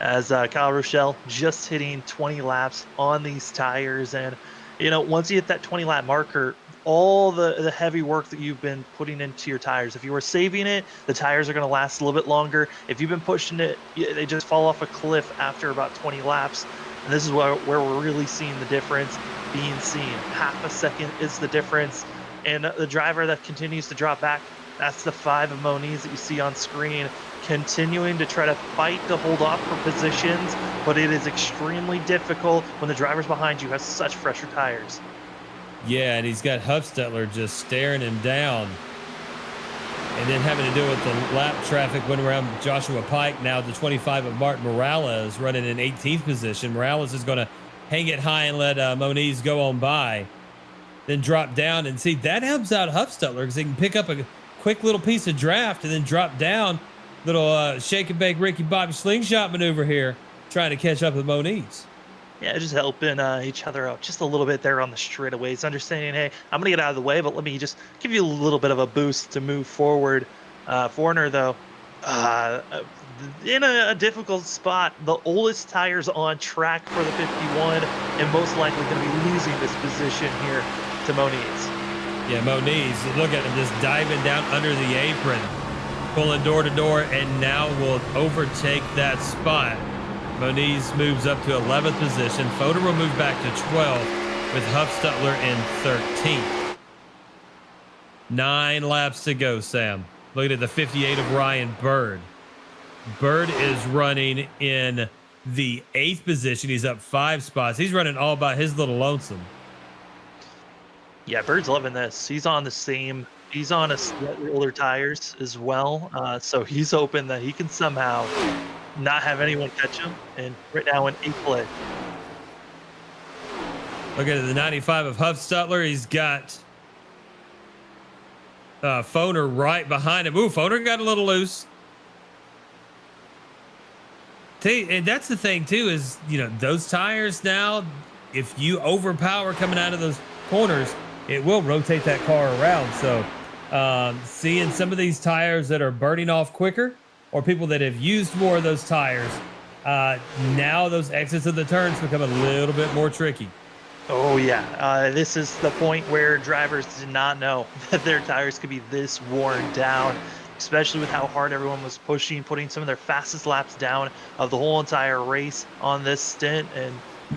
as Kyle Rochelle just hitting 20 laps on these tires. And, you know, once you hit that 20-lap marker, all the heavy work that you've been putting into your tires, if you were saving it, the tires are going to last a little bit longer. If you've been pushing it, they just fall off a cliff after about 20 laps. And this is where we're really seeing the difference being seen. Half a second is the difference. And the driver that continues to drop back, that's the 5 of Moniz that you see on screen, continuing to try to fight to hold off for positions, but it is extremely difficult when the drivers behind you have such fresher tires. Yeah, and he's got Huffstetler just staring him down. And then having to deal with the lap traffic when around Joshua Pike. Now the 25 of Martin Morales running in 18th position. Morales is going to hang it high and let Moniz go on by. Then drop down, and see, that helps out Huffstetler because he can pick up a quick little piece of draft and then drop down. Little shake and bake Ricky Bobby slingshot maneuver here, trying to catch up with Moniz. Yeah, just helping each other out just a little bit there on the straightaways, understanding, hey, I'm going to get out of the way, but let me just give you a little bit of a boost to move forward. Foreigner, though, in a difficult spot, the oldest tires on track for the 51, and most likely going to be losing this position here to Moniz. Yeah, Moniz, look at him just diving down under the apron, pulling door to door, and now will overtake that spot. Moniz moves up to 11th position. Fodor will move back to 12th with Huffstetler in 13th. 9 laps to go, Sam. Look at the 58 of Ryan Bird. Bird is running in the 8th position. He's up 5 spots. He's running all by his little lonesome. Yeah, Bird's loving this. He's on a slightly older tires as well. So he's hoping that he can somehow not have anyone catch him. And right now in 8th place. Look at the 95 of Huffstetler. He's got Foner right behind him. Ooh, Foner got a little loose. And that's the thing too, is, you know, those tires now, if you overpower coming out of those corners, it will rotate that car around. So seeing some of these tires that are burning off quicker, or people that have used more of those tires, now those exits of the turns become a little bit more tricky. Oh yeah, this is the point where drivers did not know that their tires could be this worn down, especially with how hard everyone was pushing, putting some of their fastest laps down of the whole entire race on this stint, and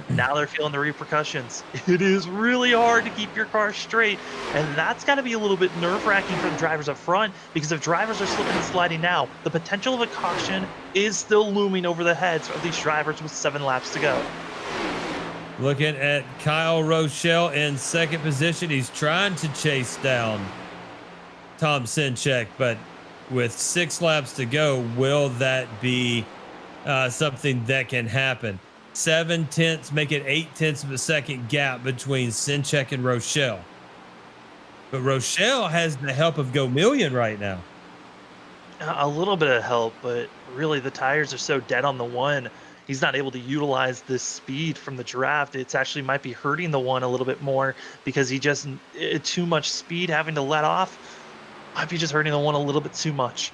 now they're feeling the repercussions. It is really hard to keep your car straight, and that's got to be a little bit nerve-wracking for the drivers up front, because if drivers are slipping and sliding now, the potential of a caution is still looming over the heads of these drivers with 7 laps to go. Looking at Kyle Rochelle in 2nd position. He's trying to chase down Tom Sinchek, but with 6 laps to go, will that be something that can happen? 7 tenths, make it 8 tenths of a second gap between Sinchek and Rochelle. But Rochelle has the help of Go Million right now. A little bit of help, but really the tires are so dead on the one. he's not able to utilize this speed from the draft. It's actually might be hurting the one a little bit more because he just too much speed having to let off might be just hurting the one a little bit too much.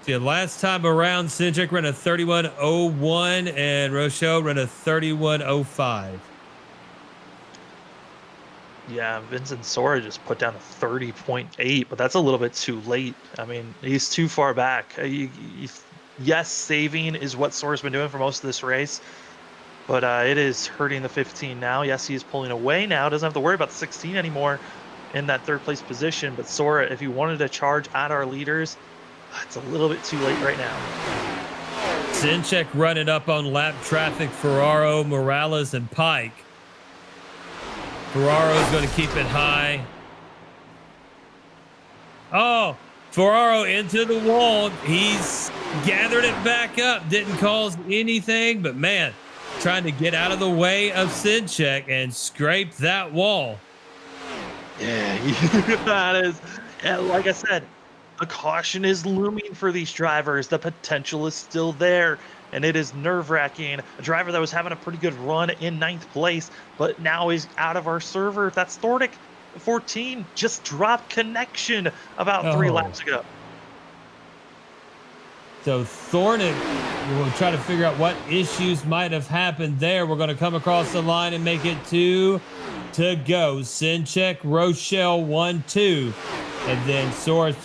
See, last time around, Cindric ran a 31.01 and Rochelle ran a 31.05. Yeah, Vincent Sora just put down a 30.8, but that's a little bit too late. I mean, he's too far back. Yes, saving is what Sora's been doing for most of this race, but it is hurting the 15 now. Yes, he is pulling away now. Doesn't have to worry about the 16 anymore in that third place position. But Sora, if he wanted to charge at our leaders, it's a little bit too late right now. Cindric running up on lap traffic, Ferraro, Morales, and Pike. Ferraro's going to keep it high. Oh, Ferraro into the wall. He's gathered it back up. Didn't cause anything, but man, trying to get out of the way of Cindric and scrape that wall. Yeah, that is, like I said, the caution is looming for these drivers. The potential is still there, and it is nerve-wracking. A driver that was having a pretty good run in 9th place, but now is out of our server. That's Thordic. 14 just dropped connection about 3 laps ago. So Thornick, we'll try to figure out what issues might have happened there. We're going to come across the line and make it 2 to go. Cindric, Rochelle, 1-2. And then Source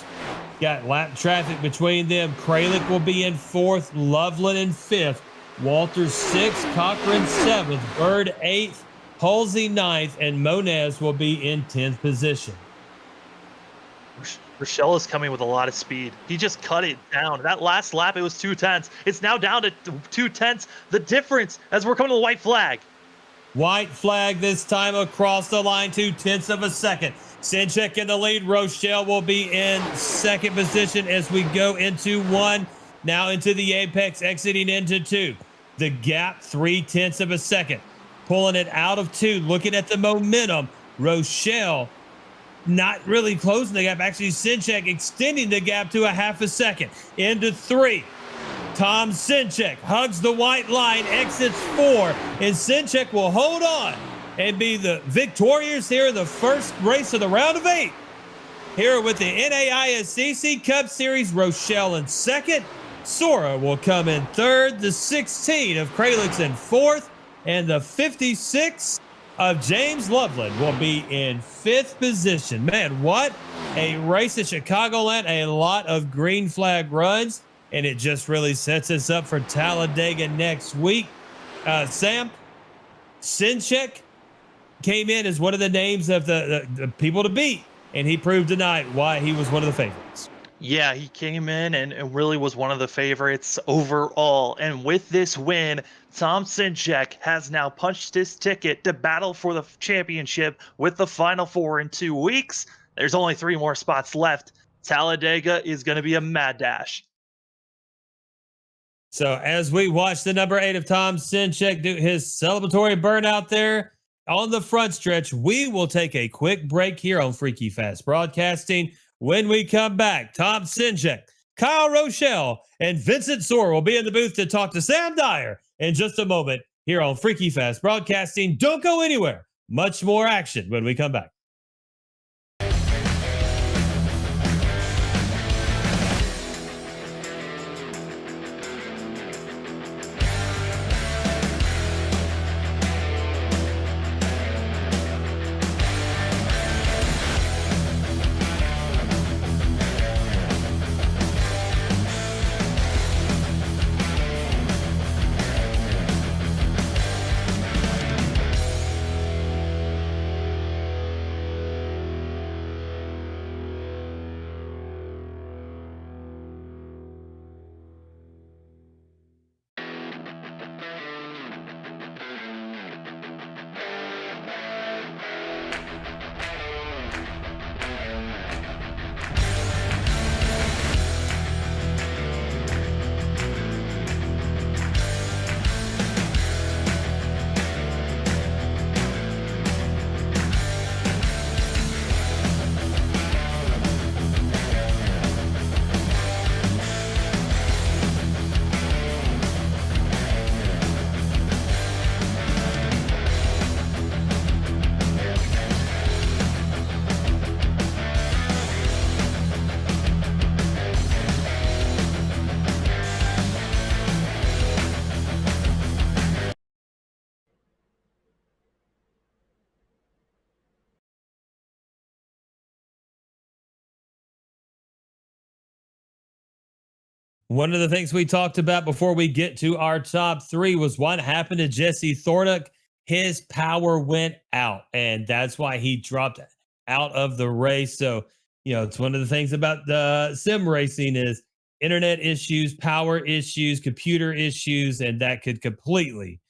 got lap traffic between them. Kralik will be in 4th, Loveland in 5th, Walters 6th, Cochran 7th, Bird 8th, Halsey 9th, and Moniz will be in 10th position. Rochelle is coming with a lot of speed. He just cut it down. That last lap, it was 2/10. It's now down to 2/10. The difference as we're coming to the white flag. White flag this time across the line, 0.2 of a second. Cindric in the lead. Rochelle will be in 2nd position as we go into 1. Now into the apex, exiting into 2. The gap, 0.3 of a second. Pulling it out of 2, looking at the momentum. Rochelle not really closing the gap. Actually, Cindric extending the gap to 0.5 a second. Into 3. Tom Cindric hugs the white line, exits 4, and Cindric will hold on and be the victorious here in the first race of the round of 8. Here with the NAISCC Cup Series, Rochelle in 2nd. Sora will come in 3rd. The 16 of Kralik's in 4th. And the 56 of James Loveland will be in 5th position. Man, what a race at Chicagoland. A lot of green flag runs. And it just really sets us up for Talladega next week. Sam, Cindric came in as one of the names of the people to beat, and he proved tonight why he was one of the favorites. Yeah, he came in and really was one of the favorites overall. And with this win, Tom Cindric has now punched his ticket to battle for the championship with the Final Four in 2 weeks. There's only 3 more spots left. Talladega is going to be a mad dash. So as we watch the number 8 of Tom Cindric do his celebratory burnout there on the front stretch, we will take a quick break here on Freaky Fast Broadcasting. When we come back, Tom Cindric, Kyle Rochelle, and Vincent Sora will be in the booth to talk to Sam Dyer in just a moment here on Freaky Fast Broadcasting. Don't go anywhere. Much more action when we come back. One of the things we talked about before we get to our top three was what happened to Jesse Thornock. His power went out, and that's why he dropped out of the race. So, it's one of the things about the sim racing is internet issues, power issues, computer issues, and that could completely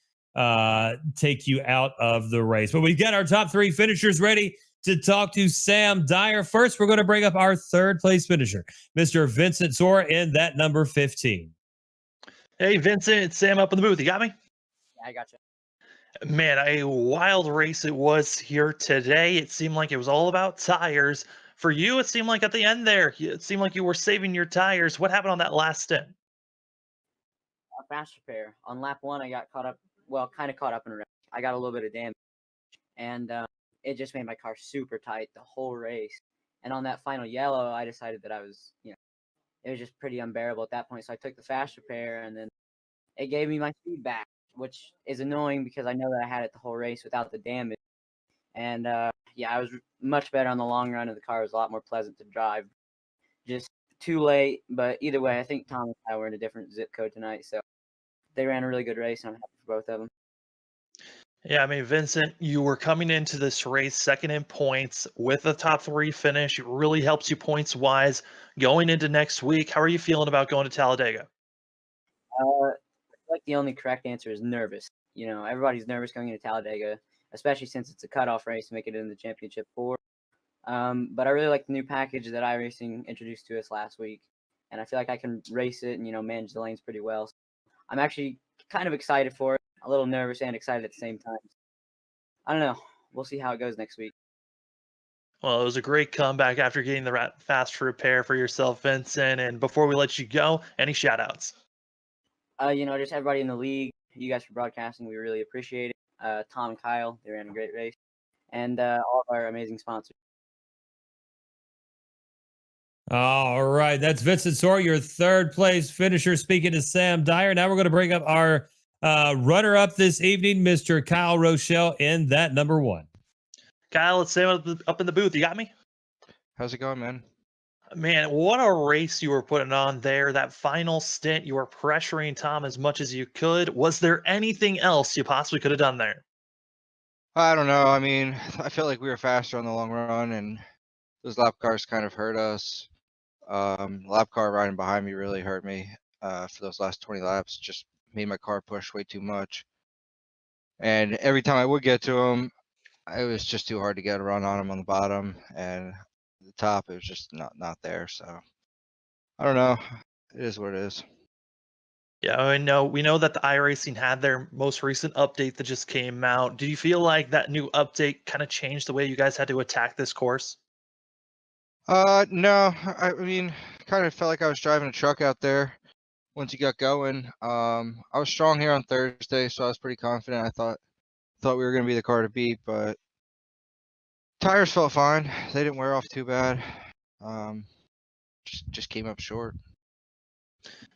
take you out of the race. But we've got our top three finishers ready to talk to Sam Dyer. First, we're going to bring up our third place finisher, Mr. Vincent Sora, in that number 15. Hey, Vincent, it's Sam up in the booth. You got me? Yeah, I got you. Man, a wild race it was here today. It seemed like it was all about tires. For you, it seemed like at the end there, it seemed like you were saving your tires. What happened on that last stint? A fast repair. On lap 1, I got caught up, kind of caught up in a wreck. I got a little bit of damage, and it just made my car super tight the whole race. And on that final yellow, I decided that I was, it was just pretty unbearable at that point. So I took the fast repair, and then it gave me my speed back, which is annoying because I know that I had it the whole race without the damage. And yeah, I was much better on the long run, and the car was a lot more pleasant to drive. Just too late, but either way, I think Tom and I were in a different zip code tonight, so they ran a really good race, and I'm happy for both of them. Yeah, I mean, Vincent, you were coming into this race second in points with a top 3 finish. It really helps you points wise going into next week. How are you feeling about going to Talladega? I feel like the only correct answer is nervous. Everybody's nervous going into Talladega, especially since it's a cutoff race to make it in the championship 4. But I really like the new package that iRacing introduced to us last week, and I feel like I can race it and manage the lanes pretty well. So I'm actually kind of excited for it, a little nervous and excited at the same time. I don't know. We'll see how it goes next week. Well, it was a great comeback after getting the fast repair for yourself, Vincent. And before we let you go, any shout outs? Just everybody in the league, you guys for broadcasting, we really appreciate it. Tom and Kyle, they ran a great race, and all of our amazing sponsors. All right. That's Vincent Sora, your third place finisher, speaking to Sam Dyer. Now we're going to bring up our runner up this evening, Mr. Kyle Rochelle, in that number 1. Kyle, it's Sam up in the booth. You got me? How's it going, man? Man, what a race you were putting on there. That final stint, you were pressuring Tom as much as you could. Was there anything else you possibly could have done there? I don't know. I mean, I felt like we were faster on the long run, and those lap cars kind of hurt us. Lap car riding behind me really hurt me for those last 20 laps. Just made my car push way too much. And every time I would get to him, it was just too hard to get a run on him on the bottom, and the top, it was just not there. So I don't know. It is what it is. Yeah, I know. We know that the iRacing had their most recent update that just came out. Do you feel like that new update kind of changed the way you guys had to attack this course? No. I mean, kind of felt like I was driving a truck out there once you got going. I was strong here on Thursday, so I was pretty confident. I thought we were going to be the car to beat, but tires felt fine. They didn't wear off too bad. Just came up short.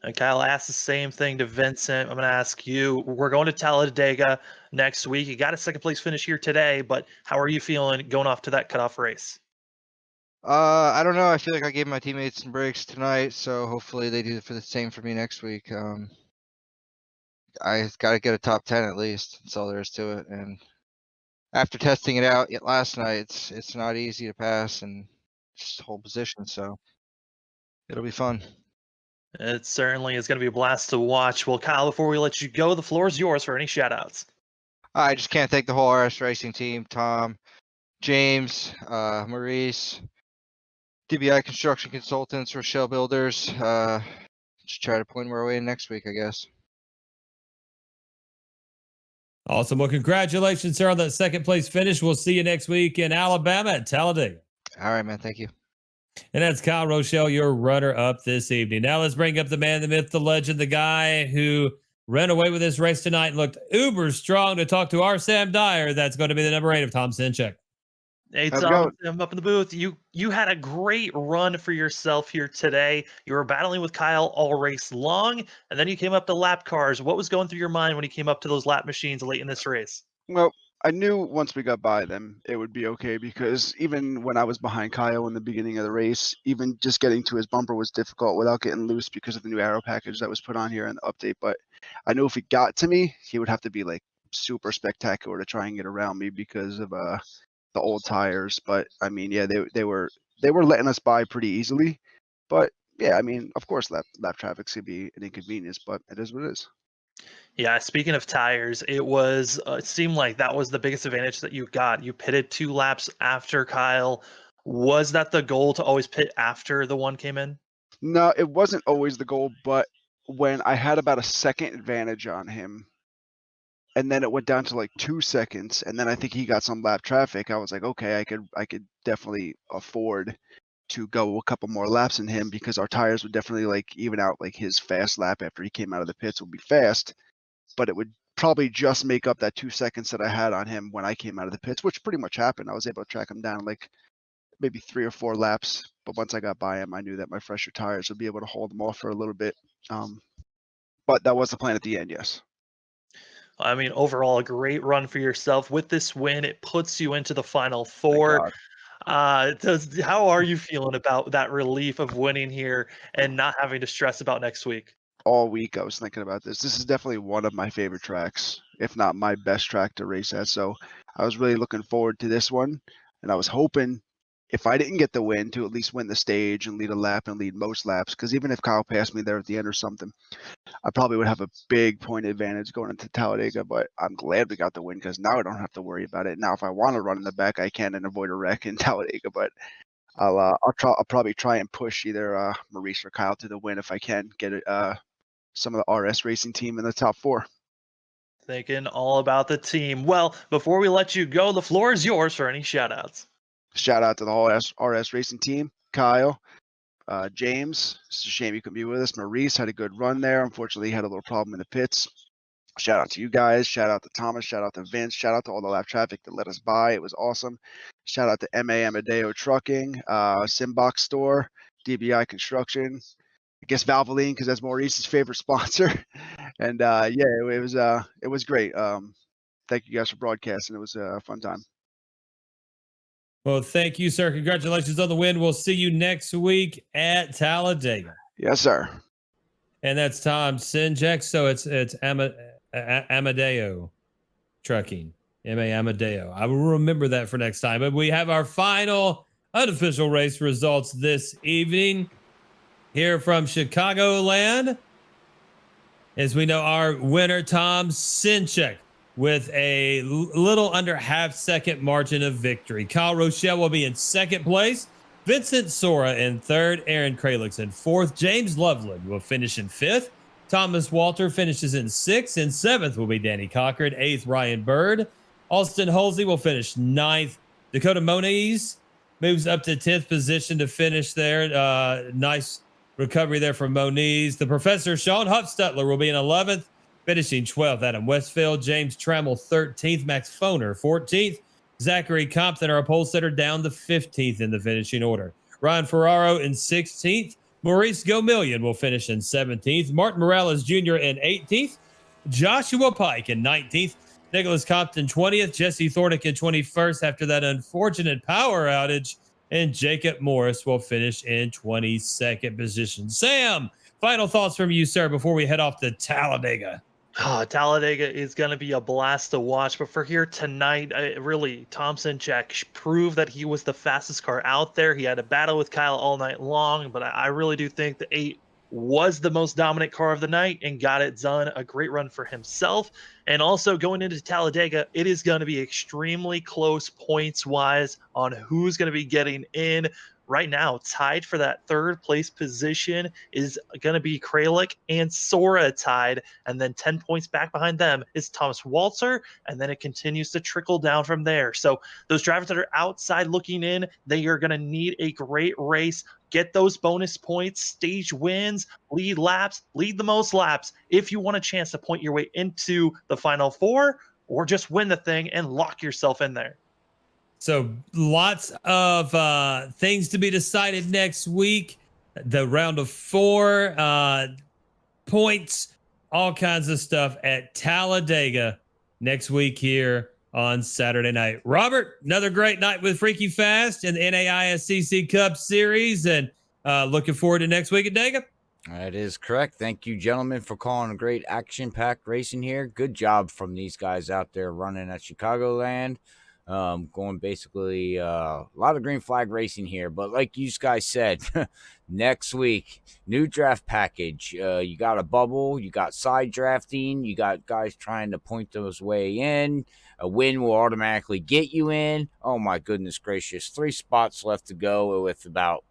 And Kyle, I asked the same thing to Vincent. I'm going to ask you. We're going to Talladega next week. You got a second place finish here today, but how are you feeling going off to that cutoff race? I don't know. I feel like I gave my teammates some breaks tonight, so hopefully they do the same for me next week. I got to get a top 10 at least. That's all there is to it. And after testing it out last night, it's not easy to pass and just hold position. So it'll be fun. It certainly is going to be a blast to watch. Well, Kyle, before we let you go, the floor is yours for any shout outs. I just can't thank the whole RS Racing team, Tom, James, Maurice, DBI Construction Consultants, Rochelle Builders. Just try to point our way in next week, I guess. Awesome. Well, congratulations, sir, on that second place finish. We'll see you next week in Alabama at Talladega. All right, man. Thank you. And that's Kyle Rochelle, your runner up this evening. Now let's bring up the man, the myth, the legend, the guy who ran away with this race tonight and looked uber strong to talk to our Sam Dyer. That's going to be the number 8 of Tom Sinchek. Hey, Tom, I'm up in the booth. You had a great run for yourself here today. You were battling with Kyle all race long, and then you came up to lap cars. What was going through your mind when you came up to those lap machines late in this race? Well, I knew once we got by them, it would be okay because even when I was behind Kyle in the beginning of the race, even just getting to his bumper was difficult without getting loose because of the new aero package that was put on here in the update. But I knew if he got to me, he would have to be like super spectacular to try and get around me because of the old tires. But I mean, yeah, they were letting us by pretty easily. But yeah, I mean, of course, lap traffic's gonna be an inconvenience, but it is what it is. Yeah, speaking of tires, it seemed like that was the biggest advantage that you got. You pitted 2 laps after Kyle. Was that the goal to always pit after the one came in? No, it wasn't always the goal, but when I had about a second advantage on him, and then it went down to like 2 seconds, and then I think he got some lap traffic, I was like, okay, I could definitely afford to go a couple more laps in him because our tires would definitely like even out like his fast lap after he came out of the pits would be fast, but it would probably just make up that 2 seconds that I had on him when I came out of the pits, which pretty much happened. I was able to track him down like maybe 3 or 4 laps, but once I got by him, I knew that my fresher tires would be able to hold him off for a little bit. But that was the plan at the end, yes. I mean, overall, a great run for yourself. With this win, it puts you into the final Thank 4. God. How are you feeling about that relief of winning here and not having to stress about next week? All week I was thinking about this. This is definitely one of my favorite tracks, if not my best track to race at. So I was really looking forward to this one, and I was hoping if I didn't get the win to at least win the stage and lead a lap and lead most laps, because even if Kyle passed me there at the end or something, I probably would have a big point advantage going into Talladega. But I'm glad we got the win because now I don't have to worry about it. Now if I want to run in the back, I can and avoid a wreck in Talladega. But I'll probably try and push either Maurice or Kyle to the win if I can get it. Some of the RS racing team in the top 4. Thinking all about the team. Well, before we let you go, the floor is yours for any shout outs. Shout out to the whole RS racing team. Kyle, James, it's a shame you couldn't be with us. Maurice had a good run there. Unfortunately, he had a little problem in the pits. Shout out to you guys. Shout out to Thomas. Shout out to Vince. Shout out to all the lap traffic that let us by. It was awesome. Shout out to M.A Amodeo Trucking, Simbox Store, DBI Construction. I guess Valvoline because that's Maurice's favorite sponsor. And yeah, it was great. Thank you guys for broadcasting. It was a fun time. Well, thank you, sir. Congratulations on the win. We'll see you next week at Talladega. Yes, sir. And that's Tom Sinjek. So it's Amadeo Trucking. M.A Amodeo. I will remember that for next time. But we have our final unofficial race results this evening here from Chicagoland. As we know, our winner, Tom Sinchek, with a little under half-second margin of victory. Kyle Rochelle will be in second place. Vincent Sora in third. Aaron Kralix in fourth. James Loveland will finish in fifth. Thomas Walter finishes in sixth. In seventh will be Danny Cochran. Eighth, Ryan Bird. Austin Halsey will finish ninth. Dakota Moniz moves up to 10th position to finish there. Nice recovery there from Moniz. The Professor Sean Huffstutler will be in 11th, finishing 12th. Adam Westfield, James Trammell 13th, Max Foner 14th, Zachary Compton, our pole sitter, down to 15th in the finishing order. Ryan Ferraro in 16th. Maurice Gomillion will finish in 17th. Martin Morales Jr. in 18th. Joshua Pike in 19th. Nicholas Compton 20th. Jesse Thornick in 21st after that unfortunate power outage. And Jacob Morris will finish in 22nd position. Sam, final thoughts from you, sir, before we head off to Talladega. Talladega is going to be a blast to watch, but for here tonight, really, Tom Sinchek proved that he was the fastest car out there. He had a battle with Kyle all night long, but I really do think the 8 was the most dominant car of the night and got it done. A great run for himself. And also going into Talladega, it is going to be extremely close points-wise on who's going to be getting in. Right now, tied for that third place position is going to be Kralik and Sora tied. And then 10 points back behind them is Thomas Walter. And then it continues to trickle down from there. So those drivers that are outside looking in, they are going to need a great race. Get those bonus points, stage wins, lead laps, lead the most laps if you want a chance to point your way into the Final Four or just win the thing and lock yourself in there. So lots of things to be decided next week. The round of 4 points, all kinds of stuff at Talladega next week here on Saturday night. Robert, another great night with Freaky Fast in the NAISCC Cup Series, and looking forward to next week at Dega. That is correct. Thank you, gentlemen, for calling a great action-packed racing here. Good job from these guys out there running at Chicagoland. Going basically a lot of green flag racing here. But like you guys said, next week, new draft package. You got a bubble. You got side drafting. You got guys trying to point those way in. A win will automatically get you in. Oh, my goodness gracious. 3 spots left to go with about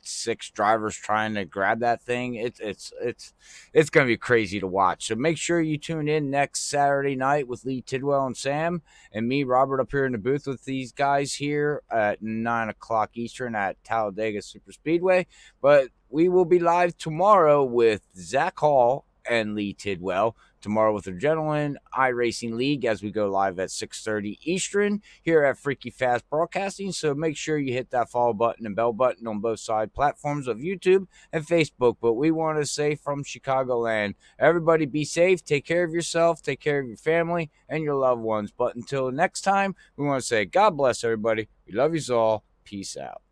6 drivers trying to grab that thing. It's gonna be crazy to watch. So make sure you tune in next Saturday night with Lee Tidwell and Sam and me, Robert, up here in the booth with these guys here at 9 o'clock Eastern at Talladega Super Speedway. But we will be live tomorrow with Zach Hall and Lee Tidwell. Tomorrow with the Gentlemen iRacing League as we go live at 6:30 Eastern here at Freaky Fast Broadcasting. So make sure you hit that follow button and bell button on both side platforms of YouTube and Facebook. But we want to say from Chicagoland, everybody be safe, take care of yourself, take care of your family and your loved ones. But until next time, we want to say God bless everybody. We love you all. Peace out.